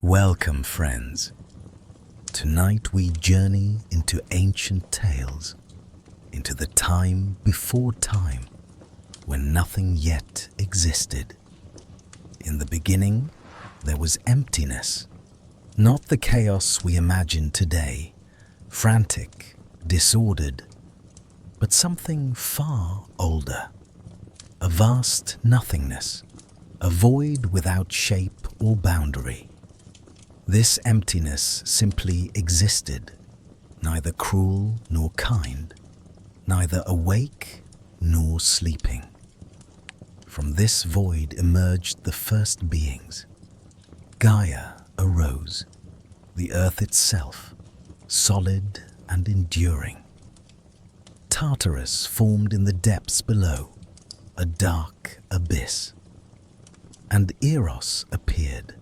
Welcome, friends. Tonight we journey into ancient tales, into the time before time, when nothing yet existed. In the beginning, there was emptiness, not the chaos we imagine today, frantic, disordered, but something far older, a vast nothingness, a void without shape or boundary. This emptiness simply existed, neither cruel nor kind, neither awake nor sleeping. From this void emerged the first beings. Gaia arose, the earth itself, solid and enduring. Tartarus formed in the depths below, a dark abyss. And Eros appeared,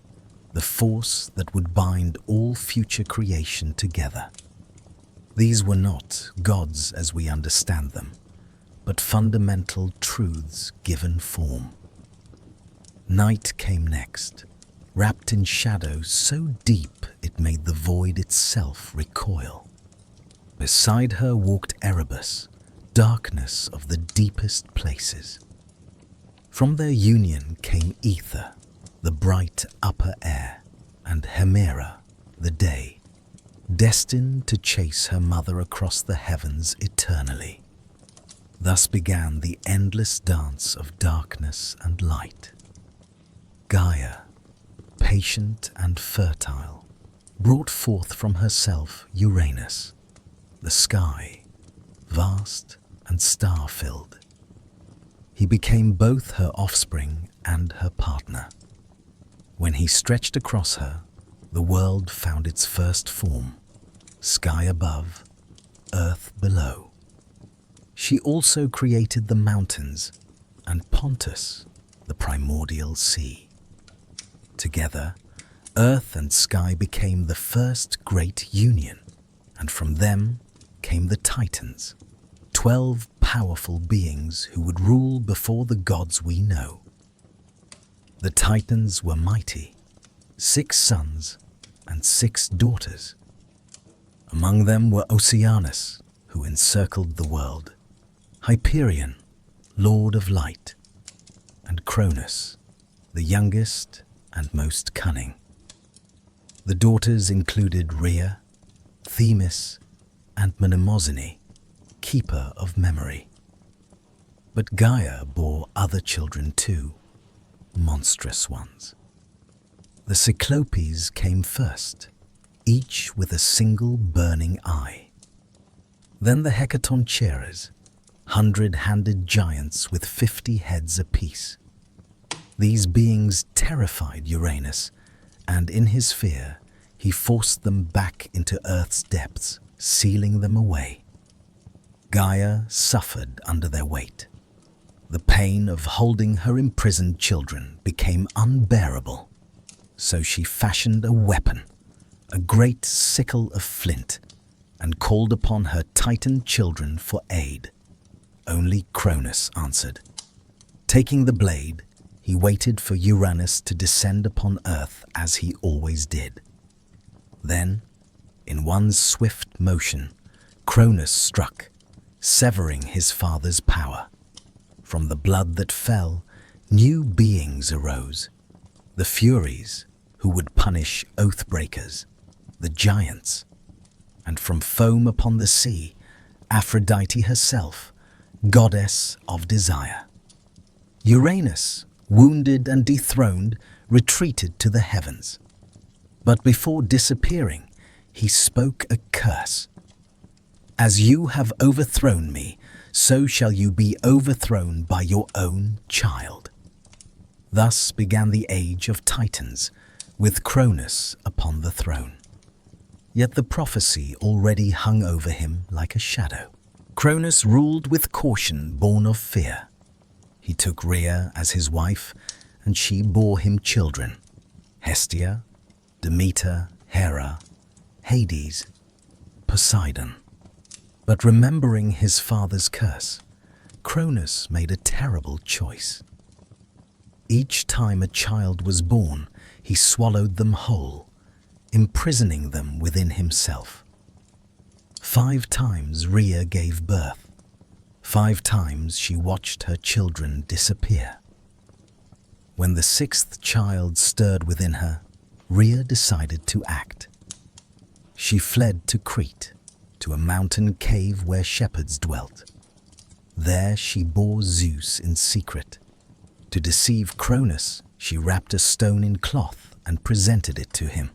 the force that would bind all future creation together. These were not gods as we understand them, but fundamental truths given form. Night came next, wrapped in shadow so deep it made the void itself recoil. Beside her walked Erebus, darkness of the deepest places. From their union came Ether, the bright upper air, and Hemera, the day, destined to chase her mother across the heavens eternally. Thus began the endless dance of darkness and light. Gaia, patient and fertile, brought forth from herself Uranus, the sky, vast and star-filled. He became both her offspring and her partner. When he stretched across her, the world found its first form, sky above, earth below. She also created the mountains and Pontus, the primordial sea. Together, earth and sky became the first great union, and from them came the Titans, 12 powerful beings who would rule before the gods we know. The Titans were mighty, 6 sons and 6 daughters. Among them were Oceanus, who encircled the world, Hyperion, Lord of Light, and Cronus, the youngest and most cunning. The daughters included Rhea, Themis, and Mnemosyne, keeper of memory. But Gaia bore other children too, monstrous ones. The Cyclopes came first, each with a single burning eye. Then the Hecatoncheires, 100-handed giants with 50 heads apiece. These beings terrified Uranus, and in his fear, he forced them back into Earth's depths, sealing them away. Gaia suffered under their weight. The pain of holding her imprisoned children became unbearable. So she fashioned a weapon, a great sickle of flint, and called upon her Titan children for aid. Only Cronus answered. Taking the blade, he waited for Uranus to descend upon Earth as he always did. Then, in one swift motion, Cronus struck, severing his father's power. From the blood that fell, new beings arose. The Furies, who would punish oath-breakers, the giants. And from foam upon the sea, Aphrodite herself, goddess of desire. Uranus, wounded and dethroned, retreated to the heavens. But before disappearing, he spoke a curse. As you have overthrown me, so shall you be overthrown by your own child. Thus began the age of Titans, with Cronus upon the throne. Yet the prophecy already hung over him like a shadow. Cronus ruled with caution born of fear. He took Rhea as his wife, and she bore him children: Hestia, Demeter, Hera, Hades, Poseidon. But remembering his father's curse, Cronus made a terrible choice. Each time a child was born, he swallowed them whole, imprisoning them within himself. 5 times Rhea gave birth. 5 times she watched her children disappear. When the 6th child stirred within her, Rhea decided to act. She fled to Crete, to a mountain cave where shepherds dwelt. There she bore Zeus in secret. To deceive Cronus, she wrapped a stone in cloth and presented it to him.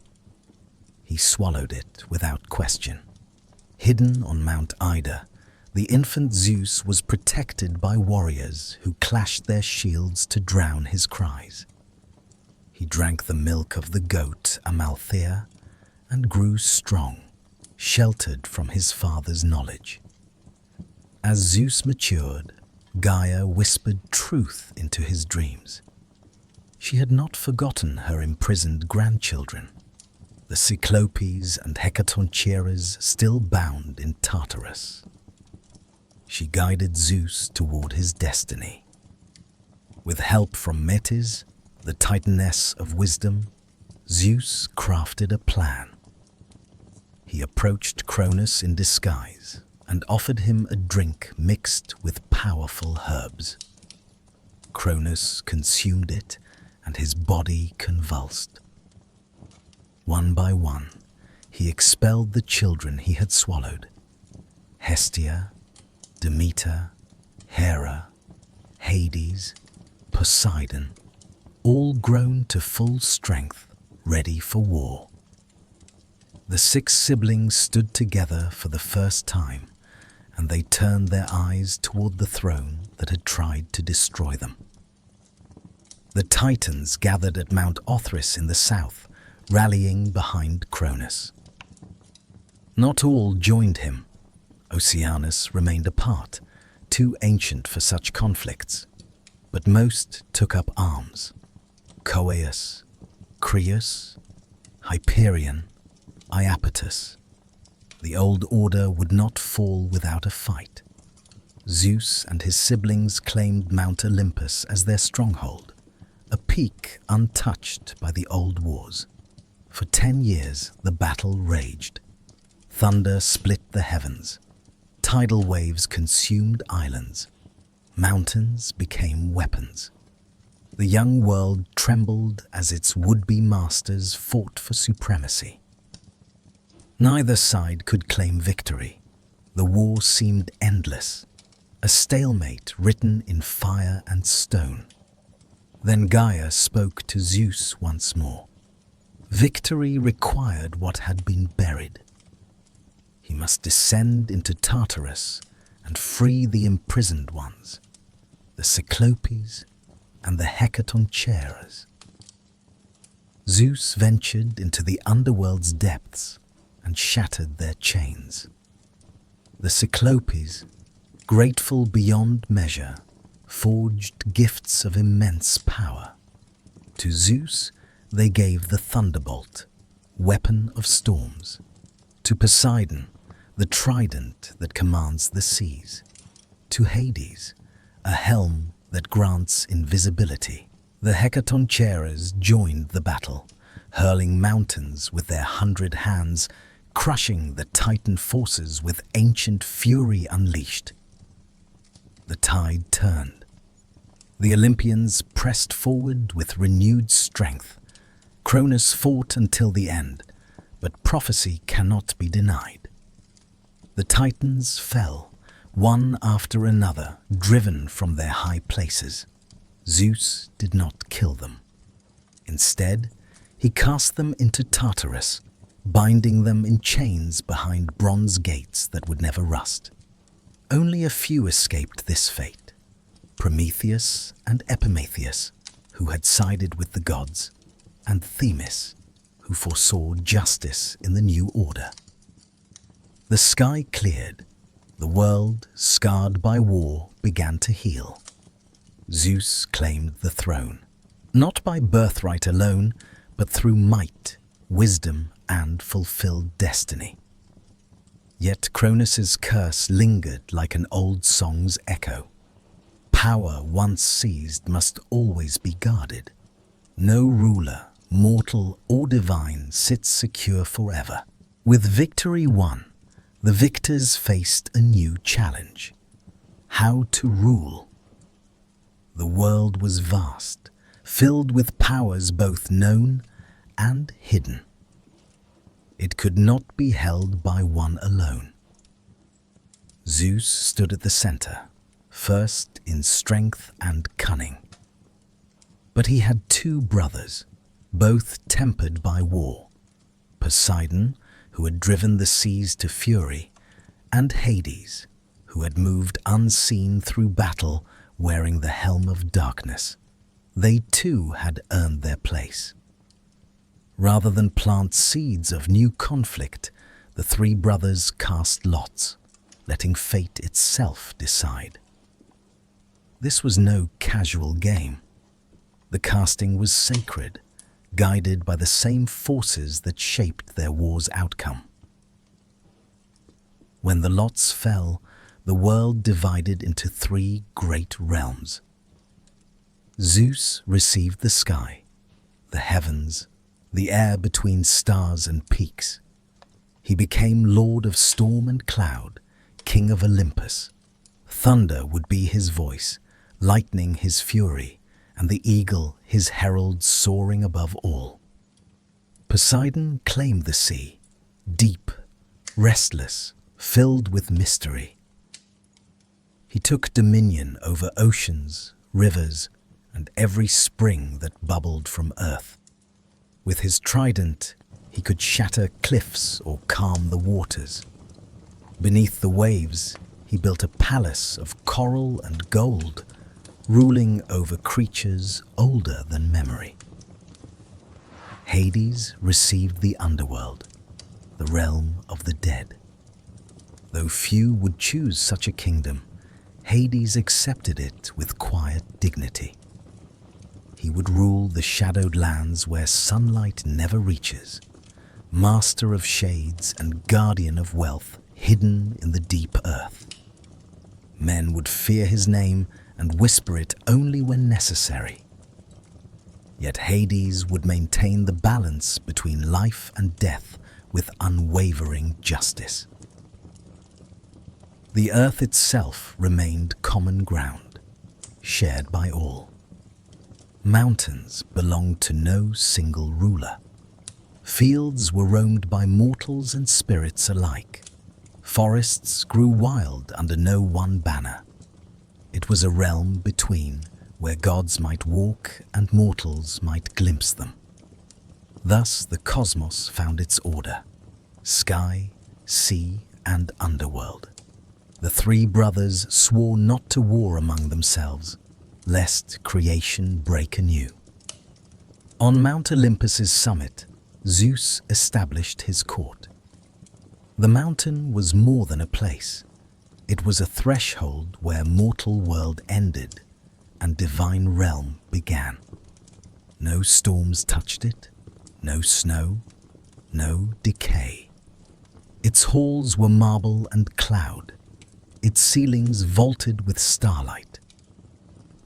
He swallowed it without question. Hidden on Mount Ida, the infant Zeus was protected by warriors who clashed their shields to drown his cries. He drank the milk of the goat Amalthea and grew strong, sheltered from his father's knowledge. As Zeus matured, Gaia whispered truth into his dreams. She had not forgotten her imprisoned grandchildren, the Cyclopes and Hecatoncheires still bound in Tartarus. She guided Zeus toward his destiny. With help from Metis, the Titaness of wisdom, Zeus crafted a plan. He approached Cronus in disguise and offered him a drink mixed with powerful herbs. Cronus consumed it, and his body convulsed. One by one, he expelled the children he had swallowed. Hestia, Demeter, Hera, Hades, Poseidon, all grown to full strength, ready for war. The 6 siblings stood together for the first time, and they turned their eyes toward the throne that had tried to destroy them. The Titans gathered at Mount Othrys in the south, rallying behind Cronus. Not all joined him. Oceanus remained apart, too ancient for such conflicts, but most took up arms. Coeus, Creus, Hyperion, Iapetus. The old order would not fall without a fight. Zeus and his siblings claimed Mount Olympus as their stronghold, a peak untouched by the old wars. For 10 years the battle raged. Thunder split the heavens. Tidal waves consumed islands. Mountains became weapons. The young world trembled as its would-be masters fought for supremacy. Neither side could claim victory. The war seemed endless, a stalemate written in fire and stone. Then Gaia spoke to Zeus once more. Victory required what had been buried. He must descend into Tartarus and free the imprisoned ones, the Cyclopes and the Hecatoncheires. Zeus ventured into the underworld's depths and shattered their chains. The Cyclopes, grateful beyond measure, forged gifts of immense power. To Zeus, they gave the thunderbolt, weapon of storms. To Poseidon, the trident that commands the seas. To Hades, a helm that grants invisibility. The Hecatoncheires joined the battle, hurling mountains with their 100 hands, crushing the Titan forces with ancient fury unleashed. The tide turned. The Olympians pressed forward with renewed strength. Cronus fought until the end, but prophecy cannot be denied. The Titans fell, one after another, driven from their high places. Zeus did not kill them. Instead, he cast them into Tartarus, binding them in chains behind bronze gates that would never rust. Only a few escaped this fate: Prometheus and Epimetheus, who had sided with the gods, and Themis, who foresaw justice in the new order. The sky cleared. The world, scarred by war, began to heal. Zeus claimed the throne, not by birthright alone, but through might, wisdom, and fulfilled destiny. Yet Cronus's curse lingered like an old song's echo. Power once seized must always be guarded. No ruler mortal or divine, sits secure forever. With victory won, the victors faced a new challenge: how to rule. The world was vast, filled with powers both known and hidden. It could not be held by one alone. Zeus stood at the center, first in strength and cunning. But he had two brothers, both tempered by war: Poseidon, who had driven the seas to fury, and Hades, who had moved unseen through battle wearing the helm of darkness. They too had earned their place. Rather than plant seeds of new conflict, the three brothers cast lots, letting fate itself decide. This was no casual game. The casting was sacred, guided by the same forces that shaped their war's outcome. When the lots fell, the world divided into three great realms. Zeus received the sky, the heavens, the air between stars and peaks. He became lord of storm and cloud, king of Olympus. Thunder would be his voice, lightning his fury, and the eagle his herald soaring above all. Poseidon claimed the sea, deep, restless, filled with mystery. He took dominion over oceans, rivers, and every spring that bubbled from earth. With his trident, he could shatter cliffs or calm the waters. Beneath the waves, he built a palace of coral and gold, ruling over creatures older than memory. Hades received the underworld, the realm of the dead. Though few would choose such a kingdom, Hades accepted it with quiet dignity. He would rule the shadowed lands where sunlight never reaches, master of shades and guardian of wealth hidden in the deep earth. Men would fear his name and whisper it only when necessary. Yet Hades would maintain the balance between life and death with unwavering justice. The earth itself remained common ground, shared by all. Mountains belonged to no single ruler. Fields were roamed by mortals and spirits alike. Forests grew wild under no one banner. It was a realm between, where gods might walk and mortals might glimpse them. Thus the cosmos found its order: sky, sea, and underworld. The three brothers swore not to war among themselves, lest creation break anew. On Mount Olympus's summit, Zeus established his court. The mountain was more than a place. It was a threshold where mortal world ended and divine realm began. No storms touched it, no snow, no decay. Its halls were marble and cloud, its ceilings vaulted with starlight.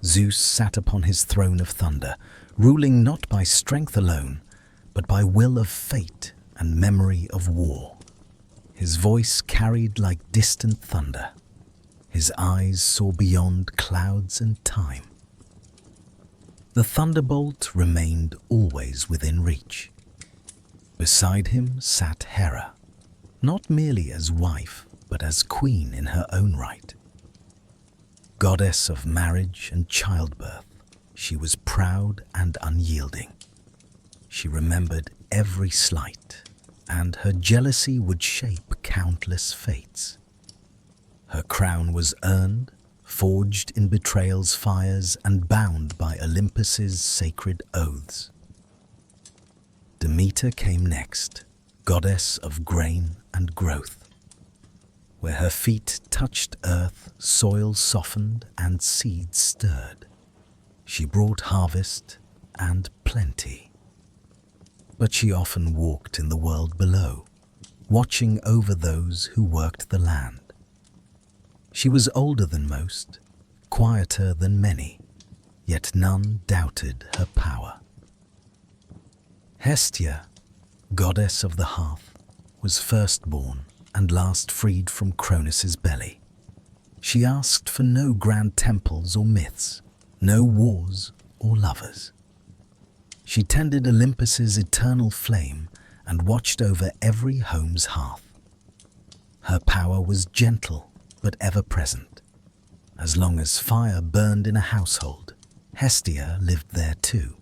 Zeus sat upon his throne of thunder, ruling not by strength alone, but by will of fate and memory of war. His voice carried like distant thunder. His eyes saw beyond clouds and time. The thunderbolt remained always within reach. Beside him sat Hera, not merely as wife, but as queen in her own right. Goddess of marriage and childbirth, she was proud and unyielding. She remembered every slight, and her jealousy would shape countless fates. Her crown was earned, forged in betrayal's fires, and bound by Olympus's sacred oaths. Demeter came next, goddess of grain and growth. Where her feet touched earth, soil softened and seeds stirred. She brought harvest and plenty. But she often walked in the world below, watching over those who worked the land. She was older than most, quieter than many, yet none doubted her power. Hestia, goddess of the hearth, was firstborn and last freed from Cronus's belly. She asked for no grand temples or myths, no wars or lovers. She tended Olympus's eternal flame and watched over every home's hearth. Her power was gentle but ever present. As long as fire burned in a household, Hestia lived there too.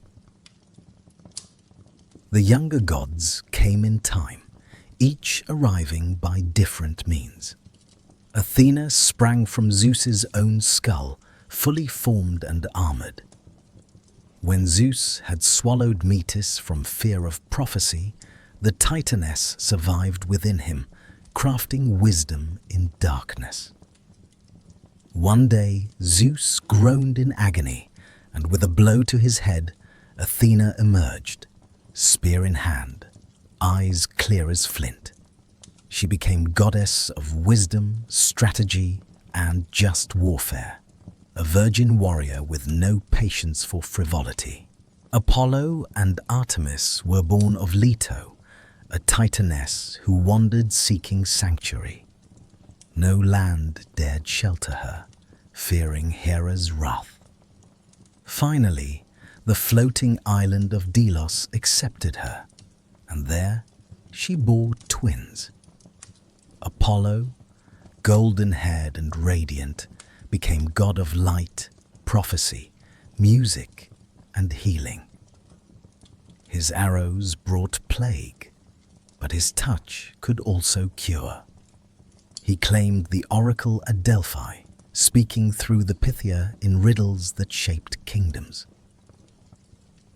The younger gods came in time, each arriving by different means. Athena sprang from Zeus's own skull, fully formed and armored. When Zeus had swallowed Metis from fear of prophecy, the Titaness survived within him, crafting wisdom in darkness. One day, Zeus groaned in agony, and with a blow to his head, Athena emerged, spear in hand, eyes clear as flint. She became goddess of wisdom, strategy, and just warfare, a virgin warrior with no patience for frivolity. Apollo and Artemis were born of Leto, a titaness who wandered seeking sanctuary. No land dared shelter her, fearing Hera's wrath. Finally, the floating island of Delos accepted her, and there she bore twins. Apollo, golden-haired and radiant, became god of light, prophecy, music, and healing. His arrows brought plague, but his touch could also cure. He claimed the oracle at Delphi, speaking through the Pythia in riddles that shaped kingdoms.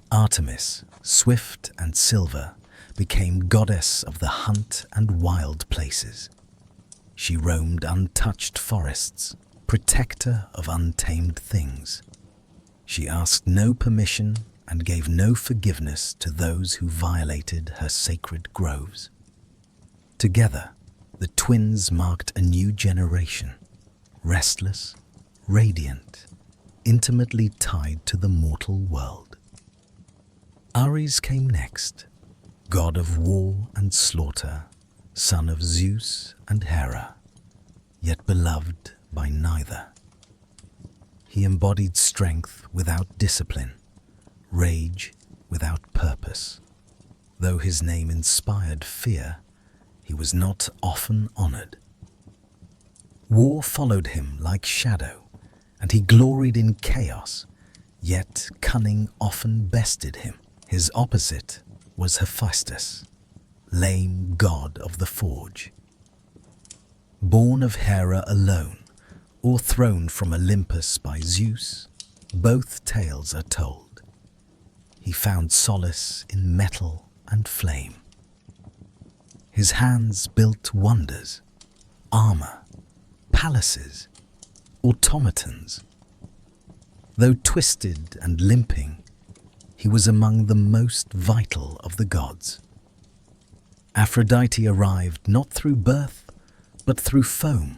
Artemis, swift and silver, became goddess of the hunt and wild places. She roamed untouched forests, protector of untamed things. She asked no permission and gave no forgiveness to those who violated her sacred groves. Together, the twins marked a new generation, restless, radiant, intimately tied to the mortal world. Ares came next, god of war and slaughter, son of Zeus and Hera, yet beloved by neither. He embodied strength without discipline, rage without purpose. Though his name inspired fear, he was not often honored. War followed him like shadow, and he gloried in chaos, yet cunning often bested him. His opposite was Hephaestus, lame god of the forge. Born of Hera alone, or thrown from Olympus by Zeus, both tales are told. He found solace in metal and flame. His hands built wonders, armor, palaces, automatons. Though twisted and limping, he was among the most vital of the gods. Aphrodite arrived not through birth, but through foam,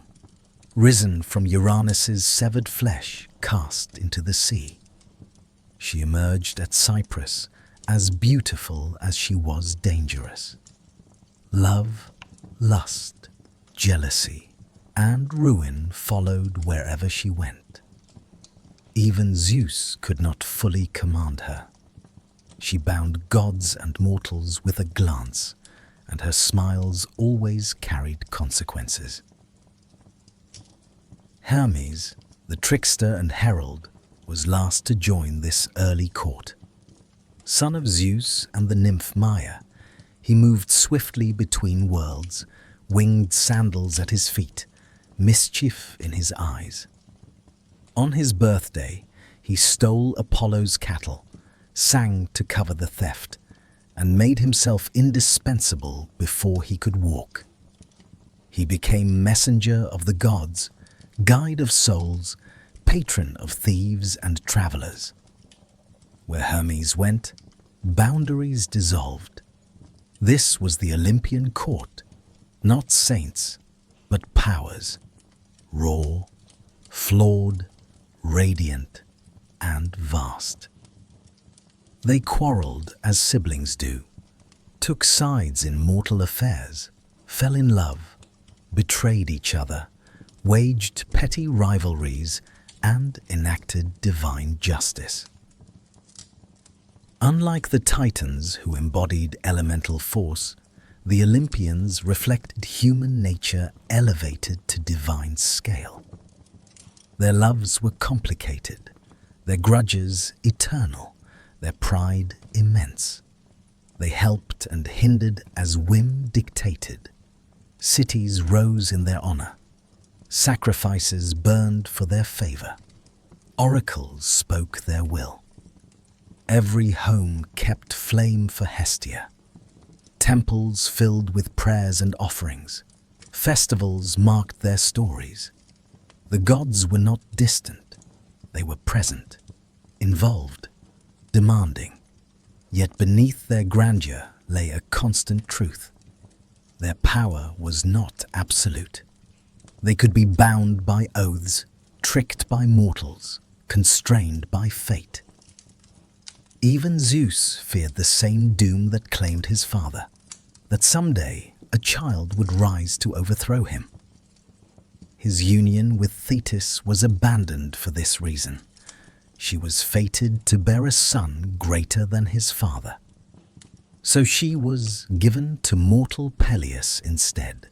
risen from Uranus's severed flesh cast into the sea. She emerged at Cyprus as beautiful as she was dangerous. Love, lust, jealousy, and ruin followed wherever she went. Even Zeus could not fully command her. She bound gods and mortals with a glance, and her smiles always carried consequences. Hermes, the trickster and herald, was last to join this early court. Son of Zeus and the nymph Maia, he moved swiftly between worlds, winged sandals at his feet, mischief in his eyes. On his birthday, he stole Apollo's cattle, sang to cover the theft, and made himself indispensable before he could walk. He became messenger of the gods, guide of souls, patron of thieves and travelers. Where Hermes went, boundaries dissolved. This was the Olympian court, not saints, but powers, raw, flawed, radiant, and vast. They quarreled as siblings do, took sides in mortal affairs, fell in love, betrayed each other, waged petty rivalries, and enacted divine justice. Unlike the Titans who embodied elemental force, the Olympians reflected human nature elevated to divine scale. Their loves were complicated, their grudges eternal, their pride immense. They helped and hindered as whim dictated. Cities rose in their honor. Sacrifices burned for their favor. Oracles spoke their will. Every home kept flame for Hestia. Temples filled with prayers and offerings. Festivals marked their stories. The gods were not distant. They were present, involved, demanding. Yet beneath their grandeur lay a constant truth. Their power was not absolute. They could be bound by oaths, tricked by mortals, constrained by fate. Even Zeus feared the same doom that claimed his father, that someday a child would rise to overthrow him. His union with Thetis was abandoned for this reason. She was fated to bear a son greater than his father. So she was given to mortal Peleus instead,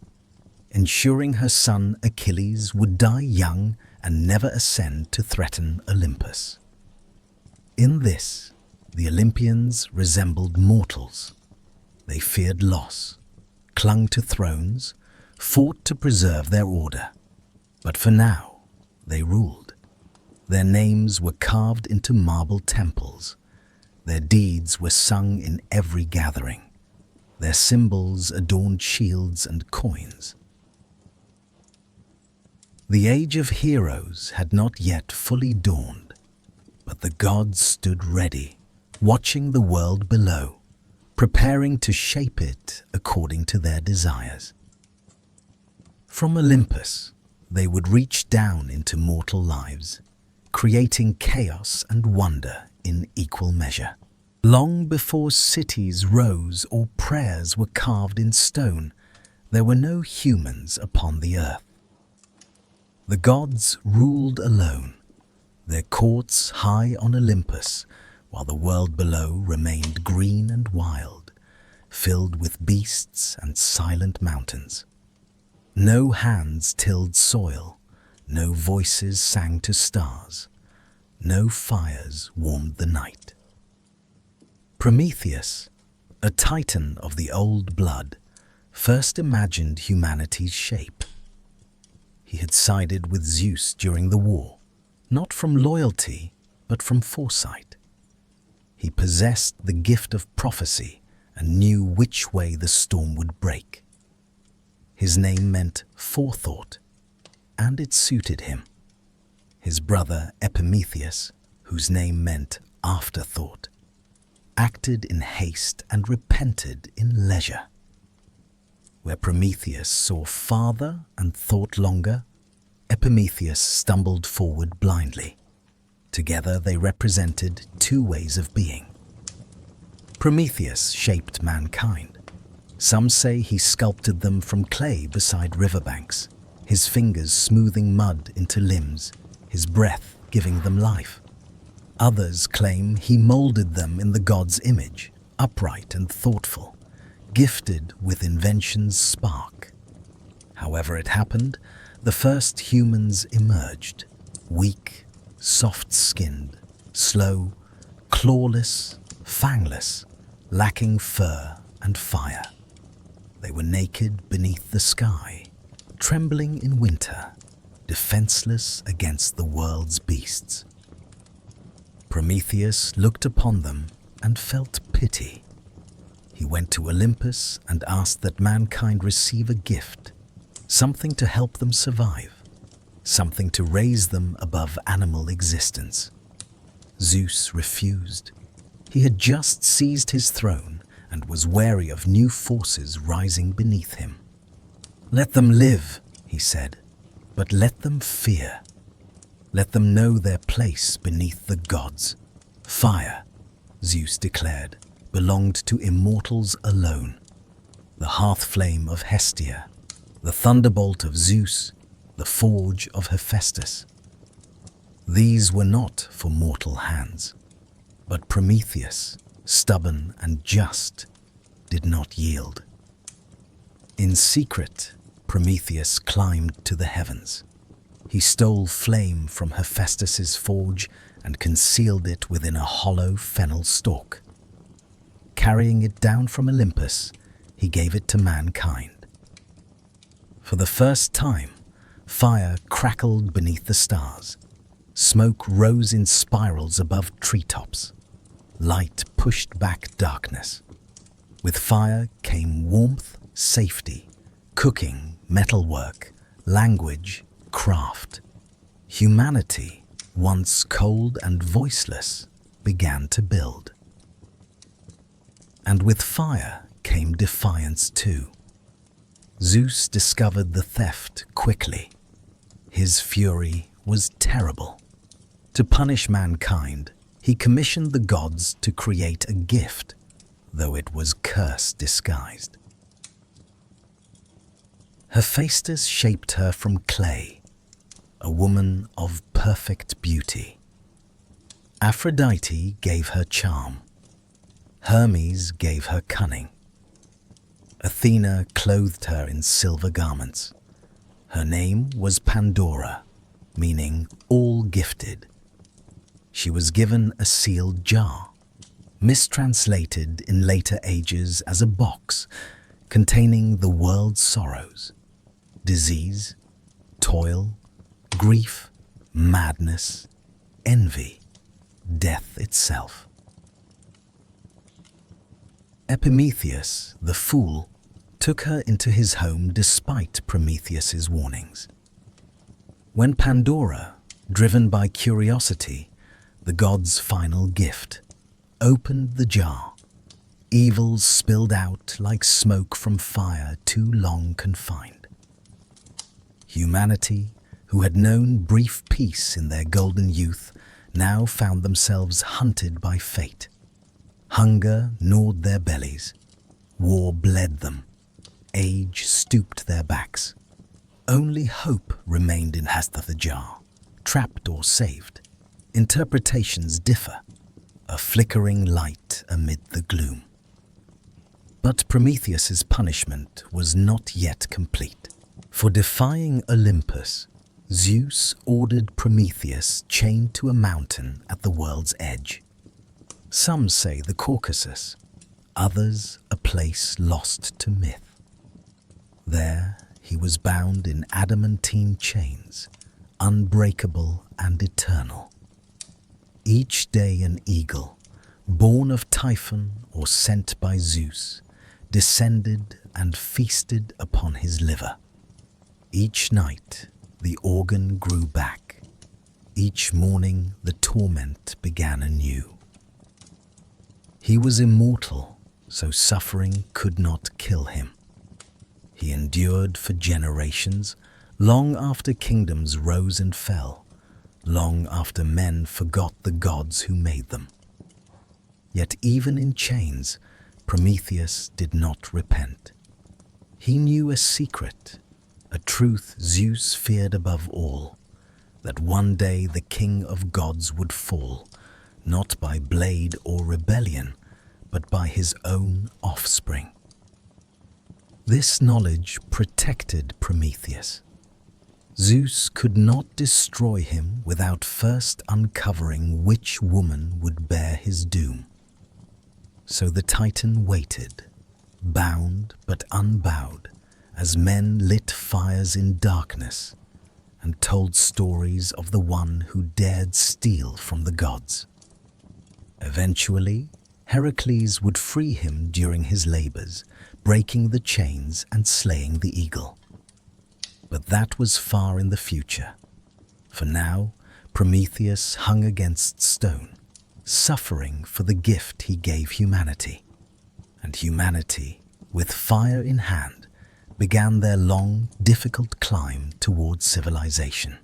ensuring her son Achilles would die young and never ascend to threaten Olympus. In this, the Olympians resembled mortals. They feared loss, clung to thrones, fought to preserve their order. But for now, they ruled. Their names were carved into marble temples. Their deeds were sung in every gathering. Their symbols adorned shields and coins. The age of heroes had not yet fully dawned, but the gods stood ready, watching the world below, preparing to shape it according to their desires. From Olympus, they would reach down into mortal lives, creating chaos and wonder in equal measure. Long before cities rose or prayers were carved in stone, there were no humans upon the earth. The gods ruled alone, their courts high on Olympus, while the world below remained green and wild, filled with beasts and silent mountains. No hands tilled soil, no voices sang to stars, no fires warmed the night. Prometheus, a titan of the old blood, first imagined humanity's shape. He had sided with Zeus during the war, not from loyalty, but from foresight. He possessed the gift of prophecy and knew which way the storm would break. His name meant forethought, and it suited him. His brother Epimetheus, whose name meant afterthought, acted in haste and repented in leisure. Where Prometheus saw farther and thought longer, Epimetheus stumbled forward blindly. Together they represented two ways of being. Prometheus shaped mankind. Some say he sculpted them from clay beside riverbanks, his fingers smoothing mud into limbs, his breath giving them life. Others claim he molded them in the god's image, upright and thoughtful, gifted with invention's spark. However it happened, the first humans emerged, weak, soft-skinned, slow, clawless, fangless, lacking fur and fire. They were naked beneath the sky, trembling in winter, defenseless against the world's beasts. Prometheus looked upon them and felt pity. He went to Olympus and asked that mankind receive a gift, something to help them survive, something to raise them above animal existence. Zeus refused. He had just seized his throne and was wary of new forces rising beneath him. "Let them live," he said, "but let them fear. Let them know their place beneath the gods." "Fire," Zeus declared, belonged to immortals alone: the hearth flame of Hestia, the thunderbolt of Zeus, the forge of Hephaestus. These were not for mortal hands, but Prometheus, stubborn and just, did not yield. In secret, Prometheus climbed to the heavens. He stole flame from Hephaestus's forge and concealed it within a hollow fennel stalk. Carrying it down from Olympus, he gave it to mankind. For the first time, fire crackled beneath the stars. Smoke rose in spirals above treetops. Light pushed back darkness. With fire came warmth, safety, cooking, metalwork, language, craft. Humanity, once cold and voiceless, began to build. And with fire came defiance too. Zeus discovered the theft quickly. His fury was terrible. To punish mankind, he commissioned the gods to create a gift, though it was curse disguised. Hephaestus shaped her from clay, a woman of perfect beauty. Aphrodite gave her charm. Hermes gave her cunning. Athena clothed her in silver garments. Her name was Pandora, meaning all gifted. She was given a sealed jar, mistranslated in later ages as a box containing the world's sorrows, disease, toil, grief, madness, envy, death itself. Epimetheus, the fool, took her into his home despite Prometheus's warnings. When Pandora, driven by curiosity, the god's final gift, opened the jar, evils spilled out like smoke from fire too long confined. Humanity, who had known brief peace in their golden youth, now found themselves hunted by fate. Hunger gnawed their bellies, war bled them, age stooped their backs. Only hope remained in the jar, trapped or saved. Interpretations differ, a flickering light amid the gloom. But Prometheus's punishment was not yet complete. For defying Olympus, Zeus ordered Prometheus chained to a mountain at the world's edge. Some say the Caucasus, others a place lost to myth. There he was bound in adamantine chains, unbreakable and eternal. Each day an eagle, born of Typhon or sent by Zeus, descended and feasted upon his liver. Each night the organ grew back. Each morning the torment began anew. He was immortal, so suffering could not kill him. He endured for generations, long after kingdoms rose and fell, long after men forgot the gods who made them. Yet even in chains, Prometheus did not repent. He knew a secret, a truth Zeus feared above all, that one day the king of gods would fall, not by blade or rebellion, but by his own offspring. This knowledge protected Prometheus. Zeus could not destroy him without first uncovering which woman would bear his doom. So the Titan waited, bound but unbowed, as men lit fires in darkness and told stories of the one who dared steal from the gods. Eventually, Heracles would free him during his labors, breaking the chains and slaying the eagle. But that was far in the future. For now, Prometheus hung against stone, suffering for the gift he gave humanity. And humanity, with fire in hand, began their long, difficult climb towards civilization.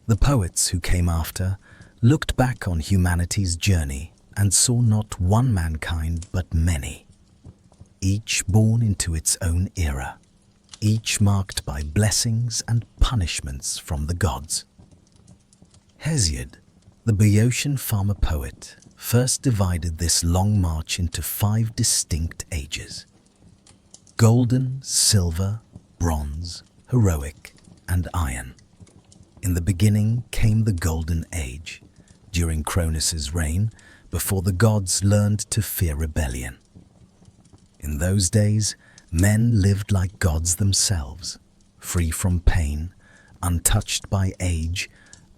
The poets who came after looked back on humanity's journey and saw not one mankind but many, each born into its own era, each marked by blessings and punishments from the gods. Hesiod, the Boeotian farmer poet, first divided this long march into 5 distinct ages: golden, silver, bronze, heroic, and iron. In the beginning came the Golden Age, during Cronus's reign, before the gods learned to fear rebellion. In those days, men lived like gods themselves, free from pain, untouched by age,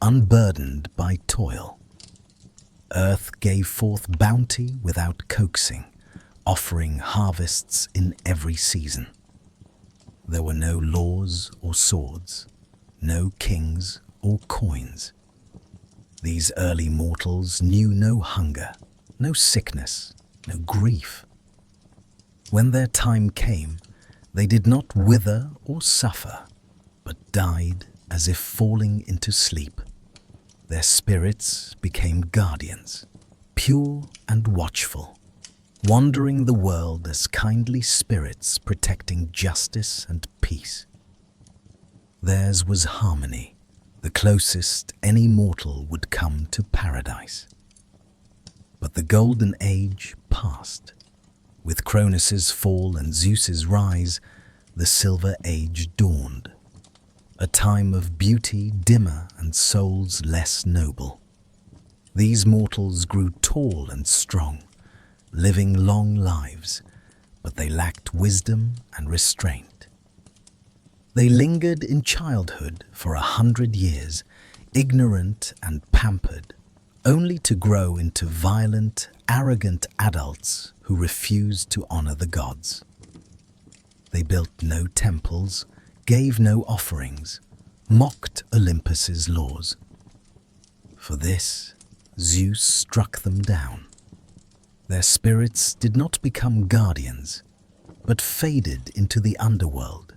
unburdened by toil. Earth gave forth bounty without coaxing, offering harvests in every season. There were no laws or swords, no kings or coins. These early mortals knew no hunger, no sickness, no grief. When their time came, they did not wither or suffer, but died as if falling into sleep. Their spirits became guardians, pure and watchful, wandering the world as kindly spirits protecting justice and peace. Theirs was harmony, the closest any mortal would come to paradise. But the Golden Age passed. With Cronus's fall and Zeus's rise, the Silver Age dawned, a time of beauty dimmer and souls less noble. These mortals grew tall and strong, living long lives, but they lacked wisdom and restraint. They lingered in childhood for 100 years, ignorant and pampered, only to grow into violent, arrogant adults who refused to honor the gods. They built no temples, gave no offerings, mocked Olympus's laws. For this, Zeus struck them down. Their spirits did not become guardians, but faded into the underworld,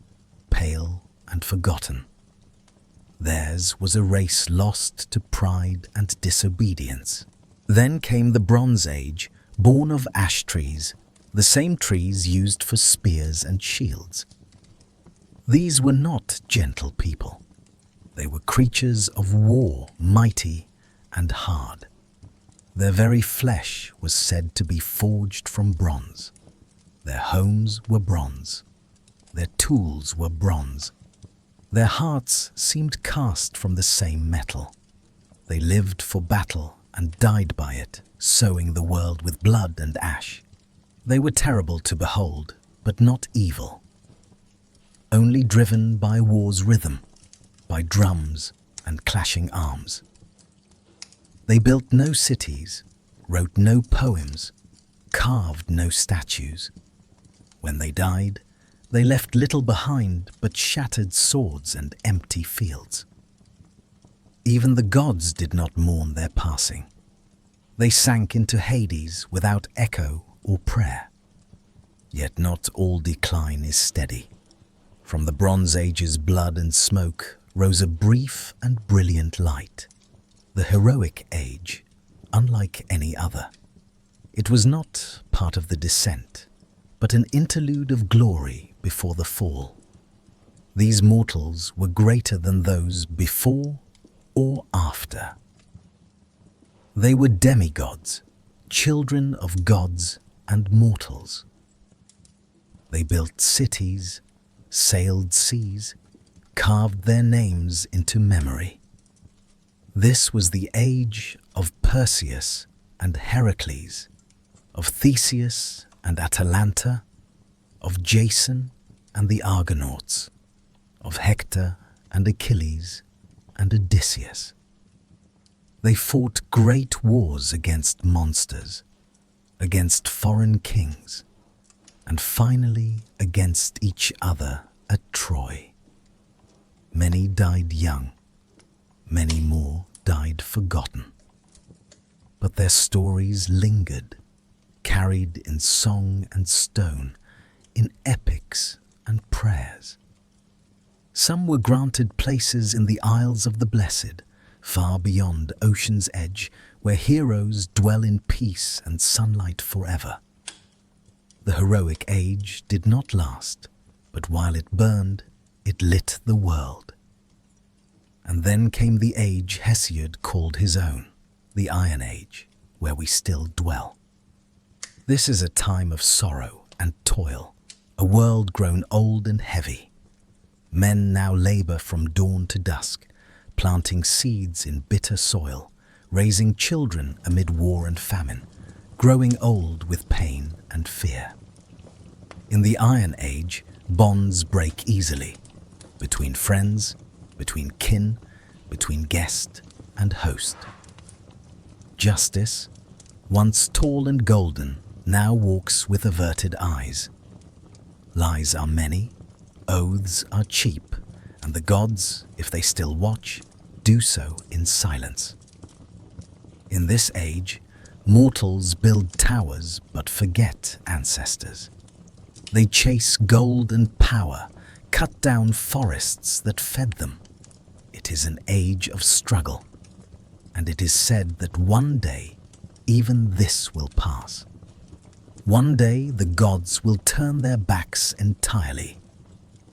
pale and forgotten. Theirs was a race lost to pride and disobedience. Then came the Bronze Age, born of ash trees, the same trees used for spears and shields. These were not gentle people. They were creatures of war, mighty and hard. Their very flesh was said to be forged from bronze. Their homes were bronze. Their tools were bronze. Their hearts seemed cast from the same metal. They lived for battle and died by it, sowing the world with blood and ash. They were terrible to behold, but not evil. Only driven by war's rhythm, by drums and clashing arms. They built no cities, wrote no poems, carved no statues. When they died, they left little behind but shattered swords and empty fields. Even the gods did not mourn their passing. They sank into Hades without echo or prayer. Yet not all decline is steady. From the Bronze Age's blood and smoke rose a brief and brilliant light. The heroic age, unlike any other. It was not part of the descent, but an interlude of glory before the fall. These mortals were greater than those before or after. They were demigods, children of gods and mortals. They built cities, sailed seas, carved their names into memory. This was the age of Perseus and Heracles, of Theseus and Atalanta, of Jason and the Argonauts, of Hector and Achilles and Odysseus. They fought great wars against monsters, against foreign kings, and finally against each other at Troy. Many died young, many more died forgotten. But their stories lingered, carried in song and stone, in epics and prayers. Some were granted places in the Isles of the Blessed, far beyond ocean's edge, where heroes dwell in peace and sunlight forever. The heroic age did not last, but while it burned, it lit the world. And then came the age Hesiod called his own, the Iron Age, where we still dwell. This is a time of sorrow and toil, a world grown old and heavy. Men now labor from dawn to dusk, planting seeds in bitter soil, raising children amid war and famine, growing old with pain and fear. In the Iron Age, bonds break easily, between friends, between kin, between guest and host. Justice, once tall and golden, now walks with averted eyes. Lies are many, oaths are cheap, and the gods, if they still watch, do so in silence. In this age, mortals build towers but forget ancestors. They chase gold and power, cut down forests that fed them. It is an age of struggle, and it is said that one day even this will pass. One day the gods will turn their backs entirely.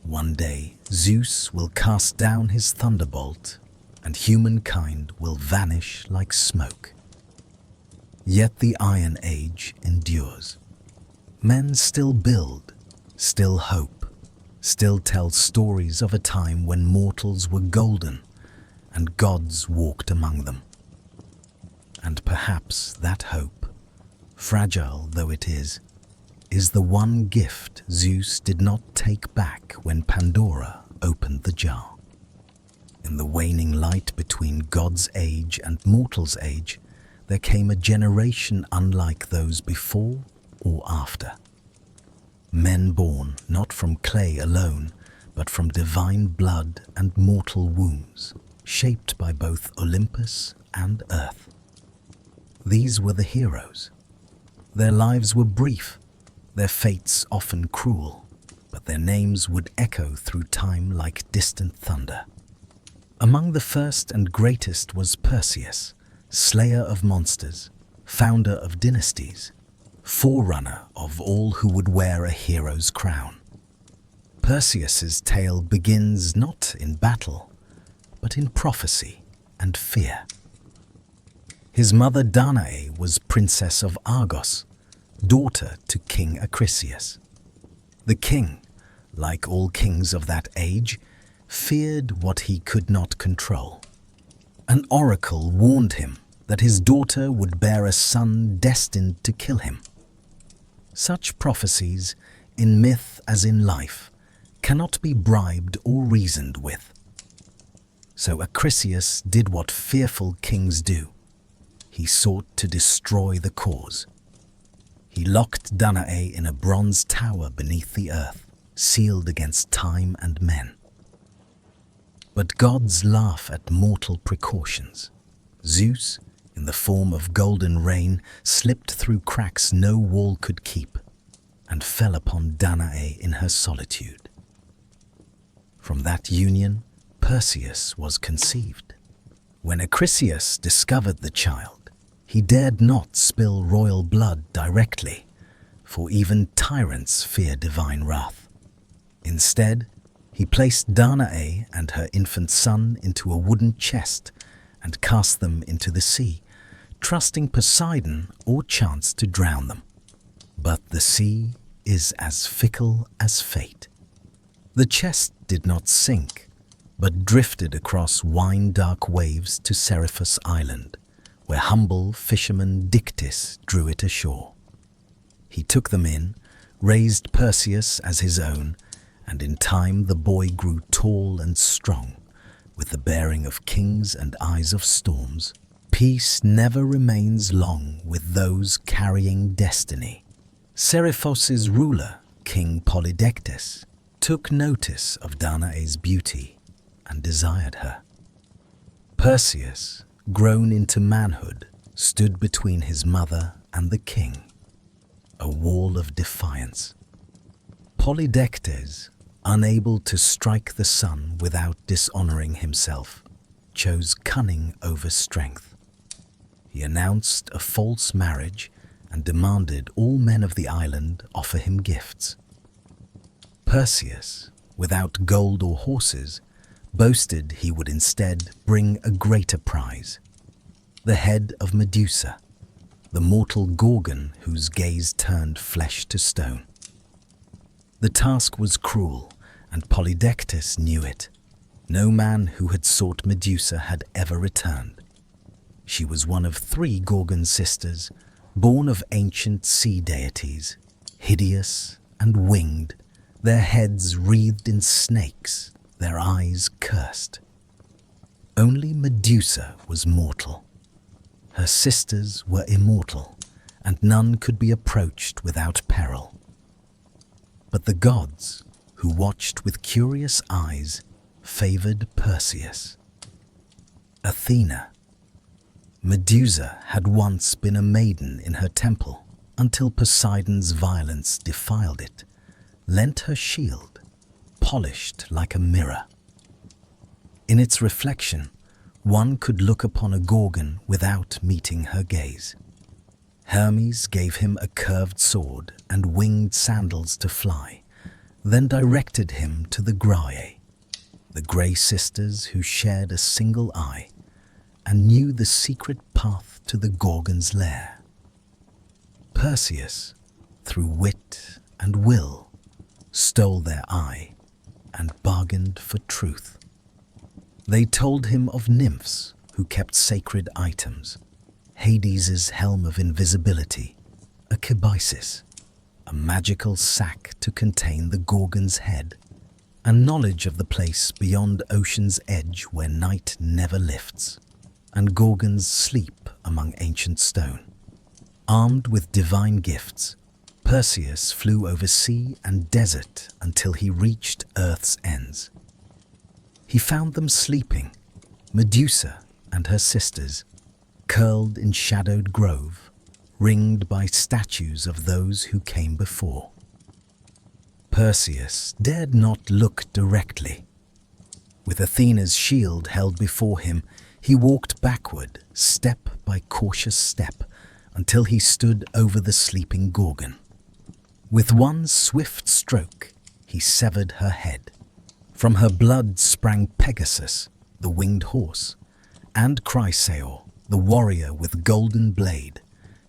One day Zeus will cast down his thunderbolt, and humankind will vanish like smoke. Yet the Iron Age endures. Men still build, still hope, still tell stories of a time when mortals were golden and gods walked among them. And perhaps that hope, fragile though it is the one gift Zeus did not take back when Pandora opened the jar. In the waning light between God's age and mortal's age, there came a generation unlike those before or after. Men born not from clay alone, but from divine blood and mortal wombs, shaped by both Olympus and earth. These were the heroes. Their lives were brief, their fates often cruel, but their names would echo through time like distant thunder. Among the first and greatest was Perseus, slayer of monsters, founder of dynasties, forerunner of all who would wear a hero's crown. Perseus's tale begins not in battle, but in prophecy and fear. His mother Danae was princess of Argos, daughter to King Acrisius. The king, like all kings of that age, feared what he could not control. An oracle warned him that his daughter would bear a son destined to kill him. Such prophecies, in myth as in life, cannot be bribed or reasoned with. So Acrisius did what fearful kings do. He sought to destroy the cause. He locked Danae in a bronze tower beneath the earth, sealed against time and men. But gods laugh at mortal precautions. Zeus, in the form of golden rain, slipped through cracks no wall could keep, and fell upon Danae in her solitude. From that union, Perseus was conceived. When Acrisius discovered the child, he dared not spill royal blood directly, for even tyrants fear divine wrath. Instead, he placed Danae and her infant son into a wooden chest and cast them into the sea, trusting Poseidon or chance to drown them. But the sea is as fickle as fate. The chest did not sink, but drifted across wine-dark waves to Seriphus Island, where humble fisherman Dictys drew it ashore. He took them in, raised Perseus as his own, and in time the boy grew tall and strong, with the bearing of kings and eyes of storms. Peace never remains long with those carrying destiny. Seriphos's ruler, King Polydectes, took notice of Danae's beauty and desired her. Perseus, grown into manhood, stood between his mother and the king, a wall of defiance. Polydectes, unable to strike the sun without dishonoring himself, chose cunning over strength. He announced a false marriage and demanded all men of the island offer him gifts. Perseus, without gold or horses, boasted he would instead bring a greater prize, the head of Medusa, the mortal Gorgon whose gaze turned flesh to stone. The task was cruel, and Polydectes knew it. No man who had sought Medusa had ever returned. She was one of 3 Gorgon sisters, born of ancient sea deities, hideous and winged, their heads wreathed in snakes, their eyes cursed. Only Medusa was mortal. Her sisters were immortal, and none could be approached without peril. But the gods, who watched with curious eyes, favored Perseus. Athena. Medusa had once been a maiden in her temple until Poseidon's violence defiled it, lent her shield, polished like a mirror. In its reflection, one could look upon a Gorgon without meeting her gaze. Hermes gave him a curved sword and winged sandals to fly, then directed him to the Graeae, the Grey Sisters who shared a single eye and knew the secret path to the Gorgon's lair. Perseus, through wit and will, stole their eye and bargained for truth. They told him of nymphs who kept sacred items, Hades's helm of invisibility, a kibisis, a magical sack to contain the Gorgon's head, and knowledge of the place beyond ocean's edge where night never lifts, and Gorgons sleep among ancient stone. Armed with divine gifts, Perseus flew over sea and desert until he reached Earth's ends. He found them sleeping, Medusa and her sisters, curled in shadowed grove, ringed by statues of those who came before. Perseus dared not look directly. With Athena's shield held before him, he walked backward, step by cautious step, until he stood over the sleeping Gorgon. With one swift stroke, he severed her head. From her blood sprang Pegasus, the winged horse, and Chrysaor, the warrior with golden blade,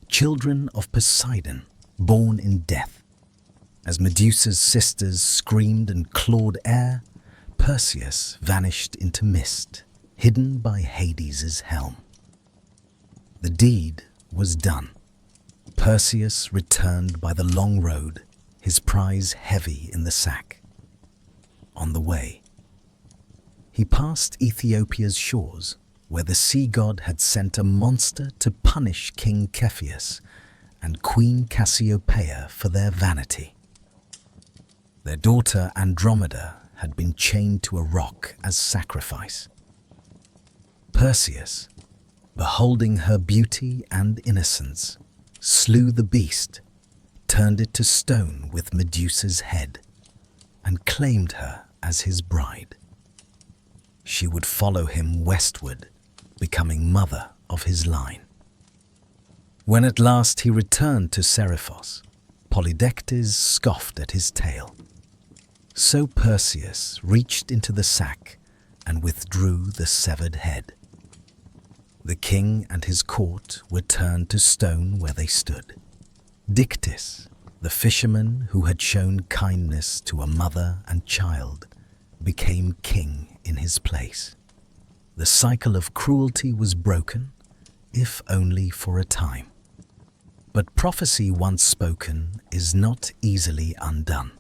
children of Poseidon, born in death. As Medusa's sisters screamed and clawed air, Perseus vanished into mist, hidden by Hades's helm. The deed was done. Perseus returned by the long road, his prize heavy in the sack. On the way, he passed Ethiopia's shores, where the sea god had sent a monster to punish King Cepheus and Queen Cassiopeia for their vanity. Their daughter Andromeda had been chained to a rock as sacrifice. Perseus, beholding her beauty and innocence, slew the beast, turned it to stone with Medusa's head, and claimed her as his bride. She would follow him westward, becoming mother of his line. When at last he returned to Seriphos, Polydectes scoffed at his tale. So Perseus reached into the sack and withdrew the severed head. The king and his court were turned to stone where they stood. Dictys, the fisherman who had shown kindness to a mother and child, became king in his place. The cycle of cruelty was broken, if only for a time. But prophecy once spoken is not easily undone.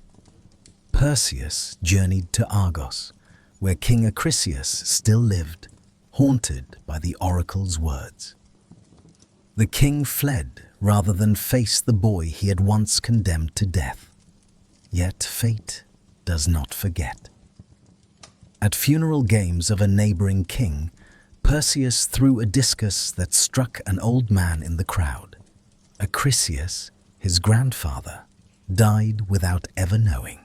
Perseus journeyed to Argos, where King Acrisius still lived, haunted by the oracle's words. The king fled rather than face the boy he had once condemned to death. Yet fate does not forget. At funeral games of a neighboring king, Perseus threw a discus that struck an old man in the crowd. Acrisius, his grandfather, died without ever knowing.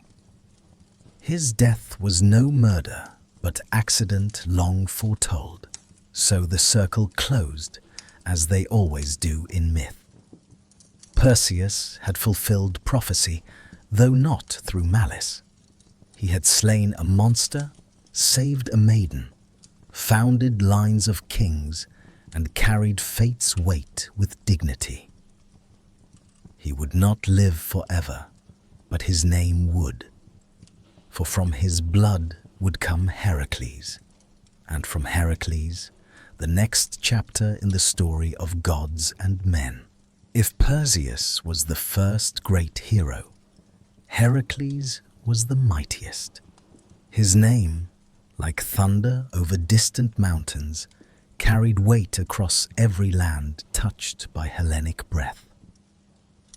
His death was no murder, but accident long foretold. So the circle closed, as they always do in myth. Perseus had fulfilled prophecy, though not through malice. He had slain a monster, saved a maiden, founded lines of kings, and carried fate's weight with dignity. He would not live forever, but his name would. For from his blood would come Heracles, and from Heracles, the next chapter in the story of gods and men. If Perseus was the first great hero, Heracles was the mightiest. His name, like thunder over distant mountains, carried weight across every land touched by Hellenic breath.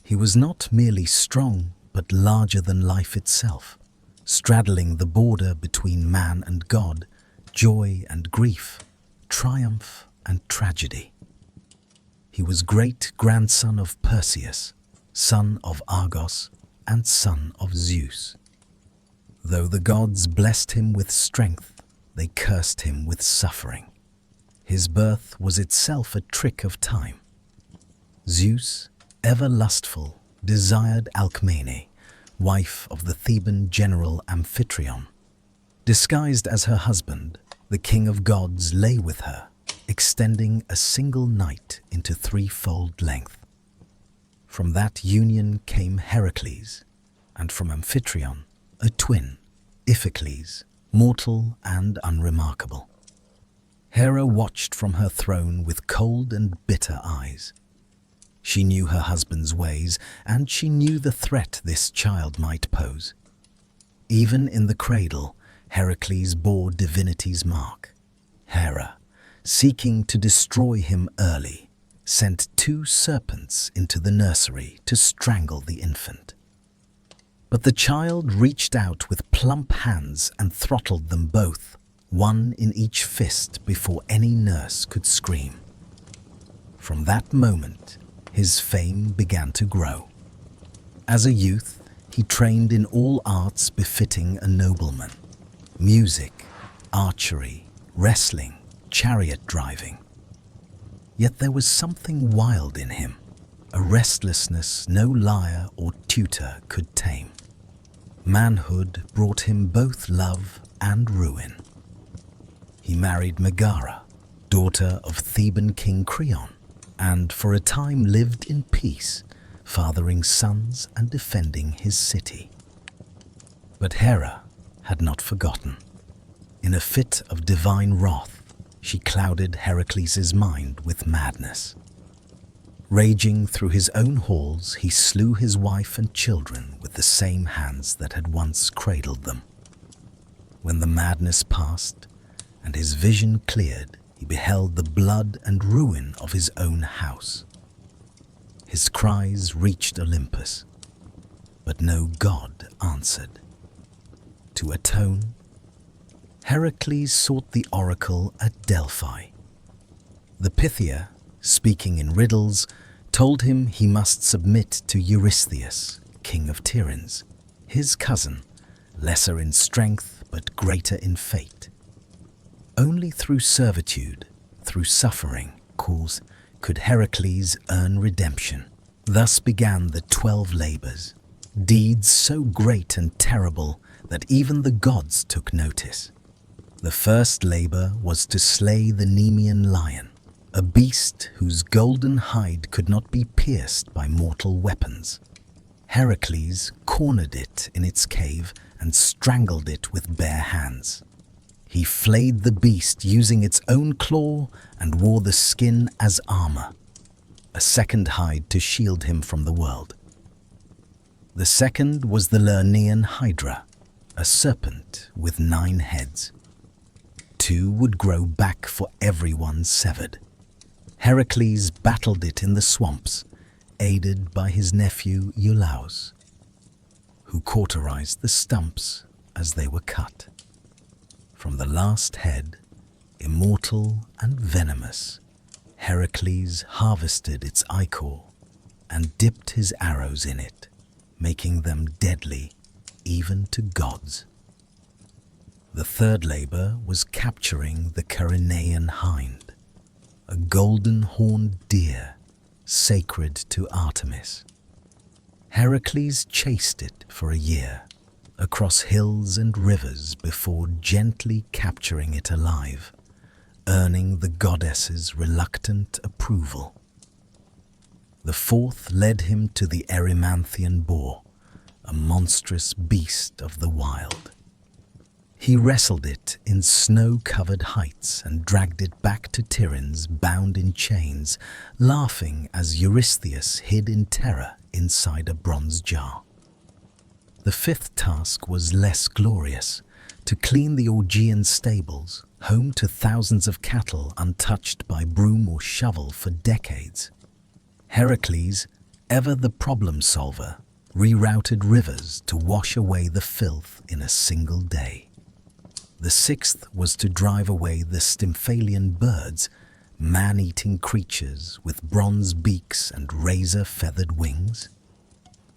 He was not merely strong, but larger than life itself, straddling the border between man and god, joy and grief, triumph and tragedy. He was great-grandson of Perseus, son of Argos, and son of Zeus. Though the gods blessed him with strength, they cursed him with suffering. His birth was itself a trick of time. Zeus, ever lustful, desired Alcmene, wife of the Theban general Amphitryon. Disguised as her husband, the king of gods lay with her, extending a single night into threefold length. From that union came Heracles, and from Amphitryon, a twin, Iphicles, mortal and unremarkable. Hera watched from her throne with cold and bitter eyes. She knew her husband's ways, and she knew the threat this child might pose. Even in the cradle, Heracles bore divinity's mark. Hera, seeking to destroy him early, sent 2 serpents into the nursery to strangle the infant. But the child reached out with plump hands and throttled them both, one in each fist before any nurse could scream. From that moment, his fame began to grow. As a youth, he trained in all arts befitting a nobleman: music, archery, wrestling, chariot driving. Yet there was something wild in him, a restlessness no lyre or tutor could tame. Manhood brought him both love and ruin. He married Megara, daughter of Theban king Creon, and for a time lived in peace, fathering sons and defending his city. But Hera had not forgotten. In a fit of divine wrath, she clouded Heracles' mind with madness. Raging through his own halls, he slew his wife and children with the same hands that had once cradled them. When the madness passed and his vision cleared, he beheld the blood and ruin of his own house. His cries reached Olympus, but no god answered. To atone, Heracles sought the oracle at Delphi. The Pythia, speaking in riddles, told him he must submit to Eurystheus, king of Tiryns, his cousin, lesser in strength but greater in fate. Only through servitude, through suffering, could Heracles earn redemption. Thus began the 12 labors, deeds so great and terrible that even the gods took notice. The first labor was to slay the Nemean lion, a beast whose golden hide could not be pierced by mortal weapons. Heracles cornered it in its cave and strangled it with bare hands. He flayed the beast using its own claw and wore the skin as armor, a second hide to shield him from the world. The second was the Lernaean Hydra, a serpent with 9 heads. 2 would grow back for everyone severed. Heracles battled it in the swamps, aided by his nephew Iolaus, who cauterized the stumps as they were cut. From the last head, immortal and venomous, Heracles harvested its ichor and dipped his arrows in it, making them deadly even to gods. The third labor was capturing the Carinean hind. a golden-horned deer sacred to Artemis. Heracles chased it for a year, across hills and rivers before gently capturing it alive, earning the goddess's reluctant approval. The fourth led him to the Erymanthian boar, a monstrous beast of the wild. He wrestled it in snow-covered heights and dragged it back to Tiryns bound in chains, laughing as Eurystheus hid in terror inside a bronze jar. The fifth task was less glorious: to clean the Augean stables, home to thousands of cattle untouched by broom or shovel for decades. Heracles, ever the problem solver, rerouted rivers to wash away the filth in a single day. The sixth was to drive away the Stymphalian birds, man-eating creatures with bronze beaks and razor-feathered wings.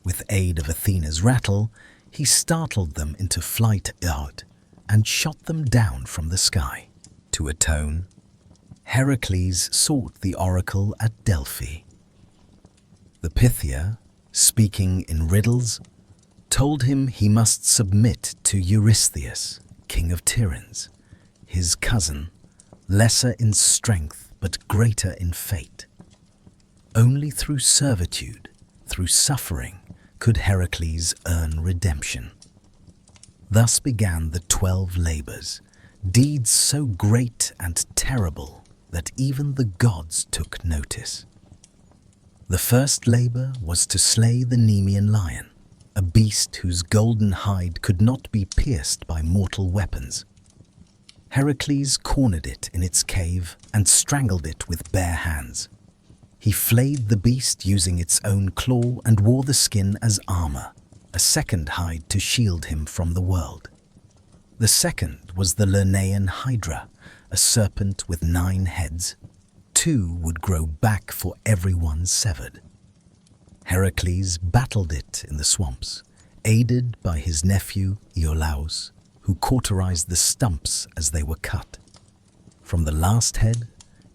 With aid of Athena's rattle, he startled them into flight out and shot them down from the sky. To atone, Heracles sought the oracle at Delphi. The Pythia, speaking in riddles, told him he must submit to Eurystheus, king of Tiryns, his cousin, lesser in strength but greater in fate. Only through servitude, through suffering, could Heracles earn redemption. Thus began the 12 labors, deeds so great and terrible that even the gods took notice. The first labor was to slay the Nemean lion, a beast whose golden hide could not be pierced by mortal weapons. Heracles cornered it in its cave and strangled it with bare hands. He flayed the beast using its own claw and wore the skin as armor, a second hide to shield him from the world. The second was the Lernaean Hydra, a serpent with 9 heads. 2 would grow back for every one severed. Heracles battled it in the swamps, aided by his nephew Iolaus, who cauterized the stumps as they were cut. From the last head,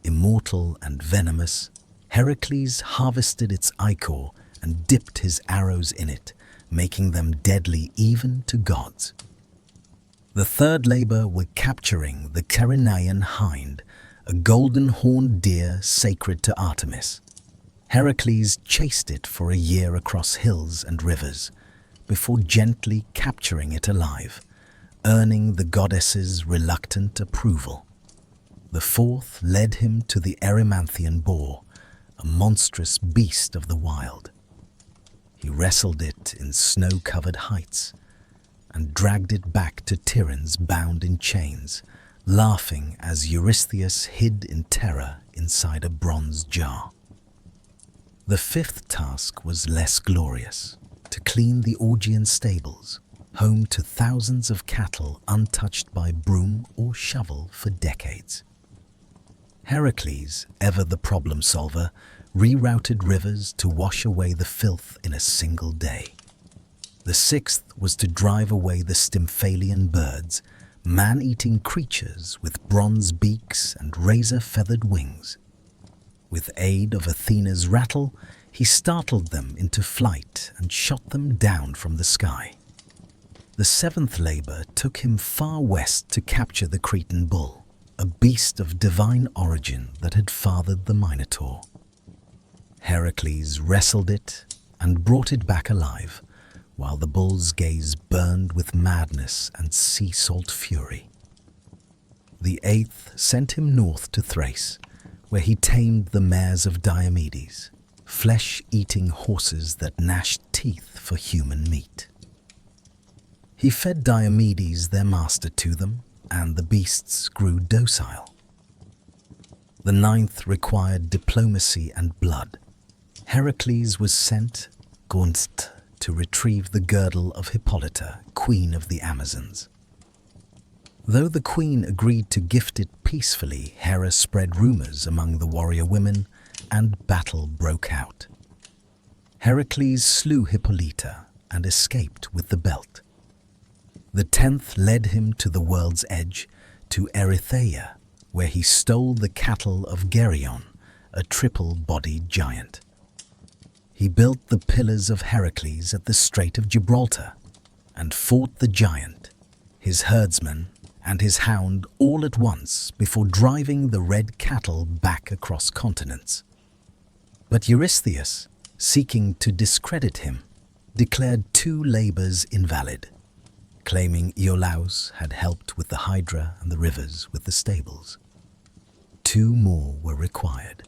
immortal and venomous, Heracles harvested its ichor and dipped his arrows in it, making them deadly even to gods. The third labor was capturing the Ceryneian hind, a golden-horned deer sacred to Artemis. Heracles chased it for a year across hills and rivers, before gently capturing it alive, earning the goddess's reluctant approval. The fourth led him to the Erymanthian boar, a monstrous beast of the wild. He wrestled it in snow-covered heights and dragged it back to Tiryns bound in chains, laughing as Eurystheus hid in terror inside a bronze jar. The fifth task was less glorious: to clean the Augean stables, home to thousands of cattle untouched by broom or shovel for decades. Heracles, ever the problem solver, rerouted rivers to wash away the filth in a single day. The sixth was to drive away the Stymphalian birds, man-eating creatures with bronze beaks and razor-feathered wings. With aid of Athena's rattle, he startled them into flight and shot them down from the sky. The seventh labor took him far west to capture the Cretan bull, a beast of divine origin that had fathered the Minotaur. Heracles wrestled it and brought it back alive, while the bull's gaze burned with madness and sea salt fury. The eighth sent him north to Thrace, where he tamed the mares of Diomedes, flesh-eating horses that gnashed teeth for human meat. He fed Diomedes their master to them, and the beasts grew docile. The ninth required diplomacy and blood. Heracles was sent, Gunst, to retrieve the girdle of Hippolyta, queen of the Amazons. Though the queen agreed to gift it peacefully, Hera spread rumors among the warrior women, and battle broke out. Heracles slew Hippolyta and escaped with the belt. The 10th led him to the world's edge, to Erytheia, where he stole the cattle of Geryon, a triple-bodied giant. He built the pillars of Heracles at the Strait of Gibraltar and fought the giant, his herdsman, and his hound all at once before driving the red cattle back across continents. But Eurystheus, seeking to discredit him, declared 2 labors invalid, claiming Iolaus had helped with the Hydra and the rivers with the stables. 2 more were required.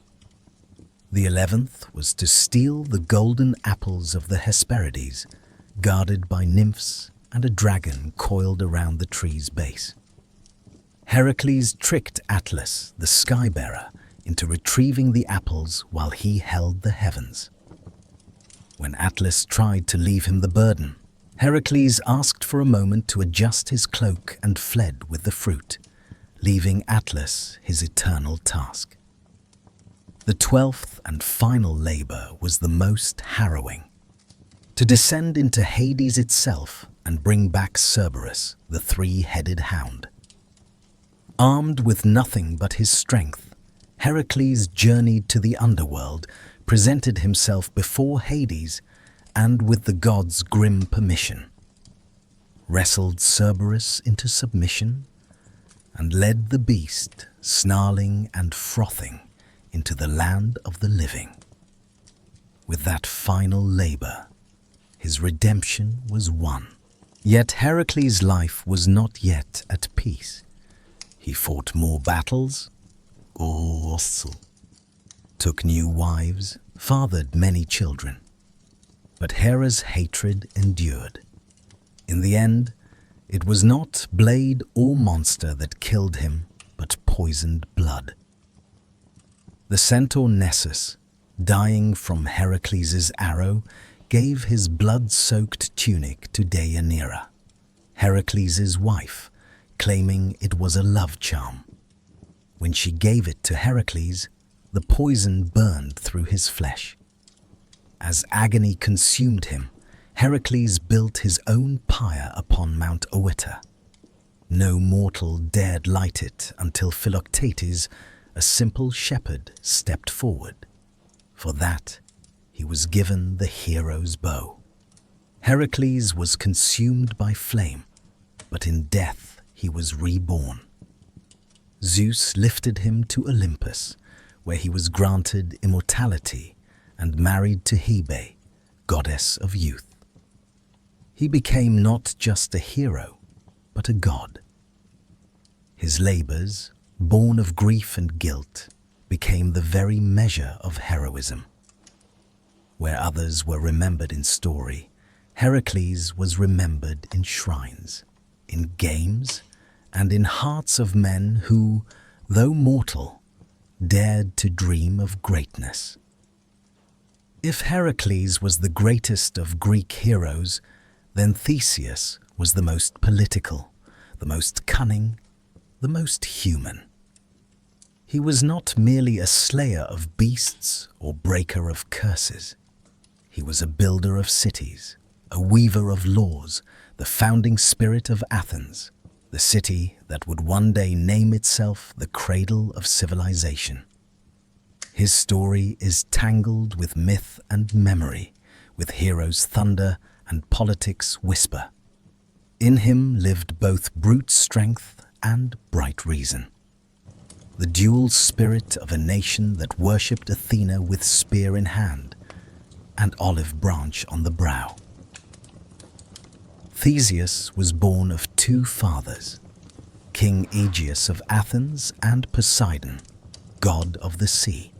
The 11th was to steal the golden apples of the Hesperides, guarded by nymphs and a dragon coiled around the tree's base. Heracles tricked Atlas, the sky-bearer, into retrieving the apples while he held the heavens. When Atlas tried to leave him the burden, Heracles asked for a moment to adjust his cloak and fled with the fruit, leaving Atlas his eternal task. The 12th and final labor was the most harrowing: to descend into Hades itself and bring back Cerberus, the 3-headed hound. Armed with nothing but his strength, Heracles journeyed to the underworld, presented himself before Hades, and with the gods' grim permission, wrestled Cerberus into submission and led the beast, snarling and frothing, into the land of the living. With that final labor, his redemption was won. Yet Heracles' life was not yet at peace. He fought more battles, took new wives, fathered many children. But Hera's hatred endured. In the end, it was not blade or monster that killed him, but poisoned blood. The centaur Nessus, dying from Heracles' arrow, gave his blood-soaked tunic to Deianira, Heracles' wife, claiming it was a love charm. When she gave it to Heracles, the poison burned through his flesh. As agony consumed him, Heracles built his own pyre upon Mount Oeta. No mortal dared light it until Philoctetes, a simple shepherd, stepped forward. For that, he was given the hero's bow. Heracles was consumed by flame, but in death he was reborn. Zeus lifted him to Olympus, where he was granted immortality and married to Hebe, goddess of youth. He became not just a hero, but a god. His labors, born of grief and guilt, became the very measure of heroism. Where others were remembered in story, Heracles was remembered in shrines, in games, and in hearts of men who, though mortal, dared to dream of greatness. If Heracles was the greatest of Greek heroes, then Theseus was the most political, the most cunning, the most human. He was not merely a slayer of beasts or breaker of curses. He was a builder of cities, a weaver of laws, the founding spirit of Athens, the city that would one day name itself the cradle of civilization. His story is tangled with myth and memory, with heroes' thunder and politics' whisper. In him lived both brute strength and bright reason. The dual spirit of a nation that worshipped Athena with spear in hand and olive branch on the brow. Theseus was born of two fathers, King Aegeus of Athens and Poseidon, god of the sea.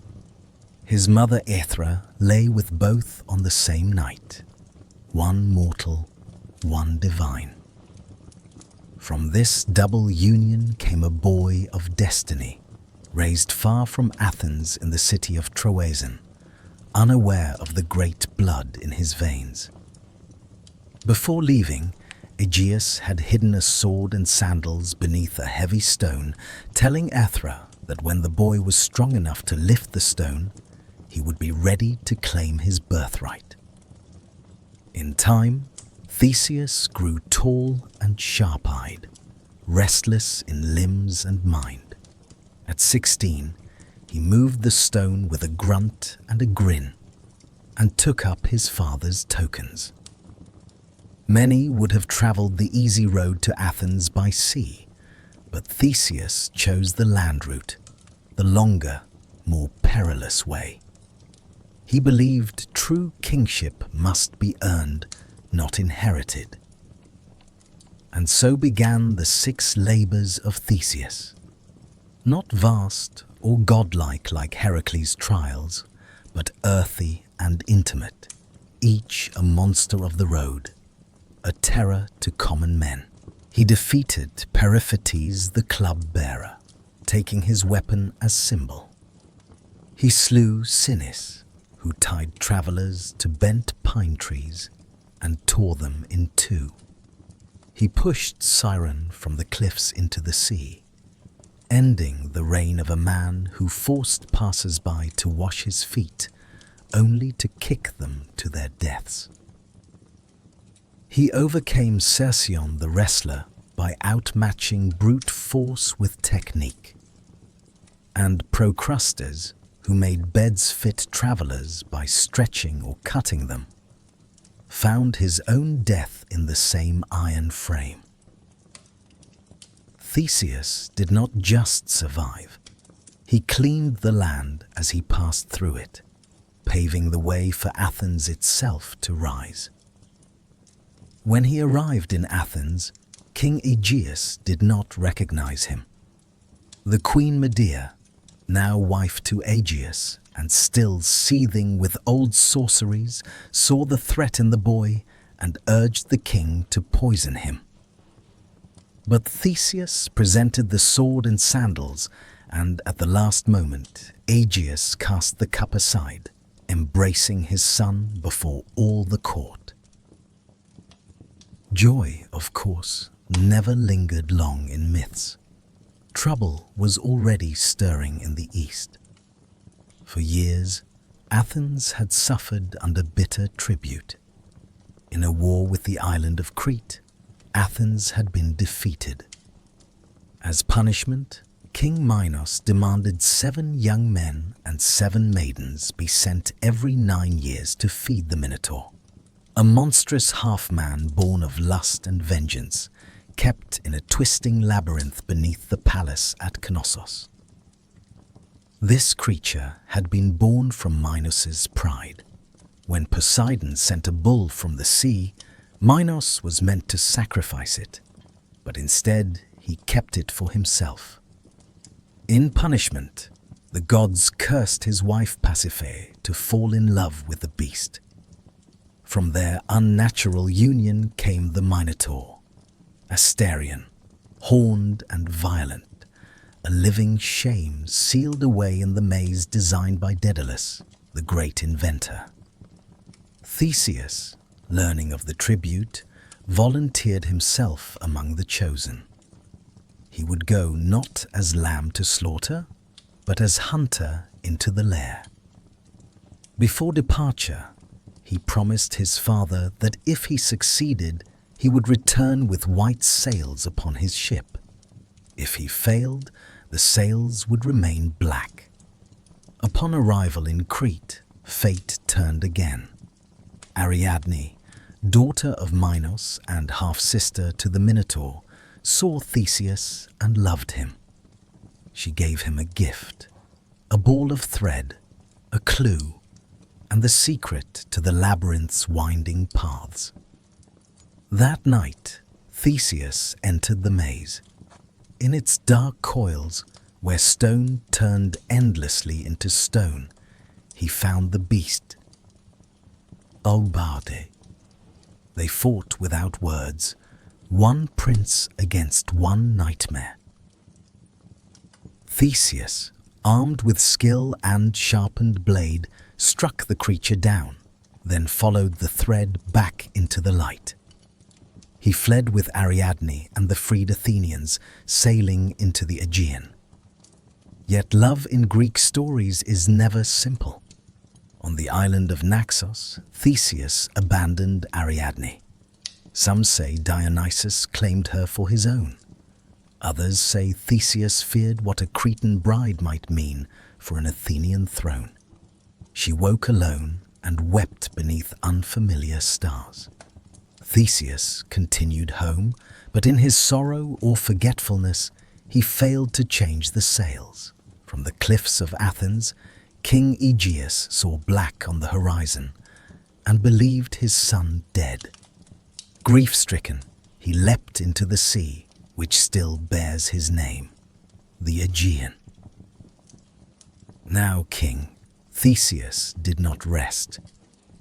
His mother Aethra lay with both on the same night, one mortal, one divine. From this double union came a boy of destiny, raised far from Athens in the city of Troezen, unaware of the great blood in his veins. Before leaving, Aegeus had hidden a sword and sandals beneath a heavy stone, telling Aethra that when the boy was strong enough to lift the stone, he would be ready to claim his birthright. In time, Theseus grew tall and sharp-eyed, restless in limbs and mind. At 16, he moved the stone with a grunt and a grin and took up his father's tokens. Many would have travelled the easy road to Athens by sea, but Theseus chose the land route, the longer, more perilous way. He believed true kingship must be earned, not inherited. And so began the 6 labours of Theseus. Not vast or godlike like Heracles' trials, but earthy and intimate, each a monster of the road, a terror to common men. He defeated Periphetes the club-bearer, taking his weapon as symbol. He slew Sinis, who tied travellers to bent pine trees and tore them in 2. He pushed Siren from the cliffs into the sea, ending the reign of a man who forced passers-by to wash his feet, only to kick them to their deaths. He overcame Cercyon the wrestler by outmatching brute force with technique, and Procrustes, who made beds fit travellers by stretching or cutting them, found his own death in the same iron frame. Theseus did not just survive. He cleaned the land as he passed through it, paving the way for Athens itself to rise. When he arrived in Athens, King Aegeus did not recognize him. The Queen Medea, now wife to Aegeus and still seething with old sorceries, saw the threat in the boy and urged the king to poison him. But Theseus presented the sword and sandals, and at the last moment, Aegeus cast the cup aside, embracing his son before all the court. Joy, of course, never lingered long in myths. Trouble was already stirring in the east. For years, Athens had suffered under bitter tribute. In a war with the island of Crete, Athens had been defeated. As punishment, King Minos demanded 7 young men and 7 maidens be sent every 9 years to feed the Minotaur, a monstrous half-man born of lust and vengeance, kept in a twisting labyrinth beneath the palace at Knossos. This creature had been born from Minos's pride. When Poseidon sent a bull from the sea, Minos was meant to sacrifice it, but instead he kept it for himself. In punishment, the gods cursed his wife Pasiphae to fall in love with the beast. From their unnatural union came the Minotaur, Asterion, horned and violent, a living shame sealed away in the maze designed by Daedalus, the great inventor. Theseus, learning of the tribute, volunteered himself among the chosen. He would go not as lamb to slaughter, but as hunter into the lair. Before departure, he promised his father that if he succeeded, he would return with white sails upon his ship. If he failed, the sails would remain black. Upon arrival in Crete, fate turned again. Ariadne, daughter of Minos and half-sister to the Minotaur, saw Theseus and loved him. She gave him a gift, a ball of thread, a clue, and the secret to the labyrinth's winding paths. That night, Theseus entered the maze. In its dark coils, where stone turned endlessly into stone, he found the beast. Albade. They fought without words, one prince against one nightmare. Theseus, armed with skill and sharpened blade, struck the creature down, then followed the thread back into the light. He fled with Ariadne and the freed Athenians, sailing into the Aegean. Yet love in Greek stories is never simple. On the island of Naxos, Theseus abandoned Ariadne. Some say Dionysus claimed her for his own. Others say Theseus feared what a Cretan bride might mean for an Athenian throne. She woke alone and wept beneath unfamiliar stars. Theseus continued home, but in his sorrow or forgetfulness, he failed to change the sails. From the cliffs of Athens, King Aegeus saw black on the horizon and believed his son dead. Grief-stricken, he leapt into the sea, which still bears his name, the Aegean. Now King Theseus did not rest.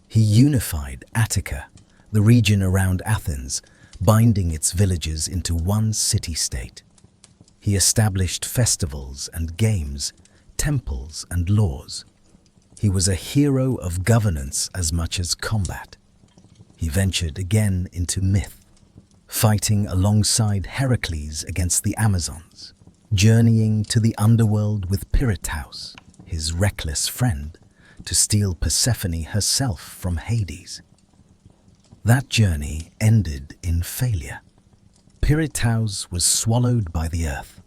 He unified Attica, the region around Athens, binding its villages into one city-state. He established festivals and games, temples and laws. He was a hero of governance as much as combat. He ventured again into myth, fighting alongside Heracles against the Amazons, journeying to the underworld with Pirithous, his reckless friend, to steal Persephone herself from Hades. That journey ended in failure. Pirithous was swallowed by the earth,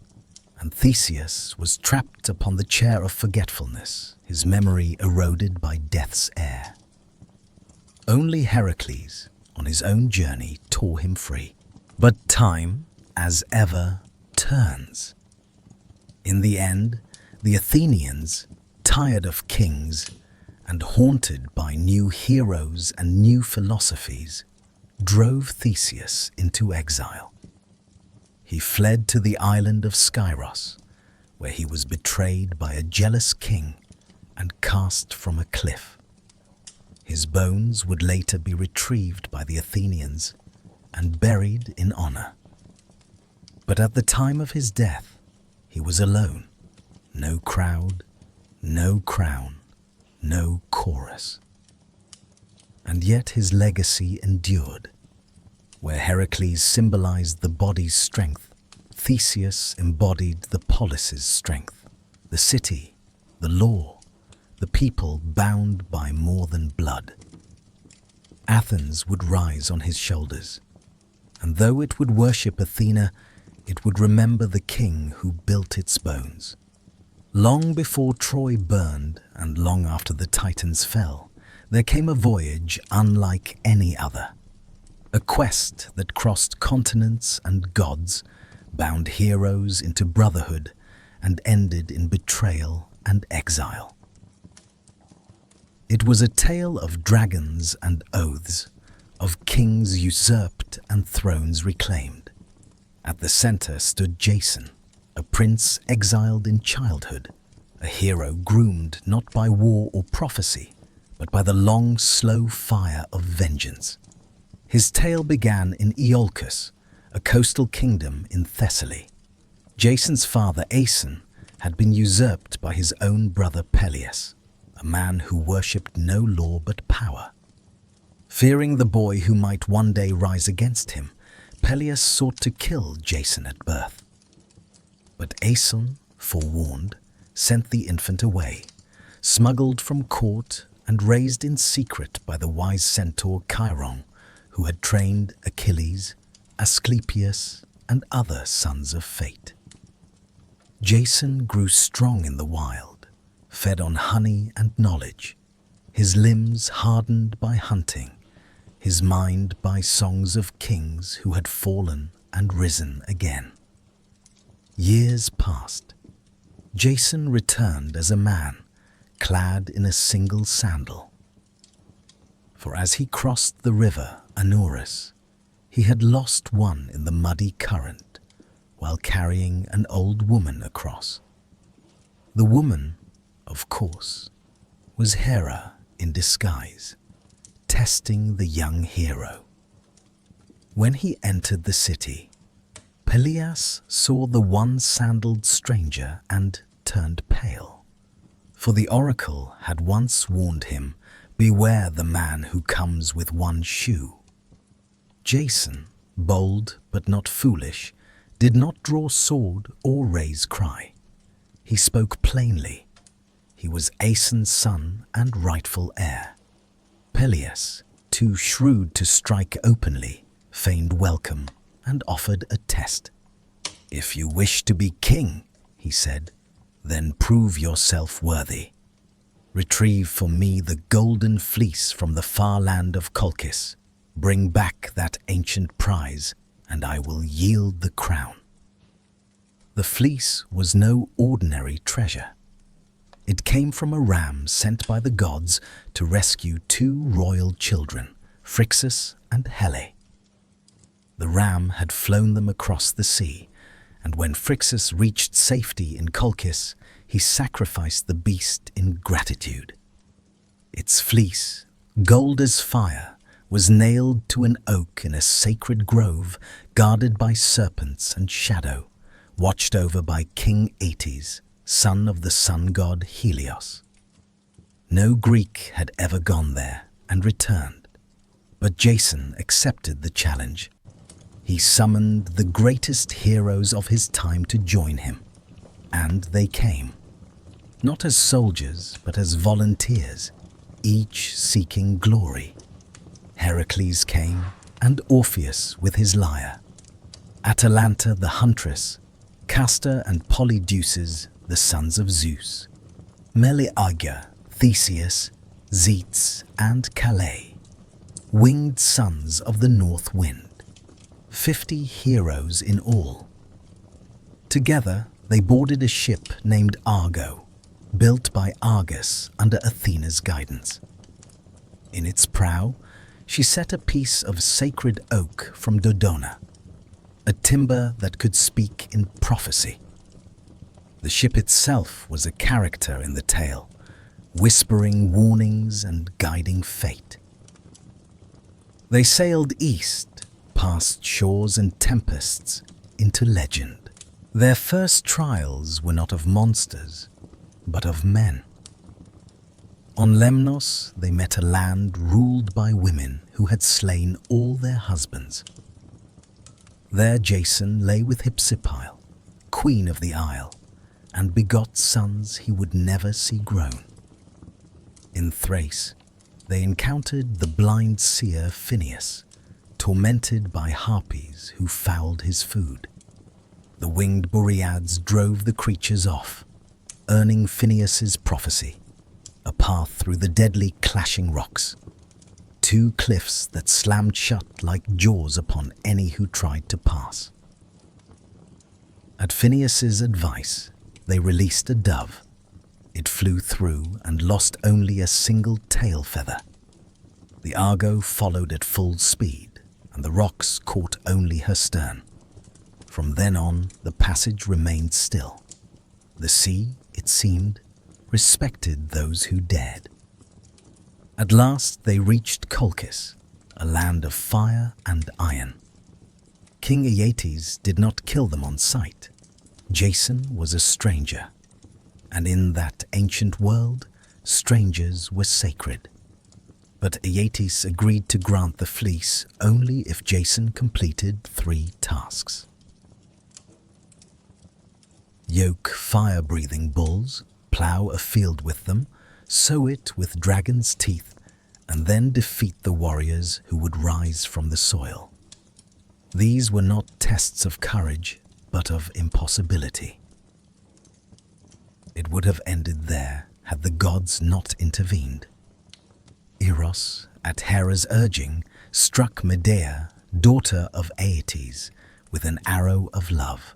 and Theseus was trapped upon the chair of forgetfulness, his memory eroded by death's air. Only Heracles, on his own journey, tore him free. But time, as ever, turns. In the end, the Athenians, tired of kings and haunted by new heroes and new philosophies, drove Theseus into exile. He fled to the island of Skyros, where he was betrayed by a jealous king and cast from a cliff. His bones would later be retrieved by the Athenians and buried in honor. But at the time of his death, he was alone. No crowd, no crown, no chorus. And yet his legacy endured. Where Heracles symbolized the body's strength, Theseus embodied the polis's strength, the city, the law, the people bound by more than blood. Athens would rise on his shoulders, and though it would worship Athena, it would remember the king who built its bones. Long before Troy burned and long after the Titans fell, there came a voyage unlike any other. A quest that crossed continents and gods, bound heroes into brotherhood, and ended in betrayal and exile. It was a tale of dragons and oaths, of kings usurped and thrones reclaimed. At the center stood Jason, a prince exiled in childhood, a hero groomed not by war or prophecy, but by the long, slow fire of vengeance. His tale began in Iolcus, a coastal kingdom in Thessaly. Jason's father, Aeson, had been usurped by his own brother Peleus, a man who worshipped no law but power. Fearing the boy who might one day rise against him, Peleus sought to kill Jason at birth. But Aeson, forewarned, sent the infant away, smuggled from court and raised in secret by the wise centaur Chiron, who had trained Achilles, Asclepius, and other sons of fate. Jason grew strong in the wild, fed on honey and knowledge, his limbs hardened by hunting, his mind by songs of kings who had fallen and risen again. Years passed. Jason returned as a man, clad in a single sandal. For as he crossed the river Anurus, he had lost one in the muddy current while carrying an old woman across. The woman, of course, was Hera in disguise, testing the young hero. When he entered the city, Peleus saw the one-sandaled stranger and turned pale. For the oracle had once warned him, "Beware the man who comes with one shoe." Jason, bold but not foolish, did not draw sword or raise cry. He spoke plainly. He was Aeson's son and rightful heir. Peleus, too shrewd to strike openly, feigned welcome and offered a test. "If you wish to be king," he said, "then prove yourself worthy. Retrieve for me the golden fleece from the far land of Colchis. Bring back that ancient prize, and I will yield the crown." The fleece was no ordinary treasure. It came from a ram sent by the gods to rescue two royal children, Phrixus and Helle. The ram had flown them across the sea, and when Phrixus reached safety in Colchis, he sacrificed the beast in gratitude. Its fleece, gold as fire, was nailed to an oak in a sacred grove guarded by serpents and shadow, watched over by King Aeetes, son of the sun god Helios. No Greek had ever gone there and returned, but Jason accepted the challenge. He summoned the greatest heroes of his time to join him, and they came, not as soldiers but as volunteers, each seeking glory. Heracles came, and Orpheus with his lyre, Atalanta the huntress, Castor and Polydeuces, the sons of Zeus, Meleager, Theseus, Zeus, and Calais, winged sons of the north wind. 50 heroes in all. Together, they boarded a ship named Argo, built by Argus under Athena's guidance. In its prow, she set a piece of sacred oak from Dodona, a timber that could speak in prophecy. The ship itself was a character in the tale, whispering warnings and guiding fate. They sailed east, past shores and tempests, into legend. Their first trials were not of monsters, but of men. On Lemnos, they met a land ruled by women who had slain all their husbands. There Jason lay with Hypsipyle, queen of the isle, and begot sons he would never see grown. In Thrace, they encountered the blind seer Phineus, tormented by harpies who fouled his food. The winged Boreads drove the creatures off, earning Phineus's prophecy, a path through the deadly clashing rocks, two cliffs that slammed shut like jaws upon any who tried to pass. At Phineus's advice, they released a dove. It flew through and lost only a single tail feather. The Argo followed at full speed, and the rocks caught only her stern. From then on, the passage remained still. The sea, it seemed, respected those who dared. At last they reached Colchis, a land of fire and iron. King Aeetes did not kill them on sight. Jason was a stranger, and in that ancient world, strangers were sacred. But Aeetes agreed to grant the fleece only if Jason completed 3 tasks. Yoke fire-breathing bulls, plow a field with them, sow it with dragon's teeth, and then defeat the warriors who would rise from the soil. These were not tests of courage, but of impossibility. It would have ended there had the gods not intervened. Eros, at Hera's urging, struck Medea, daughter of Aeetes, with an arrow of love.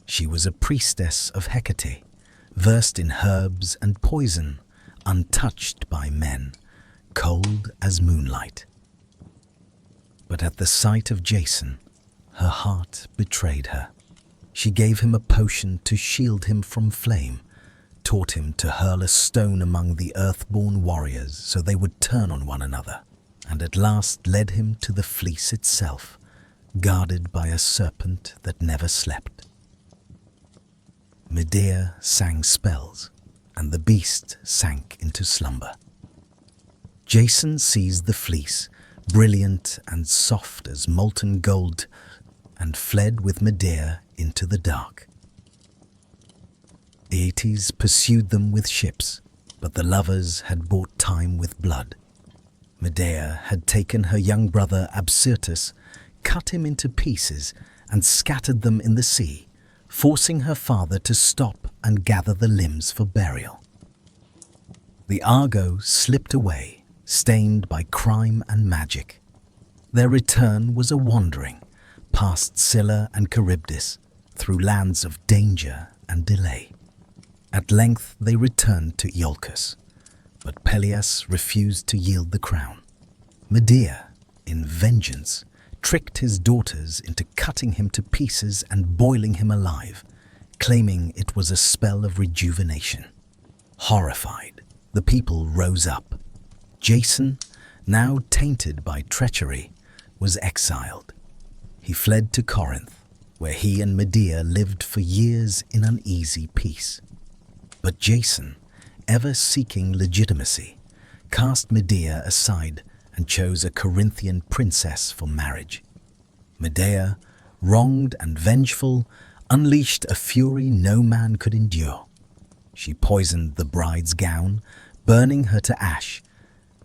She was a priestess of Hecate, versed in herbs and poison, untouched by men, cold as moonlight. But at the sight of Jason, her heart betrayed her. She gave him a potion to shield him from flame, taught him to hurl a stone among the earthborn warriors so they would turn on one another, and at last led him to the fleece itself, guarded by a serpent that never slept. Medea sang spells, and the beast sank into slumber. Jason seized the fleece, brilliant and soft as molten gold, and fled with Medea into the dark. Aeetes pursued them with ships, but the lovers had bought time with blood. Medea had taken her young brother Absyrtus, cut him into pieces, and scattered them in the sea, forcing her father to stop and gather the limbs for burial. The Argo slipped away, stained by crime and magic. Their return was a wandering, past Scylla and Charybdis, through lands of danger and delay. At length they returned to Iolcus, but Peleus refused to yield the crown. Medea, in vengeance, tricked his daughters into cutting him to pieces and boiling him alive, claiming it was a spell of rejuvenation. Horrified, the people rose up. Jason, now tainted by treachery, was exiled. He fled to Corinth, where he and Medea lived for years in uneasy peace. But Jason, ever seeking legitimacy, cast Medea aside and chose a Corinthian princess for marriage. Medea, wronged and vengeful, unleashed a fury no man could endure. She poisoned the bride's gown, burning her to ash,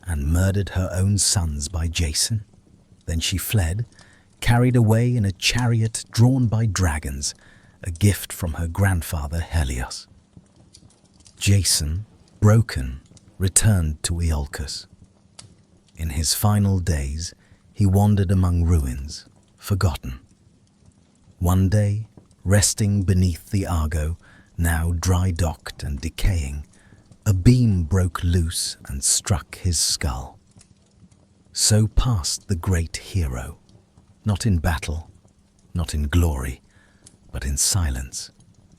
and murdered her own sons by Jason. Then she fled, carried away in a chariot drawn by dragons, a gift from her grandfather Helios. Jason, broken, returned to Iolcus. In his final days, he wandered among ruins, forgotten. One day, resting beneath the Argo, now dry-docked and decaying, a beam broke loose and struck his skull. So passed the great hero, not in battle, not in glory, but in silence,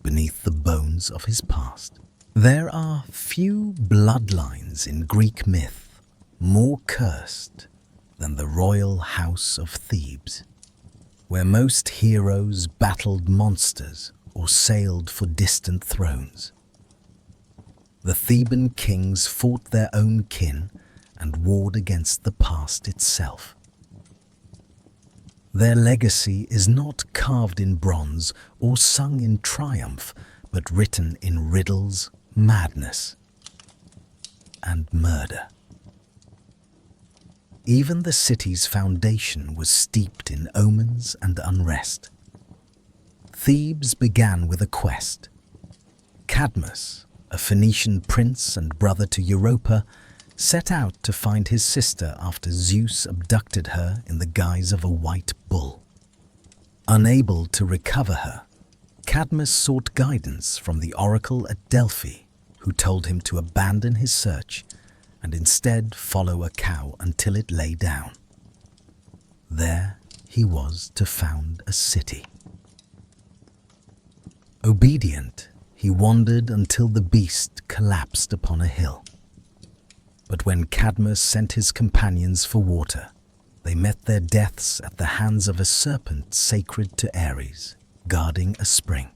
beneath the bones of his past. There are few bloodlines in Greek myth more cursed than the royal house of Thebes, where most heroes battled monsters or sailed for distant thrones. The Theban kings fought their own kin and warred against the past itself. Their legacy is not carved in bronze or sung in triumph, but written in riddles, madness, and murder. Even the city's foundation was steeped in omens and unrest. Thebes began with a quest. Cadmus, a Phoenician prince and brother to Europa, set out to find his sister after Zeus abducted her in the guise of a white bull. Unable to recover her, Cadmus sought guidance from the oracle at Delphi, who told him to abandon his search and instead follow a cow until it lay down. There he was to found a city. Obedient, he wandered until the beast collapsed upon a hill. But when Cadmus sent his companions for water, they met their deaths at the hands of a serpent sacred to Ares, guarding a spring.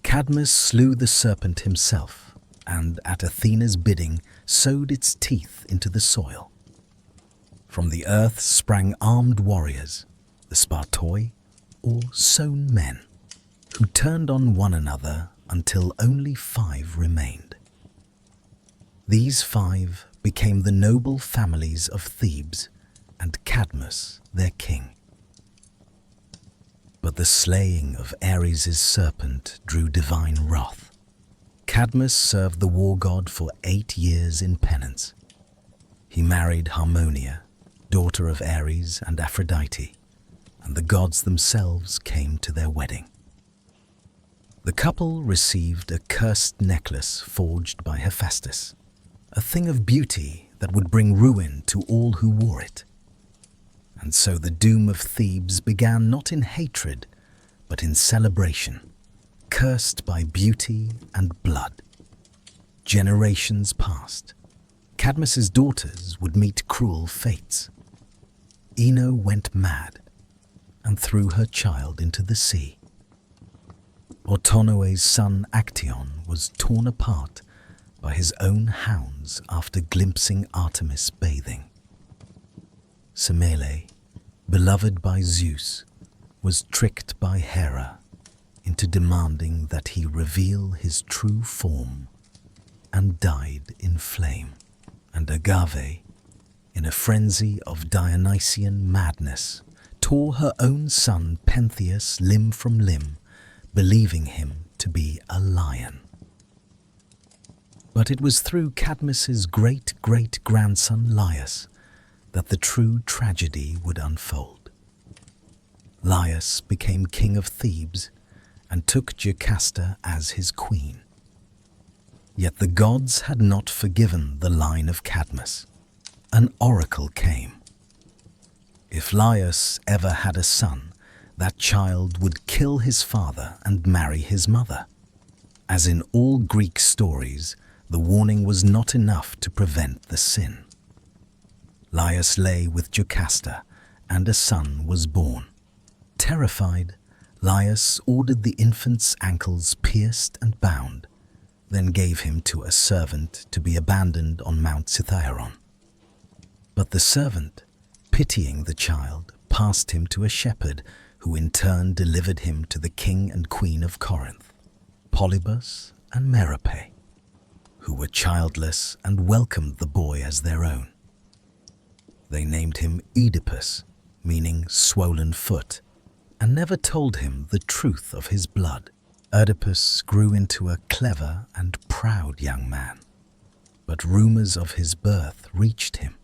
Cadmus slew the serpent himself, and at Athena's bidding sowed its teeth into the soil. From the earth sprang armed warriors, the Spartoi, or sown men, who turned on one another until only 5 remained. These 5 became the noble families of Thebes and Cadmus their king. But the slaying of Ares' serpent drew divine wrath. Cadmus served the war god for 8 years in penance. He married Harmonia, daughter of Ares and Aphrodite, and the gods themselves came to their wedding. The couple received a cursed necklace forged by Hephaestus, a thing of beauty that would bring ruin to all who wore it. And so the doom of Thebes began not in hatred, but in celebration, cursed by beauty and blood. Generations passed. Cadmus's daughters would meet cruel fates. Ino went mad and threw her child into the sea. Autonoe's son Actaeon was torn apart by his own hounds after glimpsing Artemis bathing. Semele, beloved by Zeus, was tricked by Hera into demanding that he reveal his true form and died in flame. And Agave, in a frenzy of Dionysian madness, tore her own son Pentheus limb from limb, believing him to be a lion. But it was through Cadmus's great-great-grandson Laius that the true tragedy would unfold. Laius became king of Thebes and took Jocasta as his queen. Yet the gods had not forgiven the line of Cadmus. An oracle came. If Laius ever had a son, that child would kill his father and marry his mother. As in all Greek stories, the warning was not enough to prevent the sin. Laius lay with Jocasta, and a son was born. Terrified, Laius ordered the infant's ankles pierced and bound, then gave him to a servant to be abandoned on Mount Cithaeron. But the servant, pitying the child, passed him to a shepherd who in turn delivered him to the king and queen of Corinth, Polybus and Merope, who were childless and welcomed the boy as their own. They named him Oedipus, meaning swollen foot, and never told him the truth of his blood. Oedipus grew into a clever and proud young man, but rumors of his birth reached him.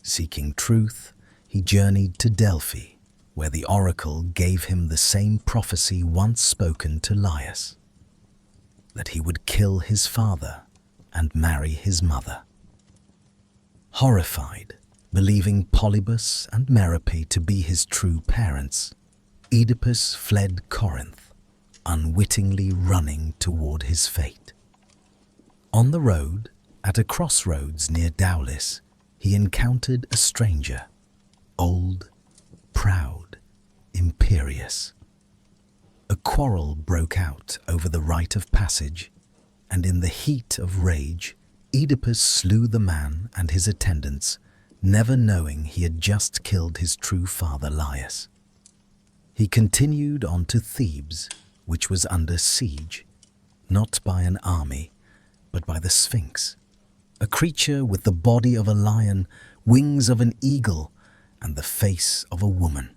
Seeking truth, he journeyed to Delphi, where the oracle gave him the same prophecy once spoken to Laius, that he would kill his father and marry his mother. Horrified, believing Polybus and Merope to be his true parents, Oedipus fled Corinth, unwittingly running toward his fate. On the road, at a crossroads near Daulis, he encountered a stranger, old, proud, imperious. A quarrel broke out over the right of passage, and in the heat of rage, Oedipus slew the man and his attendants, never knowing he had just killed his true father Laius. He continued on to Thebes, which was under siege, not by an army, but by the Sphinx, a creature with the body of a lion, wings of an eagle, and the face of a woman.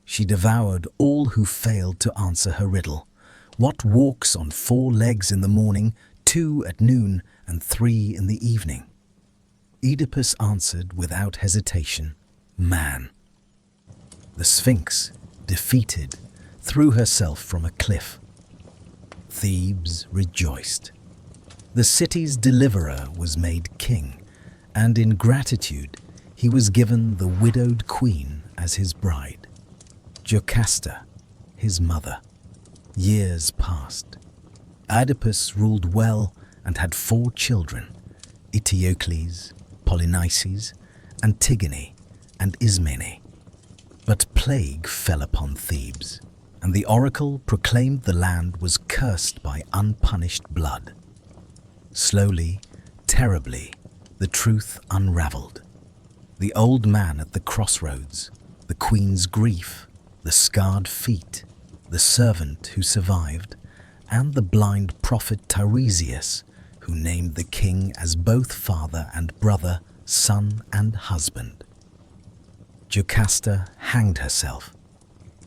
She devoured all who failed to answer her riddle. What walks on 4 legs in the morning, 2 at noon, and 3 in the evening? Oedipus answered without hesitation, man. The Sphinx, defeated, threw herself from a cliff. Thebes rejoiced. The city's deliverer was made king, and in gratitude he was given the widowed queen as his bride, Jocasta, his mother. Years passed. Oedipus ruled well and had 4 children, Eteocles, Polynices, Antigone, and Ismene. But plague fell upon Thebes, and the oracle proclaimed the land was cursed by unpunished blood. Slowly, terribly, the truth unraveled. The old man at the crossroads, the queen's grief, the scarred feet, the servant who survived, and the blind prophet Tiresias, who named the king as both father and brother, son and husband. Jocasta hanged herself.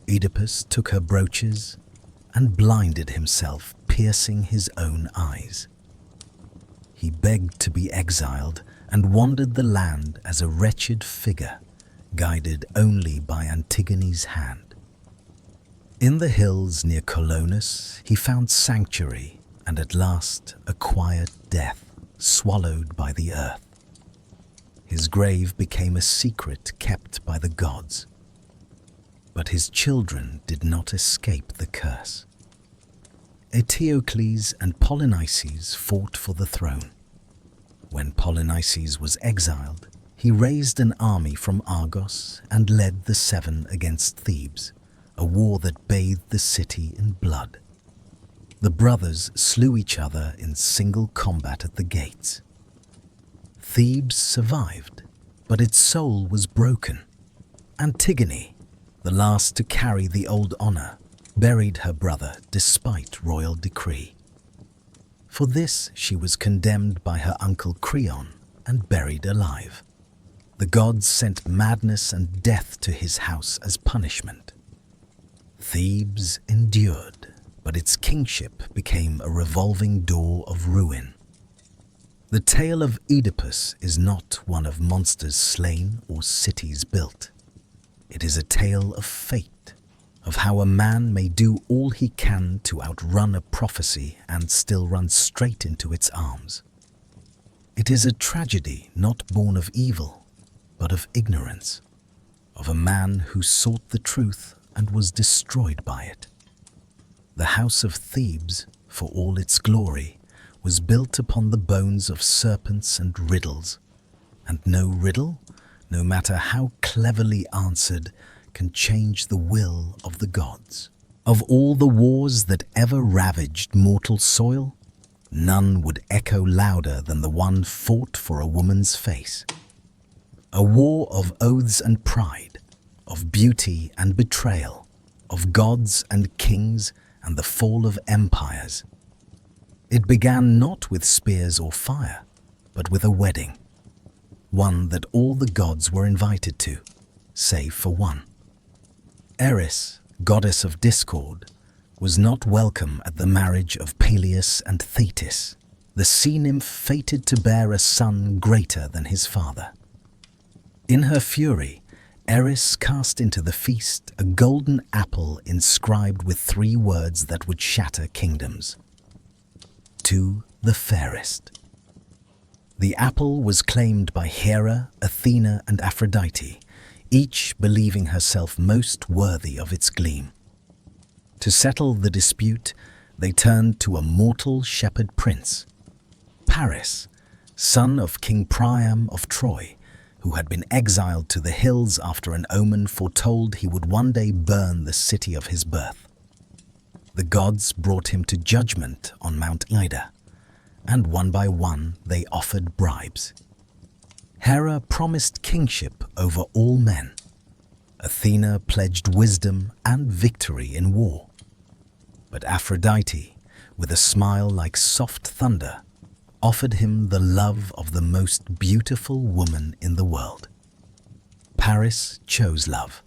Oedipus took her brooches and blinded himself, piercing his own eyes. He begged to be exiled and wandered the land as a wretched figure, guided only by Antigone's hand. In the hills near Colonus, he found sanctuary and at last a quiet death, swallowed by the earth. His grave became a secret kept by the gods. But his children did not escape the curse. Eteocles and Polynices fought for the throne. When Polynices was exiled, he raised an army from Argos and led the 7 against Thebes, a war that bathed the city in blood. The brothers slew each other in single combat at the gates. Thebes survived, but its soul was broken. Antigone, the last to carry the old honor, buried her brother despite royal decree. For this she was condemned by her uncle Creon and buried alive. The gods sent madness and death to his house as punishment. Thebes endured, but its kingship became a revolving door of ruin. The tale of Oedipus is not one of monsters slain or cities built. It is a tale of fate, of how a man may do all he can to outrun a prophecy and still run straight into its arms. It is a tragedy not born of evil, but of ignorance, of a man who sought the truth and was destroyed by it. The house of Thebes, for all its glory, was built upon the bones of serpents and riddles, and no riddle, no matter how cleverly answered, can change the will of the gods. Of all the wars that ever ravaged mortal soil, none would echo louder than the one fought for a woman's face. A war of oaths and pride, of beauty and betrayal, of gods and kings and the fall of empires. It began not with spears or fire, but with a wedding, one that all the gods were invited to, save for one. Eris, goddess of discord, was not welcome at the marriage of Peleus and Thetis, the sea nymph fated to bear a son greater than his father. In her fury, Eris cast into the feast a golden apple inscribed with 3 words that would shatter kingdoms. To the fairest. The apple was claimed by Hera, Athena, and Aphrodite, each believing herself most worthy of its gleam. To settle the dispute, they turned to a mortal shepherd prince, Paris, son of King Priam of Troy, who had been exiled to the hills after an omen foretold he would one day burn the city of his birth. The gods brought him to judgment on Mount Ida, and one by one they offered bribes. Hera promised kingship over all men. Athena pledged wisdom and victory in war. But Aphrodite, with a smile like soft thunder, offered him the love of the most beautiful woman in the world. Paris chose love,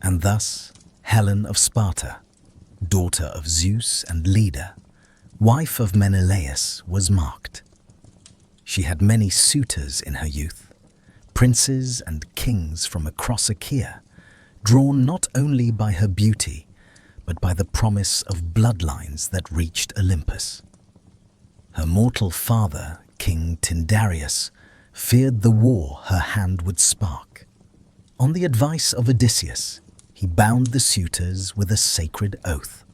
and thus Helen of Sparta, daughter of Zeus and Leda, wife of Menelaus, was marked. She had many suitors in her youth, princes and kings from across Achaea, drawn not only by her beauty, but by the promise of bloodlines that reached Olympus. Her mortal father, King Tyndareus, feared the war her hand would spark. On the advice of Odysseus, he bound the suitors with a sacred oath.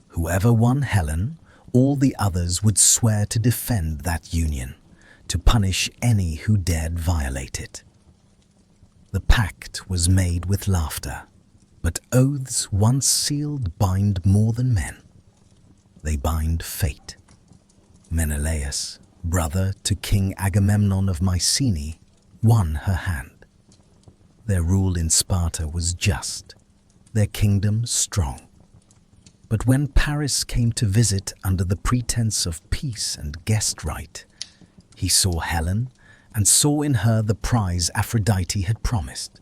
Whoever won Helen, all the others would swear to defend that union, to punish any who dared violate it. The pact was made with laughter, but oaths once sealed bind more than men. They bind fate. Menelaus, brother to King Agamemnon of Mycenae, won her hand. Their rule in Sparta was just, their kingdom strong. But when Paris came to visit under the pretense of peace and guest right, he saw Helen and saw in her the prize Aphrodite had promised.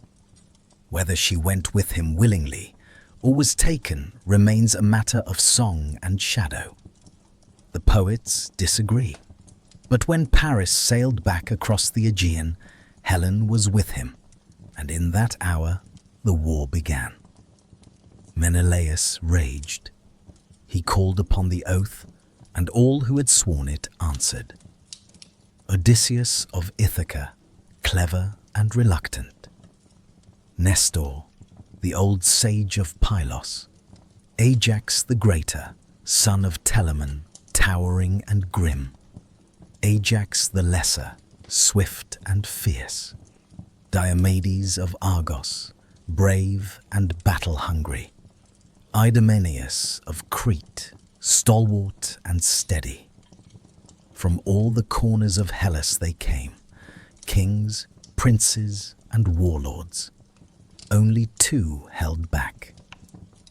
Whether she went with him willingly or was taken remains a matter of song and shadow. The poets disagree. But when Paris sailed back across the Aegean, Helen was with him, and in that hour the war began. Menelaus raged. He called upon the oath, and all who had sworn it answered. Odysseus of Ithaca, clever and reluctant. Nestor, the old sage of Pylos. Ajax the Greater, son of Telamon, towering and grim. Ajax the Lesser, swift and fierce. Diomedes of Argos, brave and battle-hungry. Idomeneus of Crete, stalwart and steady. From all the corners of Hellas they came, kings, princes, and warlords. Only 2 held back.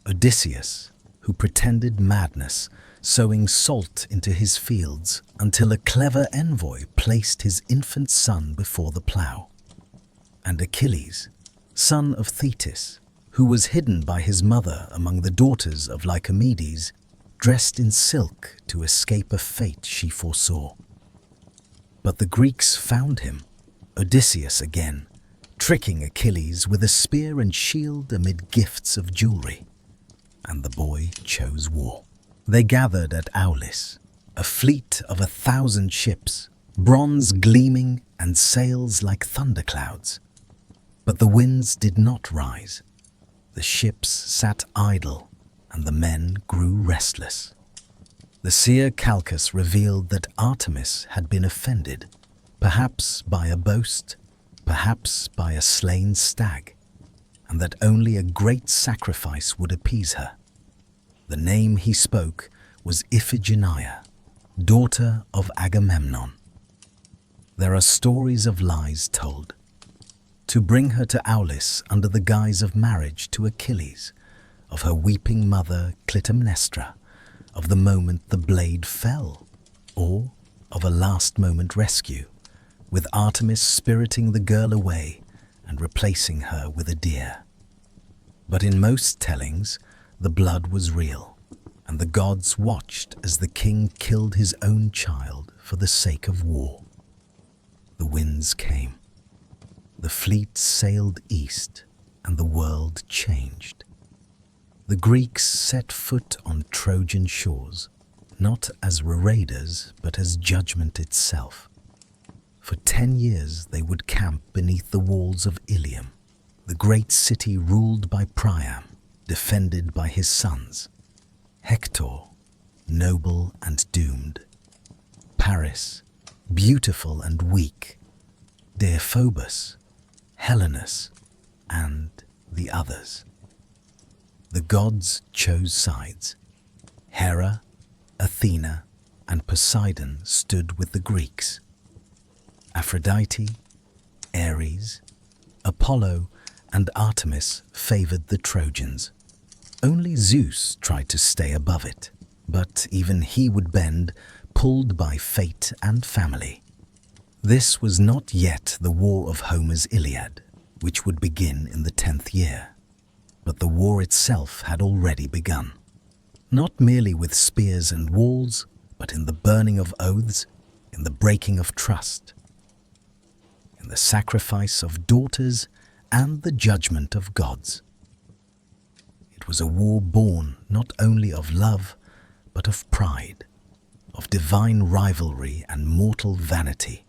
Odysseus, who pretended madness, sowing salt into his fields until a clever envoy placed his infant son before the plough. and Achilles, son of Thetis, who was hidden by his mother among the daughters of Lycomedes, dressed in silk to escape a fate she foresaw. But the Greeks found him, Odysseus again, tricking Achilles with a spear and shield amid gifts of jewelry. And the boy chose war. They gathered at Aulis, a fleet of 1,000 ships, bronze gleaming and sails like thunderclouds. But the winds did not rise. The ships sat idle, and the men grew restless. The seer Calchas revealed that Artemis had been offended, perhaps by a boast, perhaps by a slain stag, and that only a great sacrifice would appease her. The name he spoke was Iphigenia, daughter of Agamemnon. There are stories of lies told. To bring her to Aulis under the guise of marriage to Achilles, of her weeping mother Clytemnestra, of the moment the blade fell, or of a last-moment rescue, with Artemis spiriting the girl away and replacing her with a deer. But in most tellings, the blood was real, and the gods watched as the king killed his own child for the sake of war. The winds came. The fleet sailed east, and the world changed. The Greeks set foot on Trojan shores, not as raiders, but as judgment itself. For 10 years they would camp beneath the walls of Ilium, the great city ruled by Priam, defended by his sons. Hector, noble and doomed. Paris, beautiful and weak. Deiphobus, Helenus, and the others. The gods chose sides. Hera, Athena, and Poseidon stood with the Greeks. Aphrodite, Ares, Apollo, and Artemis favored the Trojans. Only Zeus tried to stay above it, but even he would bend, pulled by fate and family. This was not yet the war of Homer's Iliad, which would begin in the 10th year. But the war itself had already begun. Not merely with spears and walls, but in the burning of oaths, in the breaking of trust, in the sacrifice of daughters and the judgment of gods. It was a war born not only of love, but of pride, of divine rivalry and mortal vanity,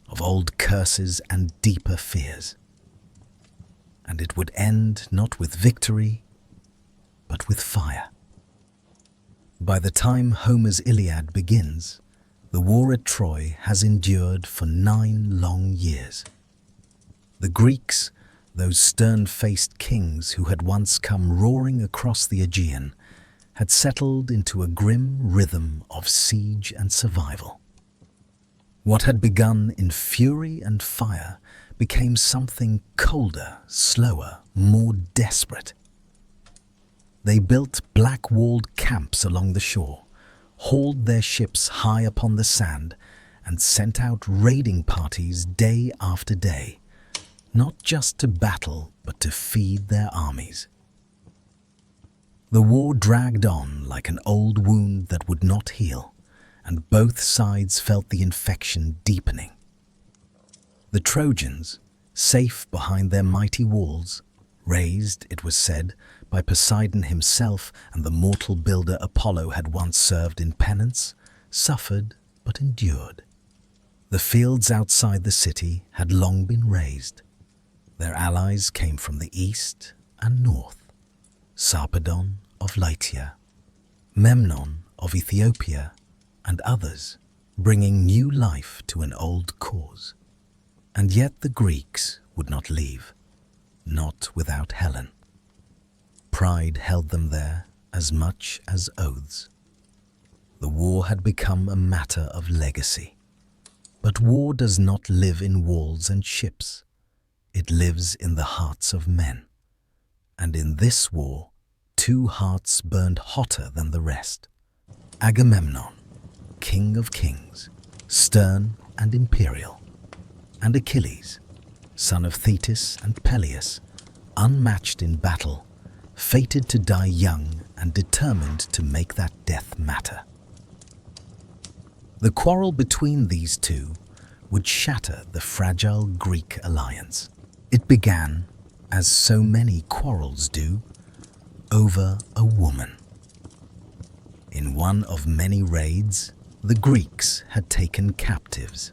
of old curses and deeper fears. And it would end not with victory, but with fire. By the time Homer's Iliad begins, the war at Troy has endured for 9 long years. The Greeks, those stern-faced kings who had once come roaring across the Aegean, had settled into a grim rhythm of siege and survival. What had begun in fury and fire became something colder, slower, more desperate. They built black-walled camps along the shore, hauled their ships high upon the sand, and sent out raiding parties day after day, not just to battle, but to feed their armies. The war dragged on like an old wound that would not heal, and both sides felt the infection deepening. The Trojans, safe behind their mighty walls, raised, it was said, by Poseidon himself and the mortal builder Apollo had once served in penance, suffered but endured. The fields outside the city had long been razed. Their allies came from the east and north, Sarpedon of Lycia, Memnon of Ethiopia, and others, bringing new life to an old cause. And yet the Greeks would not leave, not without Helen. Pride held them there as much as oaths. The war had become a matter of legacy. But war does not live in walls and ships. It lives in the hearts of men. And in this war, 2 hearts burned hotter than the rest. Agamemnon, king of kings, stern and imperial, and Achilles, son of Thetis and Peleus, unmatched in battle, fated to die young and determined to make that death matter. The quarrel between these two would shatter the fragile Greek alliance. It began, as so many quarrels do, over a woman. In one of many raids, the Greeks had taken captives.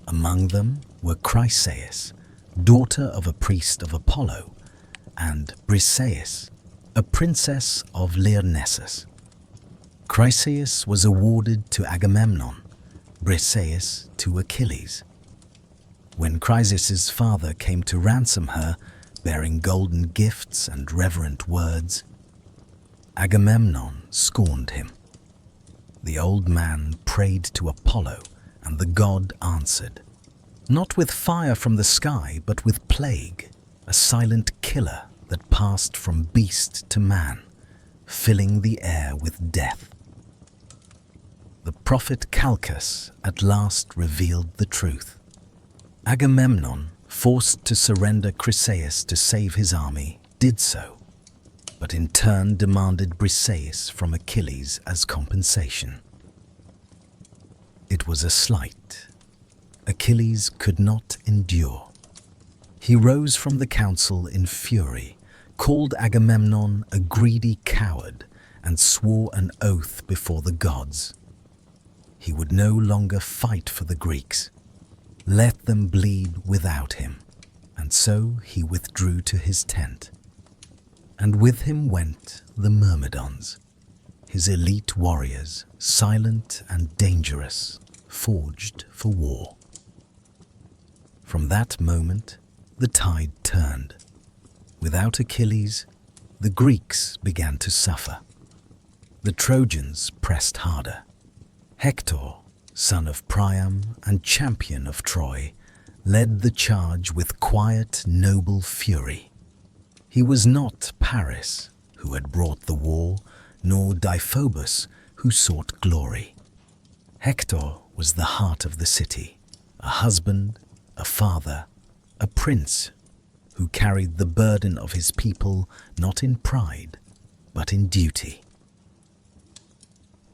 Among them were Chryseis, daughter of a priest of Apollo, and Briseis, a princess of Lyrnessus. Chryseis was awarded to Agamemnon, Briseis to Achilles. When Chryseis' father came to ransom her, bearing golden gifts and reverent words, Agamemnon scorned him. The old man prayed to Apollo, and the god answered, not with fire from the sky, but with plague, a silent killer that passed from beast to man, filling the air with death. The prophet Calchas at last revealed the truth. Agamemnon, forced to surrender Chryseis to save his army, did so, but in turn demanded Briseis from Achilles as compensation. It was a slight Achilles could not endure. He rose from the council in fury, called Agamemnon a greedy coward, and swore an oath before the gods. He would no longer fight for the Greeks. Let them bleed without him. And so he withdrew to his tent. And with him went the Myrmidons, his elite warriors, silent and dangerous, forged for war. From that moment, the tide turned. Without Achilles, the Greeks began to suffer. The Trojans pressed harder. Hector, son of Priam and champion of Troy, led the charge with quiet, noble fury. He was not Paris, who had brought the war, nor Deiphobus, who sought glory. Hector was the heart of the city, a husband, a father, a prince, who carried the burden of his people not in pride, but in duty.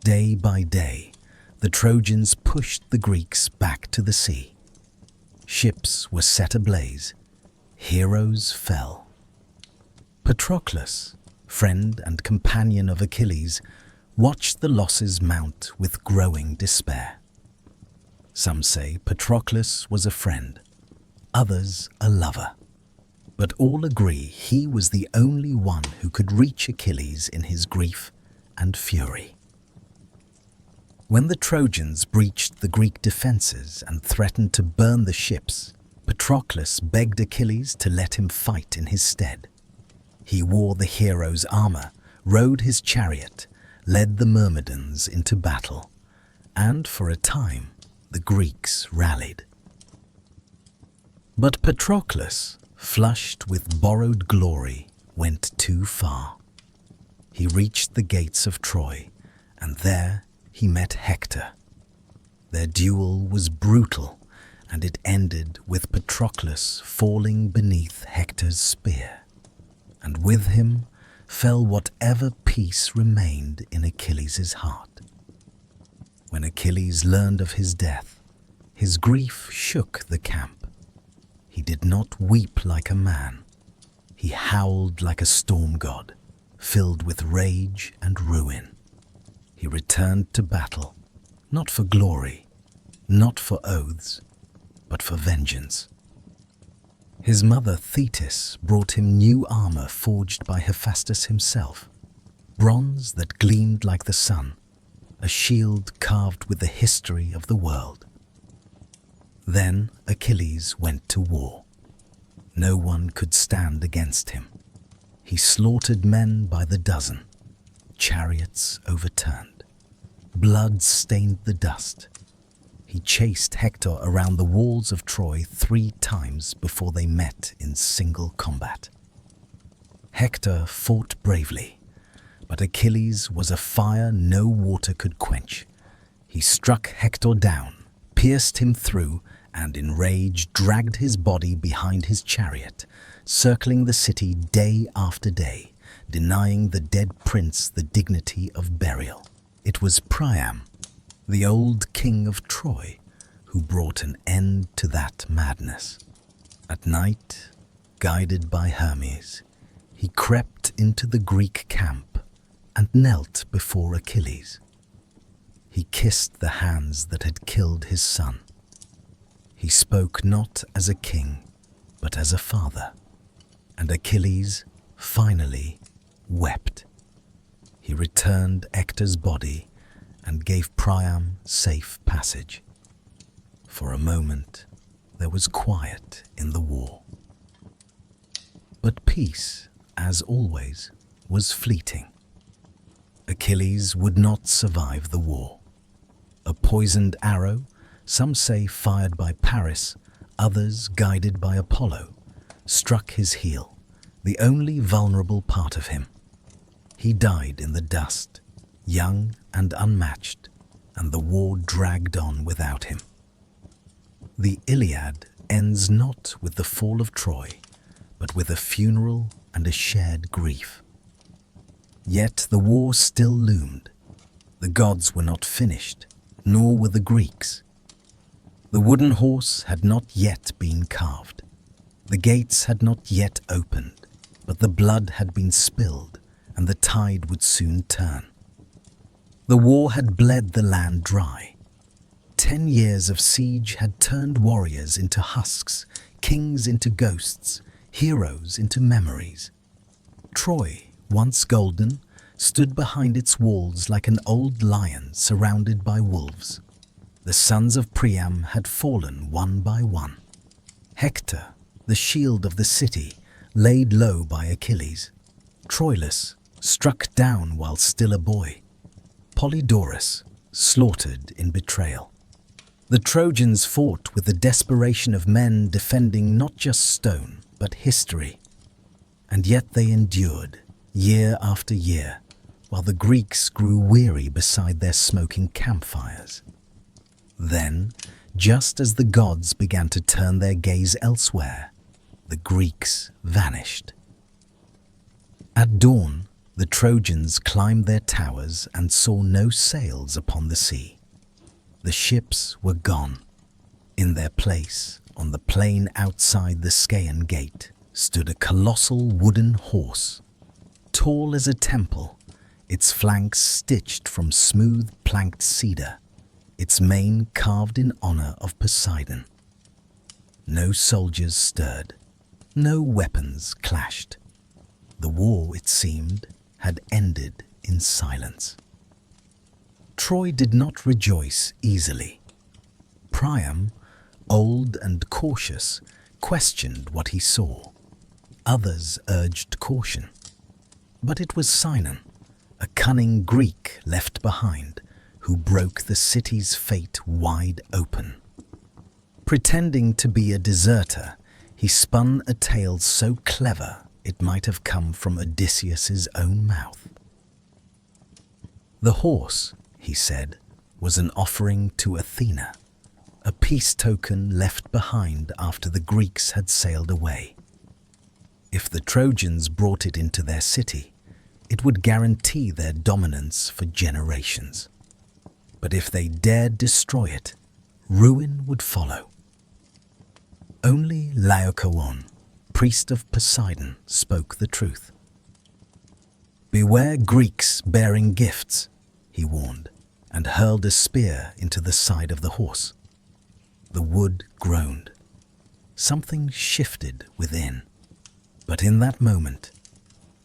Day by day, the Trojans pushed the Greeks back to the sea. Ships were set ablaze. Heroes fell. Patroclus, friend and companion of Achilles, watched the losses mount with growing despair. Some say Patroclus was a friend, others a lover, but all agree he was the only one who could reach Achilles in his grief and fury. When the Trojans breached the Greek defenses and threatened to burn the ships, Patroclus begged Achilles to let him fight in his stead. He wore the hero's armor, rode his chariot, led the Myrmidons into battle, and for a time the Greeks rallied. But Patroclus, flushed with borrowed glory, went too far. He reached the gates of Troy, and there he met Hector. Their duel was brutal, and it ended with Patroclus falling beneath Hector's spear. And with him fell whatever peace remained in Achilles' heart. When Achilles learned of his death, his grief shook the camp. He did not weep like a man. He howled like a storm god, filled with rage and ruin. He returned to battle, not for glory, not for oaths, but for vengeance. His mother Thetis brought him new armor forged by Hephaestus himself, bronze that gleamed like the sun, a shield carved with the history of the world. Then Achilles went to war. No one could stand against him. He slaughtered men by the dozen. Chariots overturned. Blood stained the dust. He chased Hector around the walls of Troy 3 times before they met in single combat. Hector fought bravely, but Achilles was a fire no water could quench. He struck Hector down, pierced him through, and in rage dragged his body behind his chariot, circling the city day after day, denying the dead prince the dignity of burial. It was Priam, the old king of Troy, who brought an end to that madness. At night, guided by Hermes, he crept into the Greek camp and knelt before Achilles. He kissed the hands that had killed his son. He spoke not as a king, but as a father, and Achilles finally wept. He returned Hector's body and gave Priam safe passage. For a moment, there was quiet in the war. But peace, as always, was fleeting. Achilles would not survive the war. A poisoned arrow, some say fired by Paris, others guided by Apollo, struck his heel, the only vulnerable part of him. He died in the dust, young and unmatched, and the war dragged on without him. The Iliad ends not with the fall of Troy, but with a funeral and a shared grief. Yet the war still loomed. The gods were not finished, nor were the Greeks. The wooden horse had not yet been carved. The gates had not yet opened, but the blood had been spilled, and the tide would soon turn. The war had bled the land dry. 10 years of siege had turned warriors into husks, kings into ghosts, heroes into memories. Troy, once golden, stood behind its walls like an old lion surrounded by wolves. The sons of Priam had fallen one by one. Hector, the shield of the city, laid low by Achilles. Troilus, struck down while still a boy. Polydorus, slaughtered in betrayal. The Trojans fought with the desperation of men defending not just stone, but history. And yet they endured, year after year, while the Greeks grew weary beside their smoking campfires. Then, just as the gods began to turn their gaze elsewhere, the Greeks vanished. At dawn, the Trojans climbed their towers and saw no sails upon the sea. The ships were gone. In their place, on the plain outside the Scaean gate, stood a colossal wooden horse, tall as a temple, its flanks stitched from smooth planked cedar, its mane carved in honor of Poseidon. No soldiers stirred, no weapons clashed. The war, it seemed, had ended in silence. Troy did not rejoice easily. Priam, old and cautious, questioned what he saw. Others urged caution. But it was Sinon, a cunning Greek left behind, who broke the city's fate wide open. Pretending to be a deserter, he spun a tale so clever it might have come from Odysseus's own mouth. The horse, he said, was an offering to Athena, a peace token left behind after the Greeks had sailed away. If the Trojans brought it into their city, it would guarantee their dominance for generations. But if they dared destroy it, ruin would follow. Only Laocoon, priest of Poseidon, spoke the truth. "Beware Greeks bearing gifts," he warned, and hurled a spear into the side of the horse. The wood groaned. Something shifted within. But in that moment,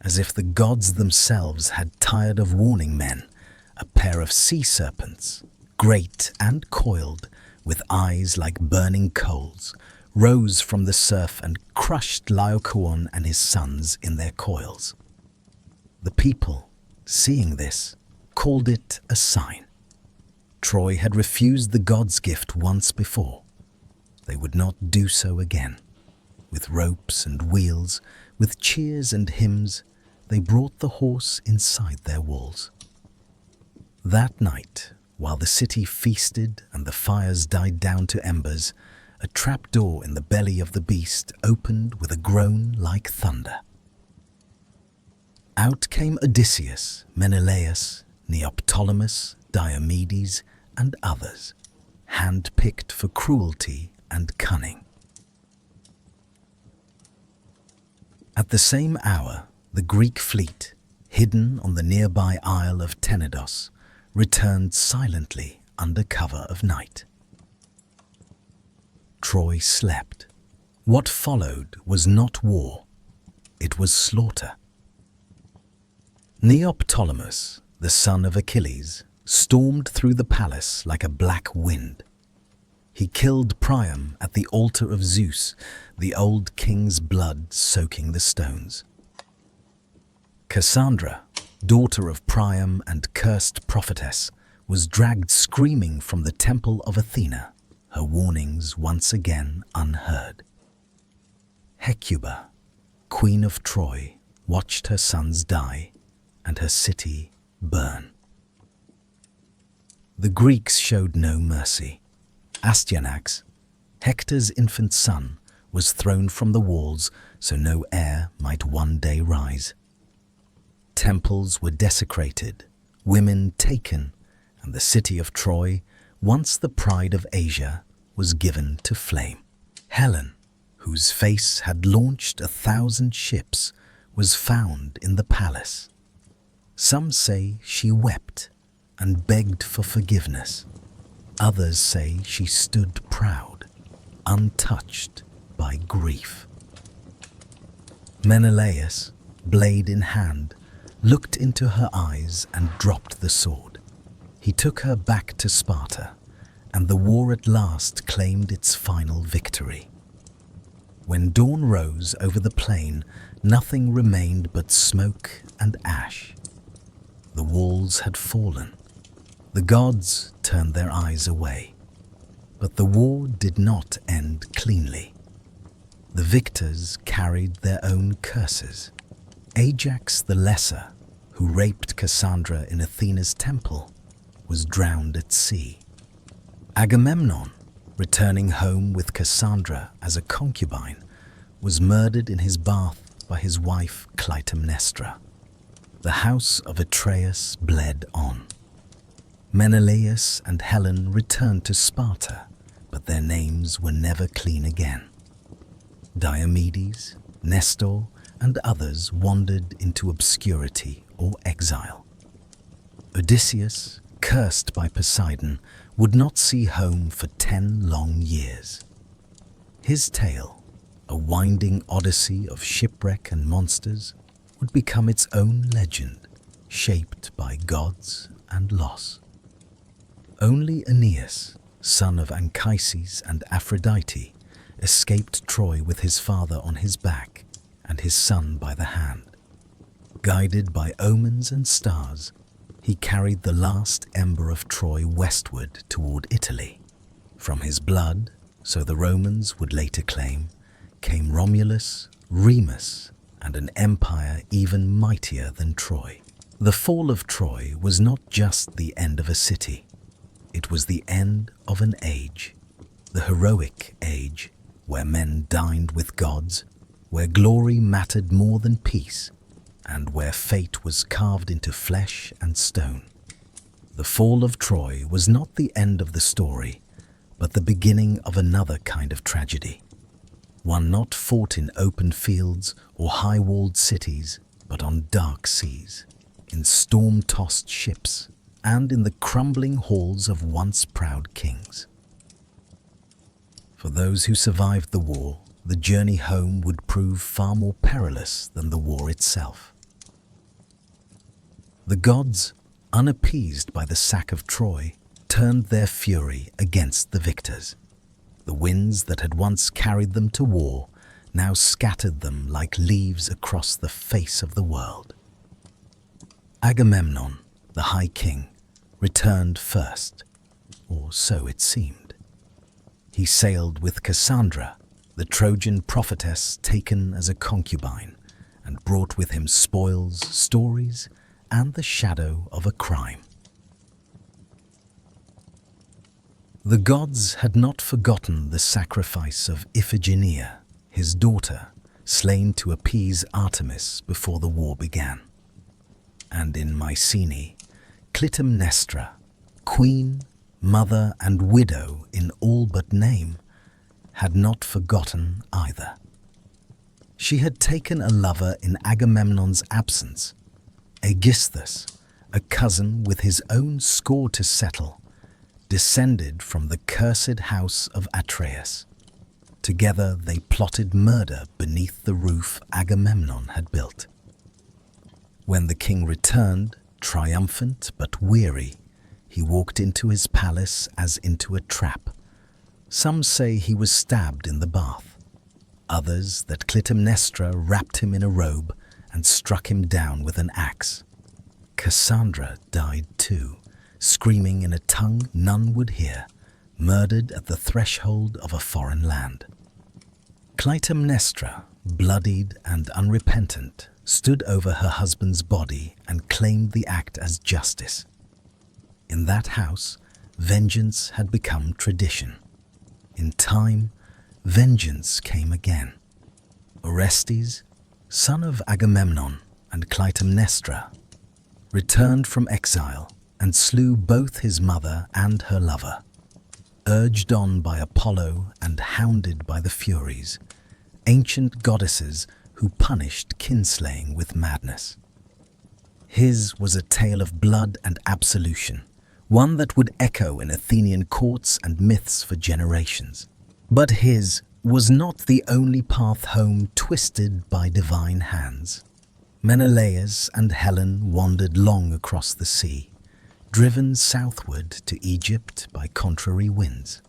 as if the gods themselves had tired of warning men, a pair of sea serpents, great and coiled, with eyes like burning coals, rose from the surf and crushed Laocoon and his sons in their coils. The people, seeing this, called it a sign. Troy had refused the gods' gift once before. They would not do so again. With ropes and wheels, with cheers and hymns, they brought the horse inside their walls. That night, while the city feasted and the fires died down to embers, a trapdoor in the belly of the beast opened with a groan like thunder. Out came Odysseus, Menelaus, Neoptolemus, Diomedes, and others, hand-picked for cruelty and cunning. At the same hour, the Greek fleet, hidden on the nearby isle of Tenedos, returned silently under cover of night. Troy slept. What followed was not war, it was slaughter. Neoptolemus, the son of Achilles, stormed through the palace like a black wind. He killed Priam at the altar of Zeus, the old king's blood soaking the stones. Cassandra, daughter of Priam and cursed prophetess, was dragged screaming from the temple of Athena, her warnings once again unheard. Hecuba, queen of Troy, watched her sons die and her city burn. The Greeks showed no mercy. Astyanax, Hector's infant son, was thrown from the walls so no heir might one day rise. Temples were desecrated, women taken, and the city of Troy, once the pride of Asia, was given to flame. Helen, whose face had launched 1,000 ships, was found in the palace. Some say she wept and begged for forgiveness. Others say she stood proud, untouched by grief. Menelaus, blade in hand, looked into her eyes and dropped the sword. He took her back to Sparta, and the war at last claimed its final victory. When dawn rose over the plain, nothing remained but smoke and ash. The walls had fallen. The gods turned their eyes away. But the war did not end cleanly. The victors carried their own curses. Ajax the Lesser, who raped Cassandra in Athena's temple, was drowned at sea. Agamemnon, returning home with Cassandra as a concubine, was murdered in his bath by his wife Clytemnestra. The house of Atreus bled on. Menelaus and Helen returned to Sparta, but their names were never clean again. Diomedes, Nestor, and others wandered into obscurity or exile. Odysseus, cursed by Poseidon, would not see home for 10 long years. His tale, a winding odyssey of shipwreck and monsters, would become its own legend, shaped by gods and loss. Only Aeneas, son of Anchises and Aphrodite, escaped Troy with his father on his back and his son by the hand. Guided by omens and stars, he carried the last ember of Troy westward toward Italy. From his blood, so the Romans would later claim, came Romulus, Remus, and an empire even mightier than Troy. The fall of Troy was not just the end of a city. It was the end of an age, the heroic age, where men dined with gods, where glory mattered more than peace, and where fate was carved into flesh and stone. The fall of Troy was not the end of the story, but the beginning of another kind of tragedy, one not fought in open fields or high-walled cities, but on dark seas, in storm-tossed ships, and in the crumbling halls of once proud kings. For those who survived the war, the journey home would prove far more perilous than the war itself. The gods, unappeased by the sack of Troy, turned their fury against the victors. The winds that had once carried them to war now scattered them like leaves across the face of the world. Agamemnon, the High King, returned first, or so it seemed. He sailed with Cassandra, the Trojan prophetess taken as a concubine, and brought with him spoils, stories, and the shadow of a crime. The gods had not forgotten the sacrifice of Iphigenia, his daughter, slain to appease Artemis before the war began. And in Mycenae, Clytemnestra, queen, mother, and widow in all but name, had not forgotten either. She had taken a lover in Agamemnon's absence, Aegisthus, a cousin with his own score to settle, descended from the cursed house of Atreus. Together they plotted murder beneath the roof Agamemnon had built. When the king returned, triumphant but weary, he walked into his palace as into a trap. Some say he was stabbed in the bath. Others that Clytemnestra wrapped him in a robe and struck him down with an axe. Cassandra died too, screaming in a tongue none would hear, murdered at the threshold of a foreign land. Clytemnestra, bloodied and unrepentant, stood over her husband's body and claimed the act as justice. In that house, vengeance had become tradition. In time, vengeance came again. Orestes, son of Agamemnon and Clytemnestra, returned from exile and slew both his mother and her lover. Urged on by Apollo and hounded by the Furies, ancient goddesses who punished kinslaying with madness. His was a tale of blood and absolution, one that would echo in Athenian courts and myths for generations. But his was not the only path home twisted by divine hands. Menelaus and Helen wandered long across the sea, driven southward to Egypt by contrary winds.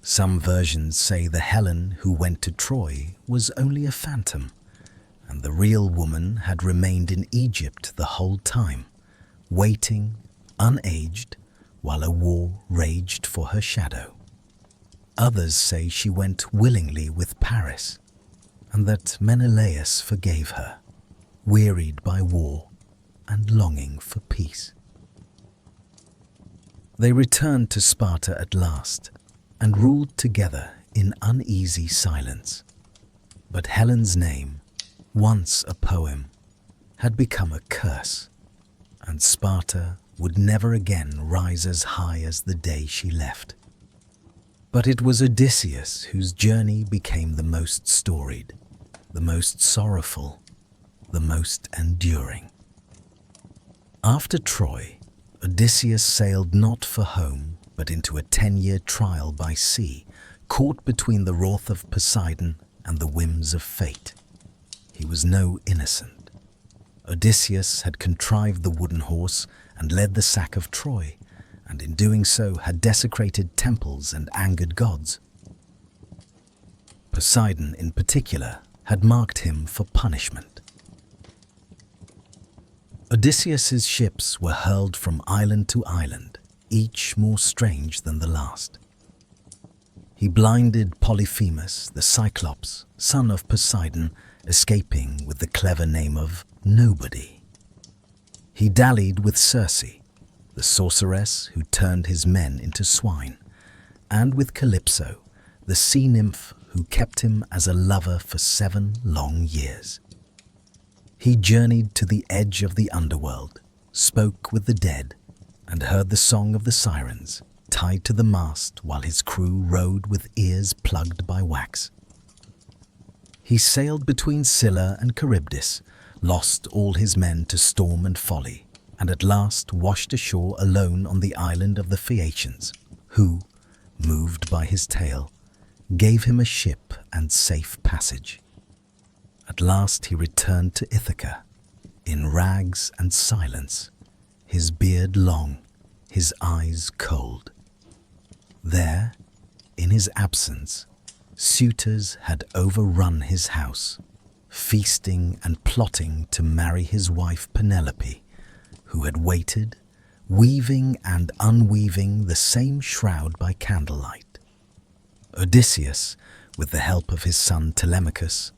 Some versions say the Helen who went to Troy was only a phantom, and the real woman had remained in Egypt the whole time, waiting, unaged, while a war raged for her shadow. Others say she went willingly with Paris, and that Menelaus forgave her, wearied by war and longing for peace. They returned to Sparta at last and ruled together in uneasy silence. But Helen's name, once a poem, had become a curse, and Sparta would never again rise as high as the day she left. But it was Odysseus whose journey became the most storied, the most sorrowful, the most enduring. After Troy, Odysseus sailed not for home, but into a 10-year trial by sea, caught between the wrath of Poseidon and the whims of fate. He was no innocent. Odysseus had contrived the wooden horse and led the sack of Troy, and in doing so had desecrated temples and angered gods. Poseidon, in particular, had marked him for punishment. Odysseus's ships were hurled from island to island, each more strange than the last. He blinded Polyphemus, the Cyclops, son of Poseidon, escaping with the clever name of Nobody. He dallied with Circe, the sorceress who turned his men into swine, and with Calypso, the sea nymph who kept him as a lover for 7 long years. He journeyed to the edge of the underworld, spoke with the dead, and heard the song of the sirens, tied to the mast while his crew rode with ears plugged by wax. He sailed between Scylla and Charybdis, lost all his men to storm and folly, and at last washed ashore alone on the island of the Phaeacians, who, moved by his tale, gave him a ship and safe passage. At last he returned to Ithaca, in rags and silence, his beard long, his eyes cold. There, in his absence, suitors had overrun his house, feasting and plotting to marry his wife Penelope, who had waited, weaving and unweaving the same shroud by candlelight. Odysseus, with the help of his son Telemachus,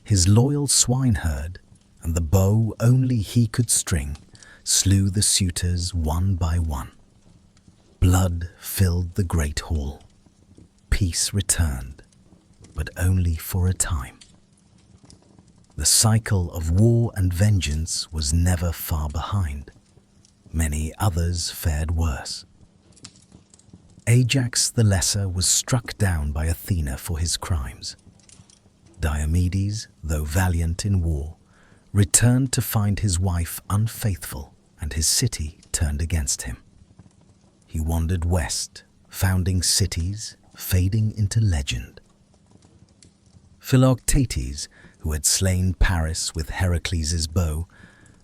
his loyal swineherd, and the bow only he could string, slew the suitors one by one. Blood filled the great hall. Peace returned, but only for a time. The cycle of war and vengeance was never far behind. Many others fared worse. Ajax the Lesser was struck down by Athena for his crimes. Diomedes, though valiant in war, returned to find his wife unfaithful and his city turned against him. He wandered west, founding cities, fading into legend. Philoctetes, who had slain Paris with Heracles' bow,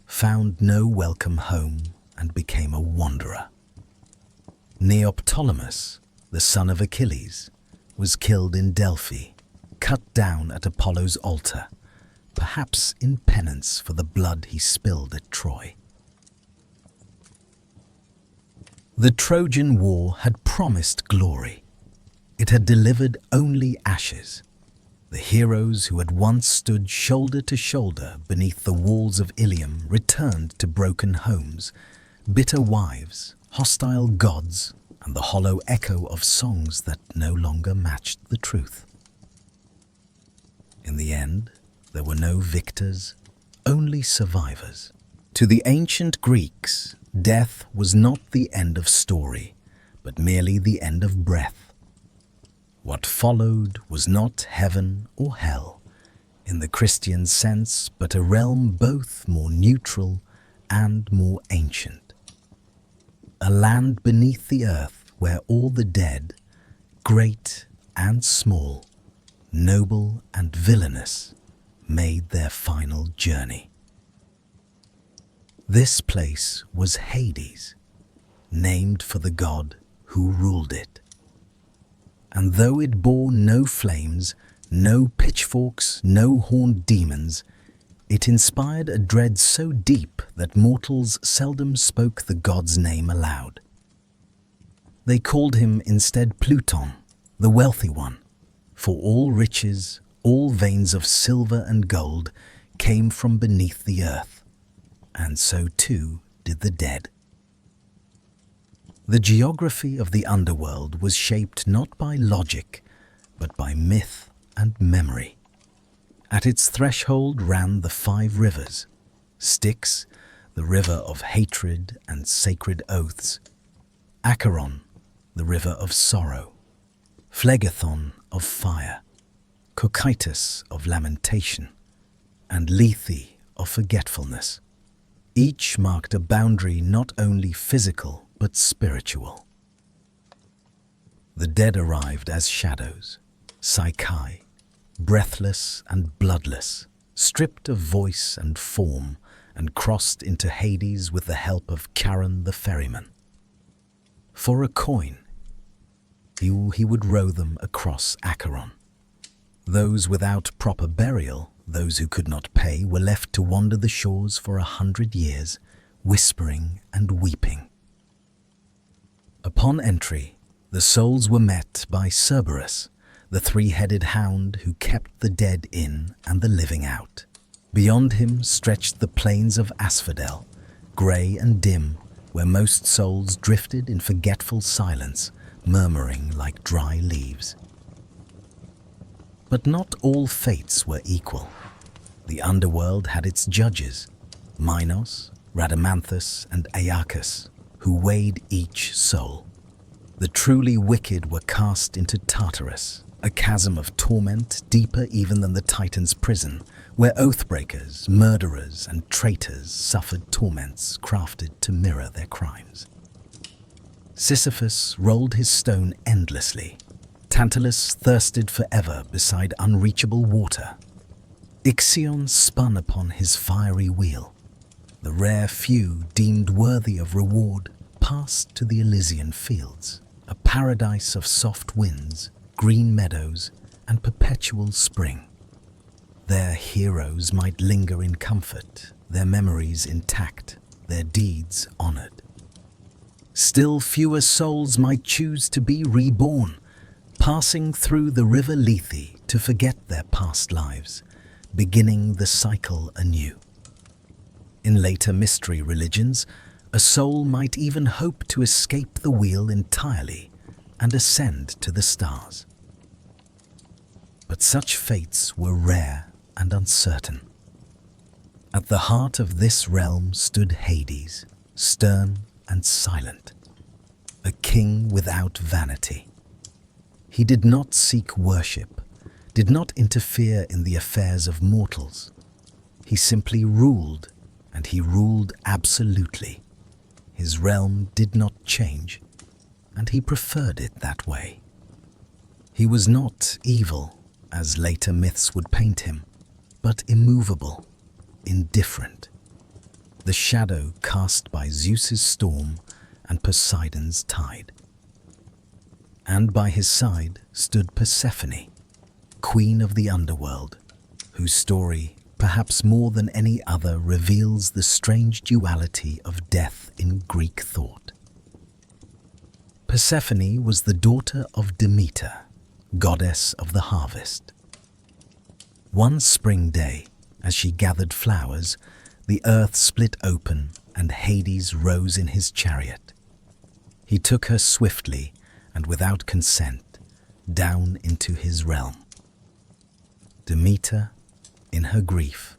found no welcome home and became a wanderer. Neoptolemus, the son of Achilles, was killed in Delphi, cut down at Apollo's altar, perhaps in penance for the blood he spilled at Troy. The Trojan War had promised glory. It had delivered only ashes. The heroes who had once stood shoulder to shoulder beneath the walls of Ilium returned to broken homes, bitter wives, hostile gods, and the hollow echo of songs that no longer matched the truth. In the end, there were no victors, only survivors. To the ancient Greeks, death was not the end of story, but merely the end of breath. What followed was not heaven or hell, in the Christian sense, but a realm both more neutral and more ancient. A land beneath the earth where all the dead, great and small, noble and villainous, made their final journey. This place was Hades, named for the god who ruled it. And though it bore no flames, no pitchforks, no horned demons, it inspired a dread so deep that mortals seldom spoke the god's name aloud. They called him instead Pluton, the wealthy one, for all riches, all veins of silver and gold came from beneath the earth, and so too did the dead. The geography of the underworld was shaped not by logic, but by myth and memory. At its threshold ran the 5 rivers: Styx, the river of hatred and sacred oaths; Acheron, the river of sorrow; Phlegethon of fire; Cocytus of lamentation; and Lethe of forgetfulness. Each marked a boundary not only physical but spiritual. The dead arrived as shadows, Psyche, breathless and bloodless, stripped of voice and form, and crossed into Hades with the help of Charon the ferryman. For a coin, he would row them across Acheron. Those without proper burial, those who could not pay, were left to wander the shores for 100 years, whispering and weeping. Upon entry, the souls were met by Cerberus, the 3-headed hound who kept the dead in and the living out. Beyond him stretched the plains of Asphodel, grey and dim, where most souls drifted in forgetful silence, murmuring like dry leaves. But not all fates were equal. The underworld had its judges, Minos, Rhadamanthus, and Aeacus, who weighed each soul. The truly wicked were cast into Tartarus, a chasm of torment deeper even than the Titan's prison, where oathbreakers, murderers, and traitors suffered torments crafted to mirror their crimes. Sisyphus rolled his stone endlessly. Tantalus thirsted forever beside unreachable water. Ixion spun upon his fiery wheel. The rare few deemed worthy of reward passed to the Elysian fields, a paradise of soft winds, green meadows, and perpetual spring. Their heroes might linger in comfort, their memories intact, their deeds honored. Still fewer souls might choose to be reborn, passing through the river Lethe to forget their past lives, beginning the cycle anew. In later mystery religions, A soul might even hope to escape the wheel entirely and ascend to the stars. But such fates were rare and uncertain. At the heart of this realm stood Hades, stern and silent, a king without vanity. He did not seek worship, did not interfere in the affairs of mortals. He simply ruled, and he ruled absolutely. His realm did not change, and he preferred it that way. He was not evil, as later myths would paint him, but immovable, indifferent, the shadow cast by Zeus's storm and Poseidon's tide. And by his side stood Persephone, queen of the underworld, whose story, perhaps more than any other, reveals the strange duality of death in Greek thought. Persephone was the daughter of Demeter, goddess of the harvest. One spring day, as she gathered flowers, the earth split open and Hades rose in his chariot. He took her swiftly and without consent down into his realm. Demeter, in her grief,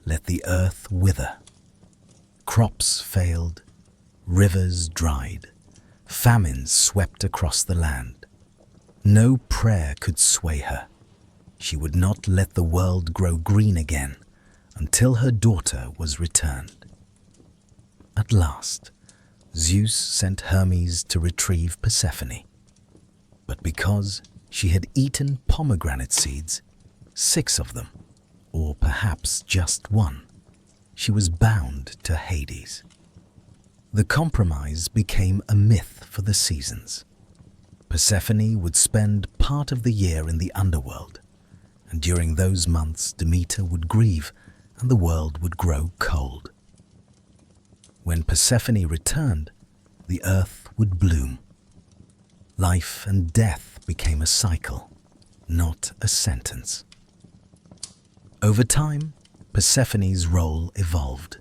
let the earth wither. Crops failed, rivers dried, famines swept across the land. No prayer could sway her. She would not let the world grow green again until her daughter was returned. At last, Zeus sent Hermes to retrieve Persephone. But because she had eaten pomegranate seeds, 6 of them, or perhaps just 1, she was bound to Hades. The compromise became a myth for the seasons. Persephone would spend part of the year in the underworld, and during those months Demeter would grieve and the world would grow cold. When Persephone returned, the earth would bloom. Life and death became a cycle, not a sentence. Over time, Persephone's role evolved.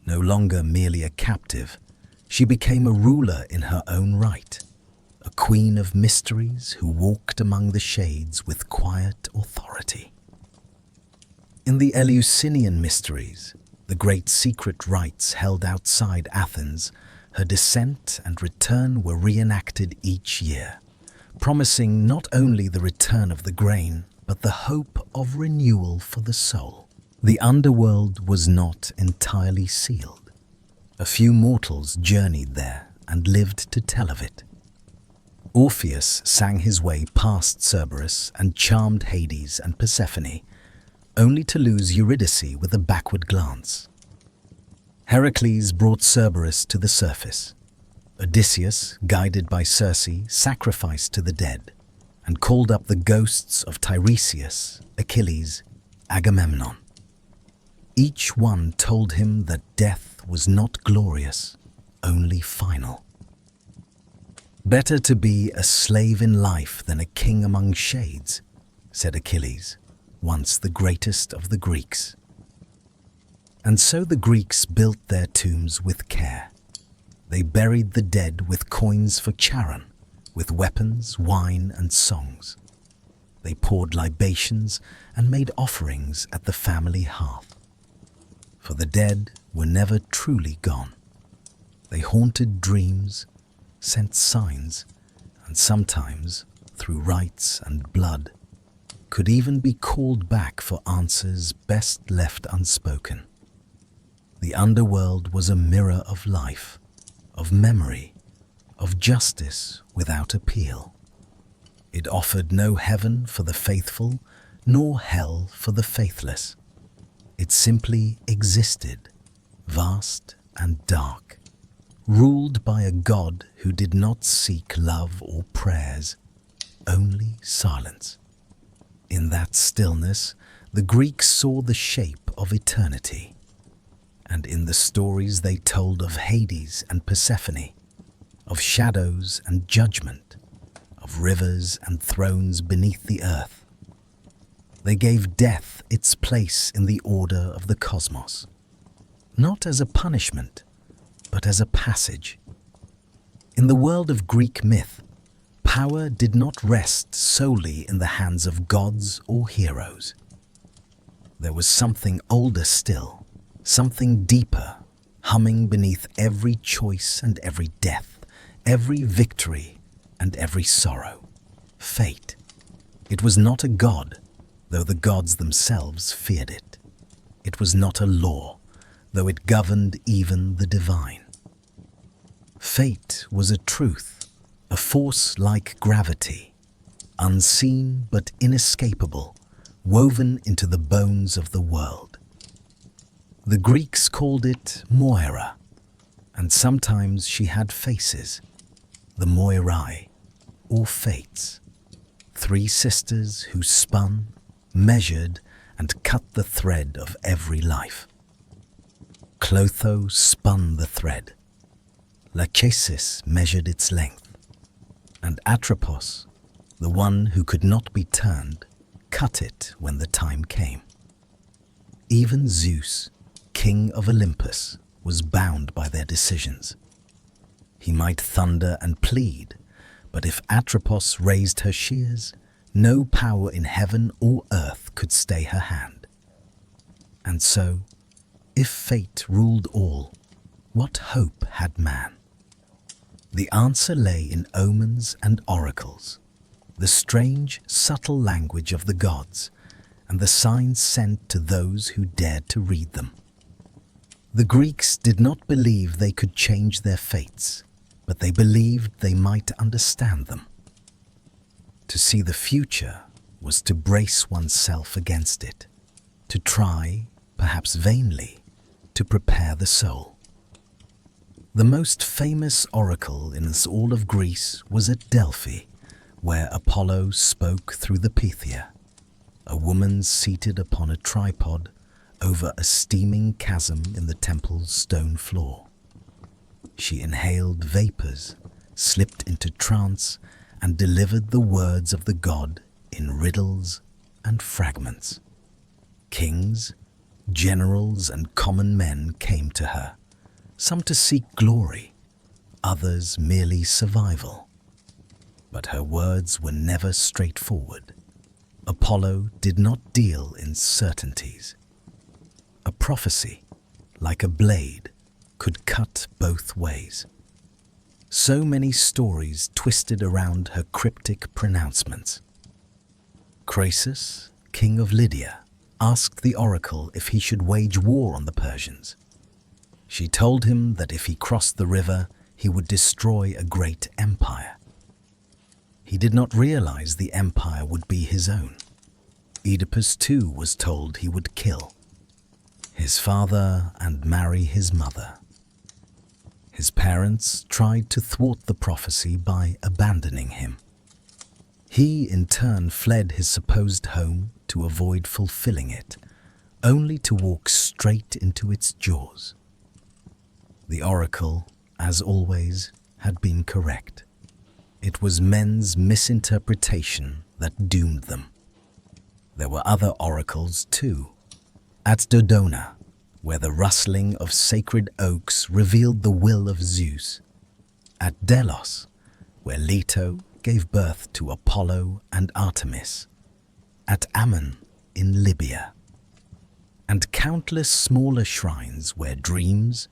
No longer merely a captive, she became a ruler in her own right, a queen of mysteries who walked among the shades with quiet authority. In the Eleusinian mysteries, the great secret rites held outside Athens, her descent and return were reenacted each year, promising not only the return of the grain, but the hope of renewal for the soul. The underworld was not entirely sealed. A few mortals journeyed there and lived to tell of it. Orpheus sang his way past Cerberus and charmed Hades and Persephone, only to lose Eurydice with a backward glance. Heracles brought Cerberus to the surface. Odysseus, guided by Circe, sacrificed to the dead and called up the ghosts of Tiresias, Achilles, Agamemnon. Each one told him that death was not glorious, only final. "Better to be a slave in life than a king among shades," said Achilles, once the greatest of the Greeks. And so the Greeks built their tombs with care. They buried the dead with coins for Charon, with weapons, wine, and songs. They poured libations and made offerings at the family hearth. For the dead were never truly gone. They haunted dreams, sent signs, and sometimes, through rites and blood, could even be called back for answers best left unspoken. The underworld was a mirror of life, of memory, of justice without appeal. It offered no heaven for the faithful, nor hell for the faithless. It simply existed, vast and dark, ruled by a god who did not seek love or prayers, only silence. In that stillness, the Greeks saw the shape of eternity. And in the stories they told of Hades and Persephone, of shadows and judgment, of rivers and thrones beneath the earth, they gave death its place in the order of the cosmos, not as a punishment, but as a passage. In the world of Greek myth, power did not rest solely in the hands of gods or heroes. There was something older still, something deeper, humming beneath every choice and every death, every victory and every sorrow. Fate. It was not a god, though the gods themselves feared it. It was not a law, though it governed even the divine. Fate was a truth, a force like gravity, unseen but inescapable, woven into the bones of the world. The Greeks called it Moira, and sometimes she had faces, the Moirai, or Fates, 3 sisters who spun, measured, and cut the thread of every life. Clotho spun the thread, Lachesis measured its length, and Atropos, the one who could not be turned, cut it when the time came. Even Zeus, king of Olympus, was bound by their decisions. He might thunder and plead, but if Atropos raised her shears, no power in heaven or earth could stay her hand. And so, if fate ruled all, what hope had man? The answer lay in omens and oracles, the strange, subtle language of the gods, and the signs sent to those who dared to read them. The Greeks did not believe they could change their fates, but they believed they might understand them. To see the future was to brace oneself against it, to try, perhaps vainly, to prepare the soul. The most famous oracle in all of Greece was at Delphi, where Apollo spoke through the Pythia, a woman seated upon a tripod over a steaming chasm in the temple's stone floor. She inhaled vapors, slipped into trance, and delivered the words of the god in riddles and fragments. Kings, generals, and common men came to her, some to seek glory, others merely survival. But her words were never straightforward. Apollo did not deal in certainties. A prophecy, like a blade, could cut both ways. So many stories twisted around her cryptic pronouncements. Croesus, king of Lydia, asked the oracle if he should wage war on the Persians. She told him that if he crossed the river, he would destroy a great empire. He did not realize the empire would be his own. Oedipus too was told he would kill his father and marry his mother. His parents tried to thwart the prophecy by abandoning him. He in turn fled his supposed home to avoid fulfilling it, only to walk straight into its jaws. The oracle, as always, had been correct. It was men's misinterpretation that doomed them. There were other oracles too. At Dodona, where the rustling of sacred oaks revealed the will of Zeus. At Delos, where Leto gave birth to Apollo and Artemis. At Ammon in Libya. And countless smaller shrines where dreams,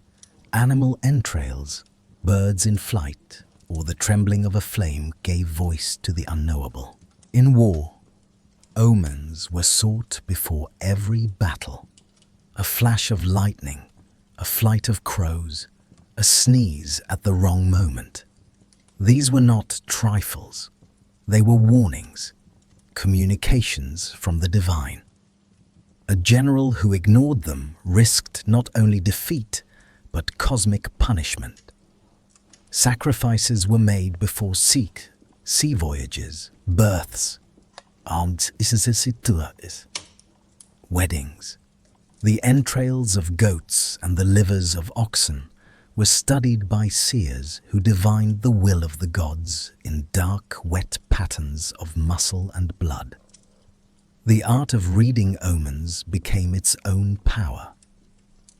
animal entrails, birds in flight, or the trembling of a flame gave voice to the unknowable. In war, omens were sought before every battle. A flash of lightning, a flight of crows, a sneeze at the wrong moment. These were not trifles. They were warnings, communications from the divine. A general who ignored them risked not only defeat, but cosmic punishment. Sacrifices were made before sea voyages, births, weddings. The entrails of goats and the livers of oxen were studied by seers who divined the will of the gods in dark, wet patterns of muscle and blood. The art of reading omens became its own power.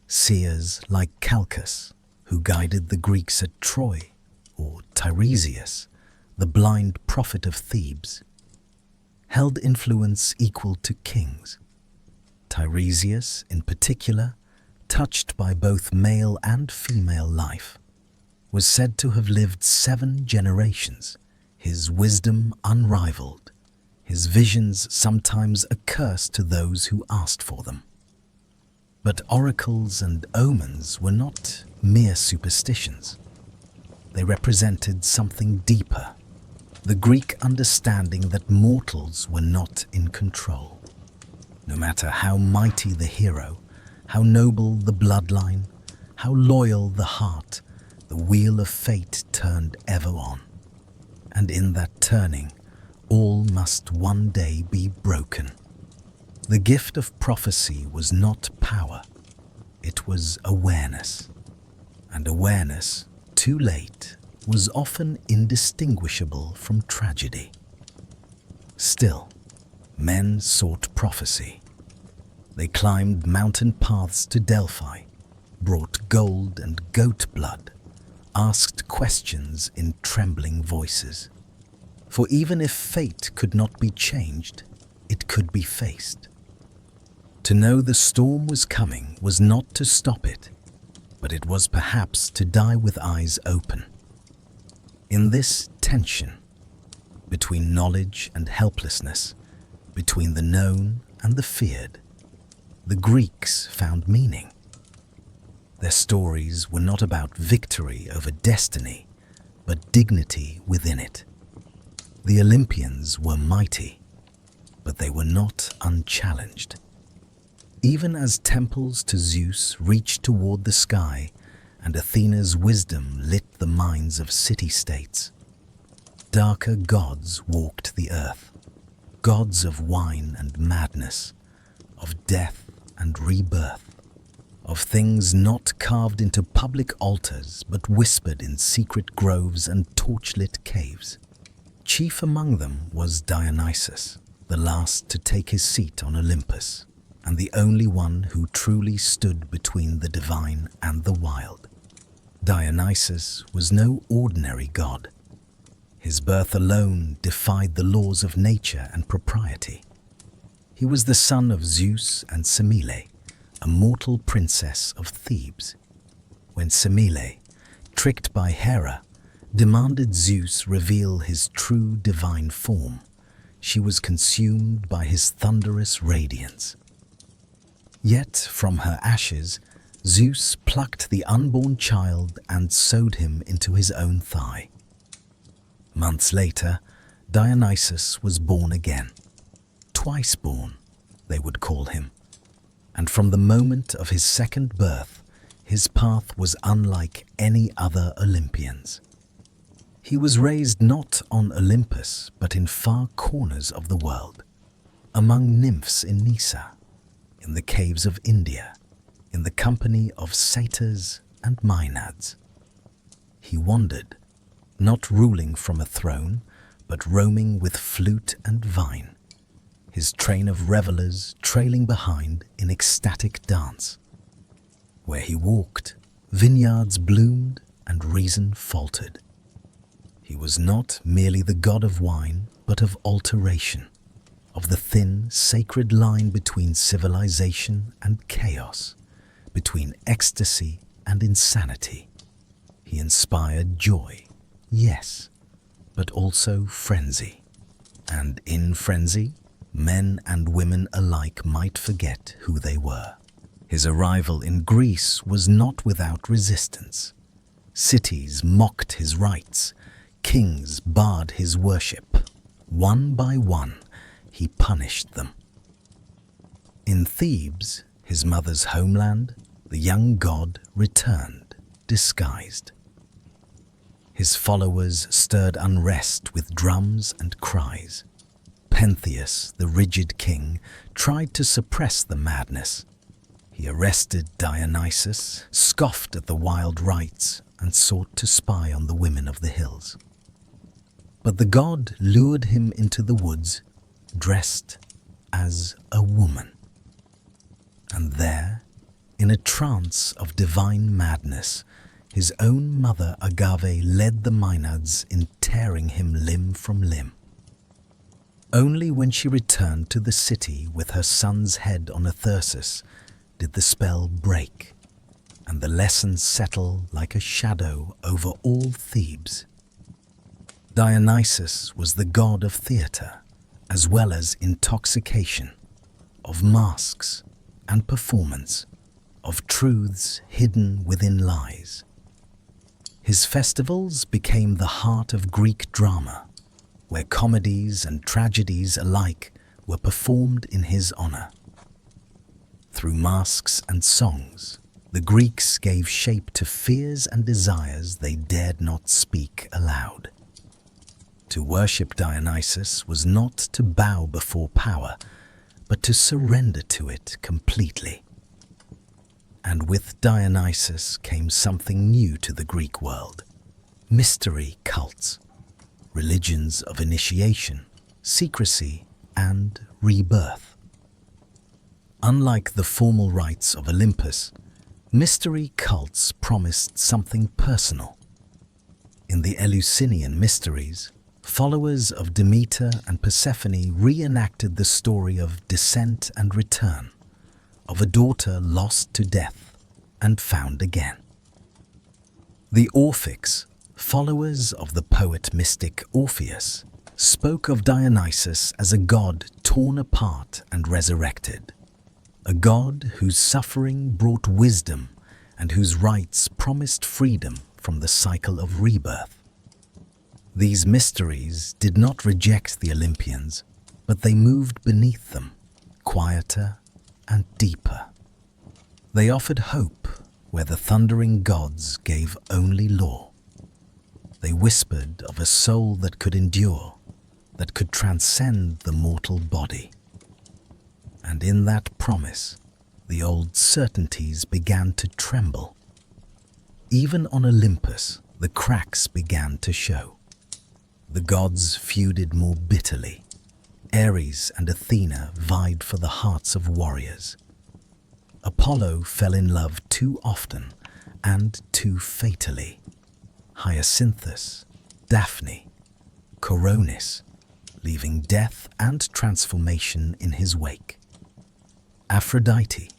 Seers like Calchas, who guided the Greeks at Troy, or Tiresias, the blind prophet of Thebes, held influence equal to kings. Tiresias, in particular, touched by both male and female life, was said to have lived 7 generations, his wisdom unrivaled, his visions sometimes a curse to those who asked for them. But oracles and omens were not mere superstitions. They represented something deeper, the Greek understanding that mortals were not in control. No matter how mighty the hero, how noble the bloodline, how loyal the heart, the wheel of fate turned ever on. And in that turning, all must one day be broken. The gift of prophecy was not power, it was awareness. And awareness, too late, was often indistinguishable from tragedy. Still, men sought prophecy. They climbed mountain paths to Delphi, brought gold and goat blood, asked questions in trembling voices. For even if fate could not be changed, it could be faced. To know the storm was coming was not to stop it, but it was perhaps to die with eyes open. In this tension, between knowledge and helplessness, between the known and the feared, the Greeks found meaning. Their stories were not about victory over destiny, but dignity within it. The Olympians were mighty, but they were not unchallenged. Even as temples to Zeus reached toward the sky and Athena's wisdom lit the minds of city-states, darker gods walked the earth, gods of wine and madness, of death and rebirth, of things not carved into public altars but whispered in secret groves and torchlit caves. Chief among them was Dionysus, the last to take his seat on Olympus, and the only one who truly stood between the divine and the wild. Dionysus was no ordinary god. His birth alone defied the laws of nature and propriety. He was the son of Zeus and Semele, a mortal princess of Thebes. When Semele, tricked by Hera, demanded Zeus reveal his true divine form, she was consumed by his thunderous radiance. Yet from her ashes, Zeus plucked the unborn child and sewed him into his own thigh. Months later, Dionysus was born again. Twice born, they would call him. And from the moment of his second birth, his path was unlike any other Olympians. He was raised not on Olympus, but in far corners of the world, among nymphs in Nysa, in the caves of India, in the company of satyrs and maenads. He wandered, not ruling from a throne, but roaming with flute and vine, his train of revelers trailing behind in ecstatic dance. Where he walked, vineyards bloomed and reason faltered. He was not merely the god of wine, but of alteration, of the thin, sacred line between civilization and chaos, between ecstasy and insanity. He inspired joy, yes, but also frenzy. And in frenzy, men and women alike might forget who they were. His arrival in Greece was not without resistance. Cities mocked his rites, kings barred his worship. One by one, he punished them. In Thebes, his mother's homeland, the young god returned, disguised. His followers stirred unrest with drums and cries. Pentheus, the rigid king, tried to suppress the madness. He arrested Dionysus, scoffed at the wild rites, and sought to spy on the women of the hills. But the god lured him into the woods, dressed as a woman. And there, in a trance of divine madness, his own mother Agave led the Maenads in tearing him limb from limb. Only when she returned to the city with her son's head on a thyrsus did the spell break, and the lesson settle like a shadow over all Thebes. Dionysus was the god of theatre, as well as intoxication, of masks and performance, of truths hidden within lies. His festivals became the heart of Greek drama, where comedies and tragedies alike were performed in his honor. Through masks and songs, the Greeks gave shape to fears and desires they dared not speak aloud. To worship Dionysus was not to bow before power, but to surrender to it completely. And with Dionysus came something new to the Greek world: mystery cults, religions of initiation, secrecy, and rebirth. Unlike the formal rites of Olympus, mystery cults promised something personal. In the Eleusinian mysteries, followers of Demeter and Persephone reenacted the story of descent and return, of a daughter lost to death and found again. The Orphics, followers of the poet-mystic Orpheus, spoke of Dionysus as a god torn apart and resurrected, a god whose suffering brought wisdom and whose rites promised freedom from the cycle of rebirth. These mysteries did not reject the Olympians, but they moved beneath them, quieter and deeper. They offered hope where the thundering gods gave only law. They whispered of a soul that could endure, that could transcend the mortal body. And in that promise, the old certainties began to tremble. Even on Olympus, the cracks began to show. The gods feuded more bitterly. Ares and Athena vied for the hearts of warriors. Apollo fell in love too often and too fatally. Hyacinthus, Daphne, Coronis, leaving death and transformation in his wake. Aphrodite,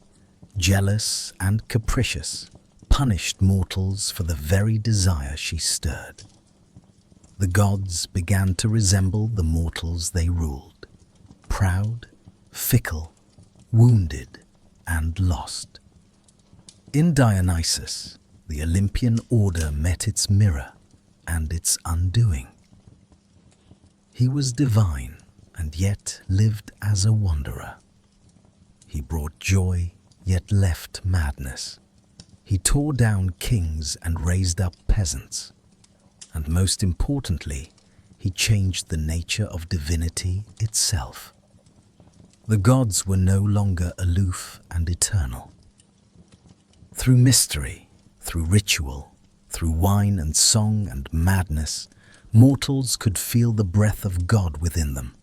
jealous and capricious, punished mortals for the very desire she stirred. The gods began to resemble the mortals they ruled, proud, fickle, wounded, and lost. In Dionysus, the Olympian order met its mirror and its undoing. He was divine and yet lived as a wanderer. He brought joy yet left madness. He tore down kings and raised up peasants. And most importantly, he changed the nature of divinity itself. The gods were no longer aloof and eternal. Through mystery, through ritual, through wine and song and madness, mortals could feel the breath of God within them,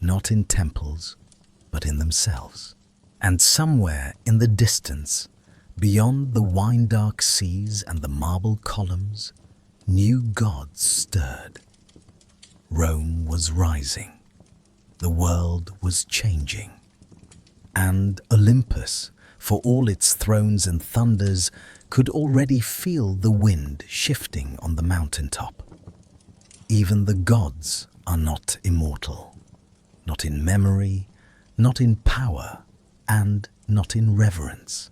not in temples, but in themselves. And somewhere in the distance, beyond the wine-dark seas and the marble columns, new gods stirred. Rome was rising. The world was changing. And Olympus, for all its thrones and thunders, could already feel the wind shifting on the mountaintop. Even the gods are not immortal, not in memory, not in power, and not in reverence.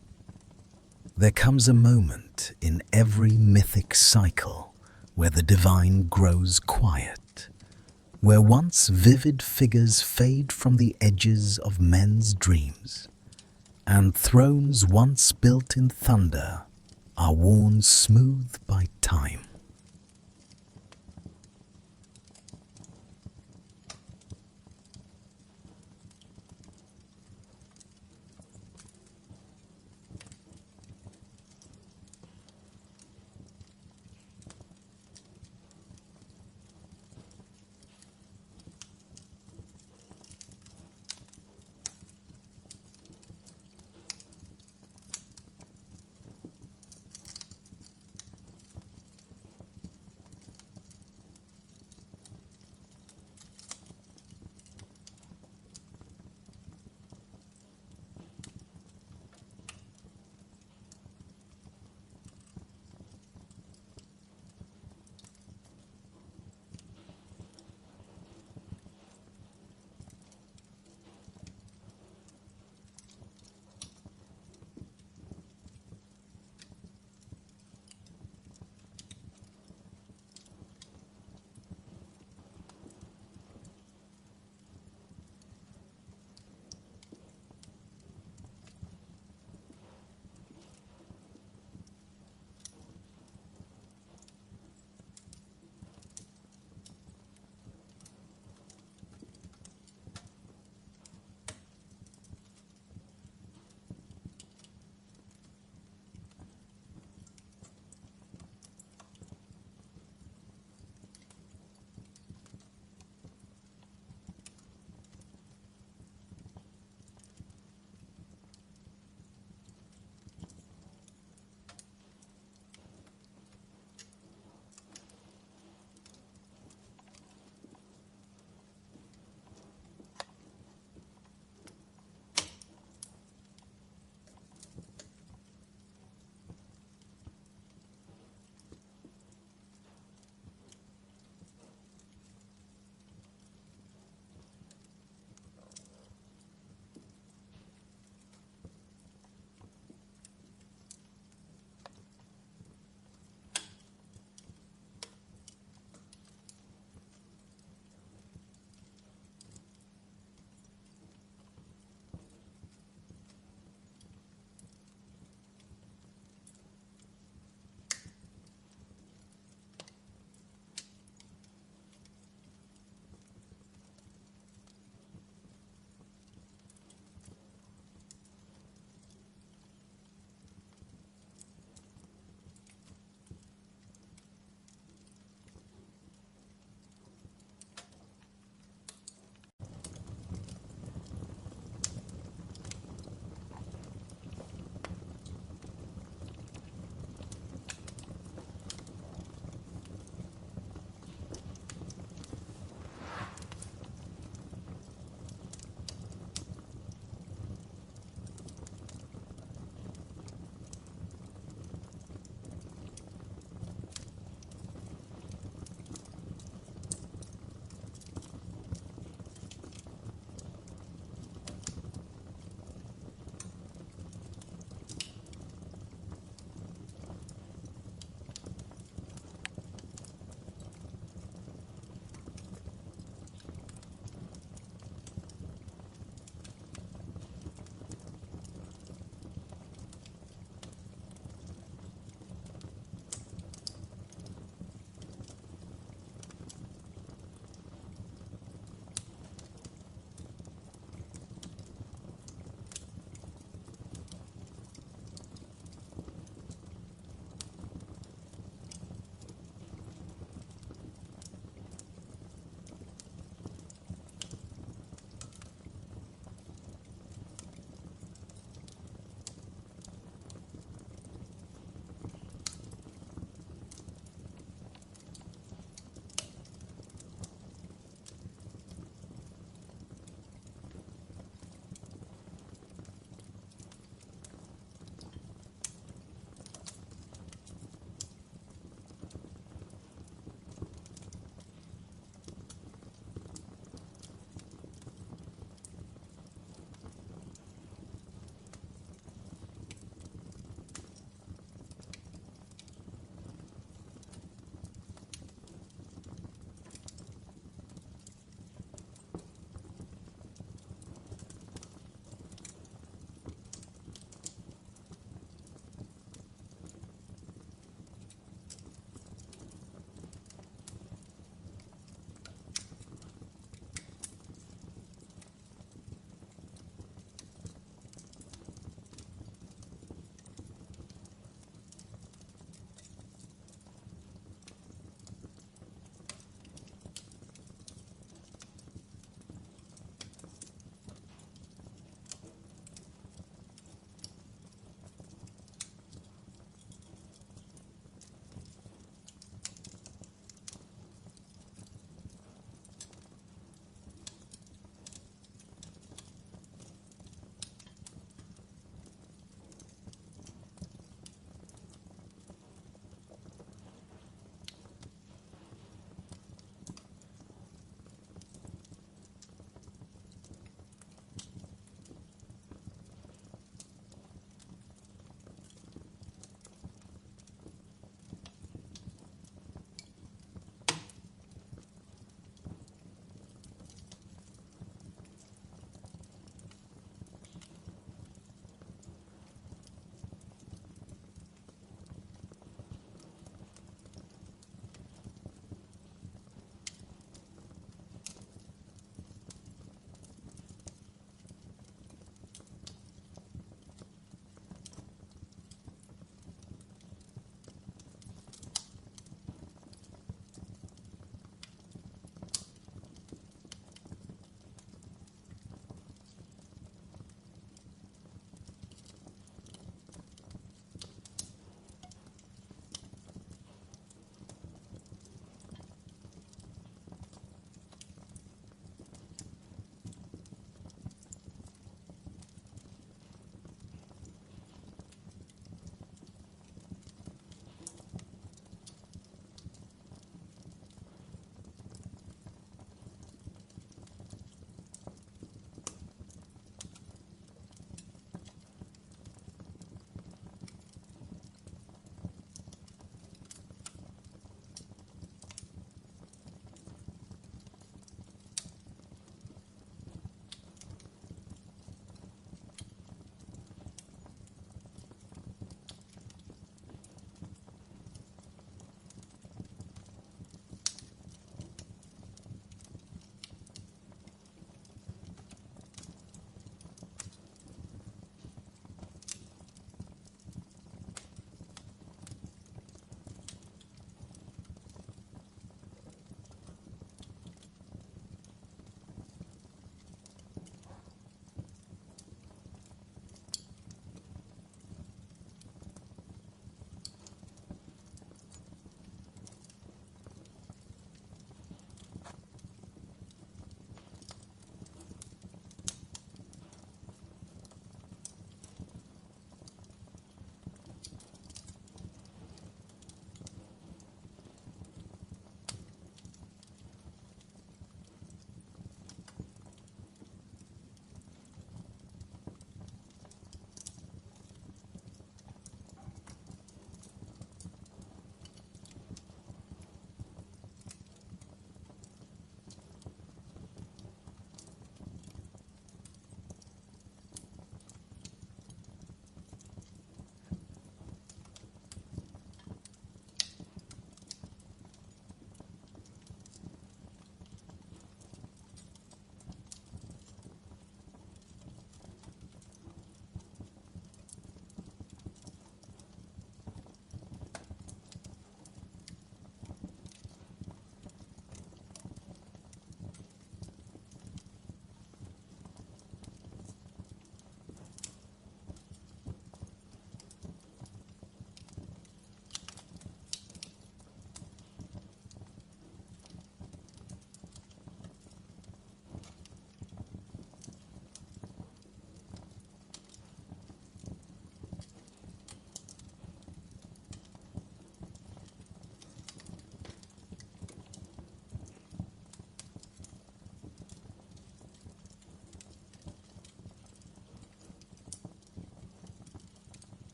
There comes a moment in every mythic cycle where the divine grows quiet, where once vivid figures fade from the edges of men's dreams, and thrones once built in thunder are worn smooth by time.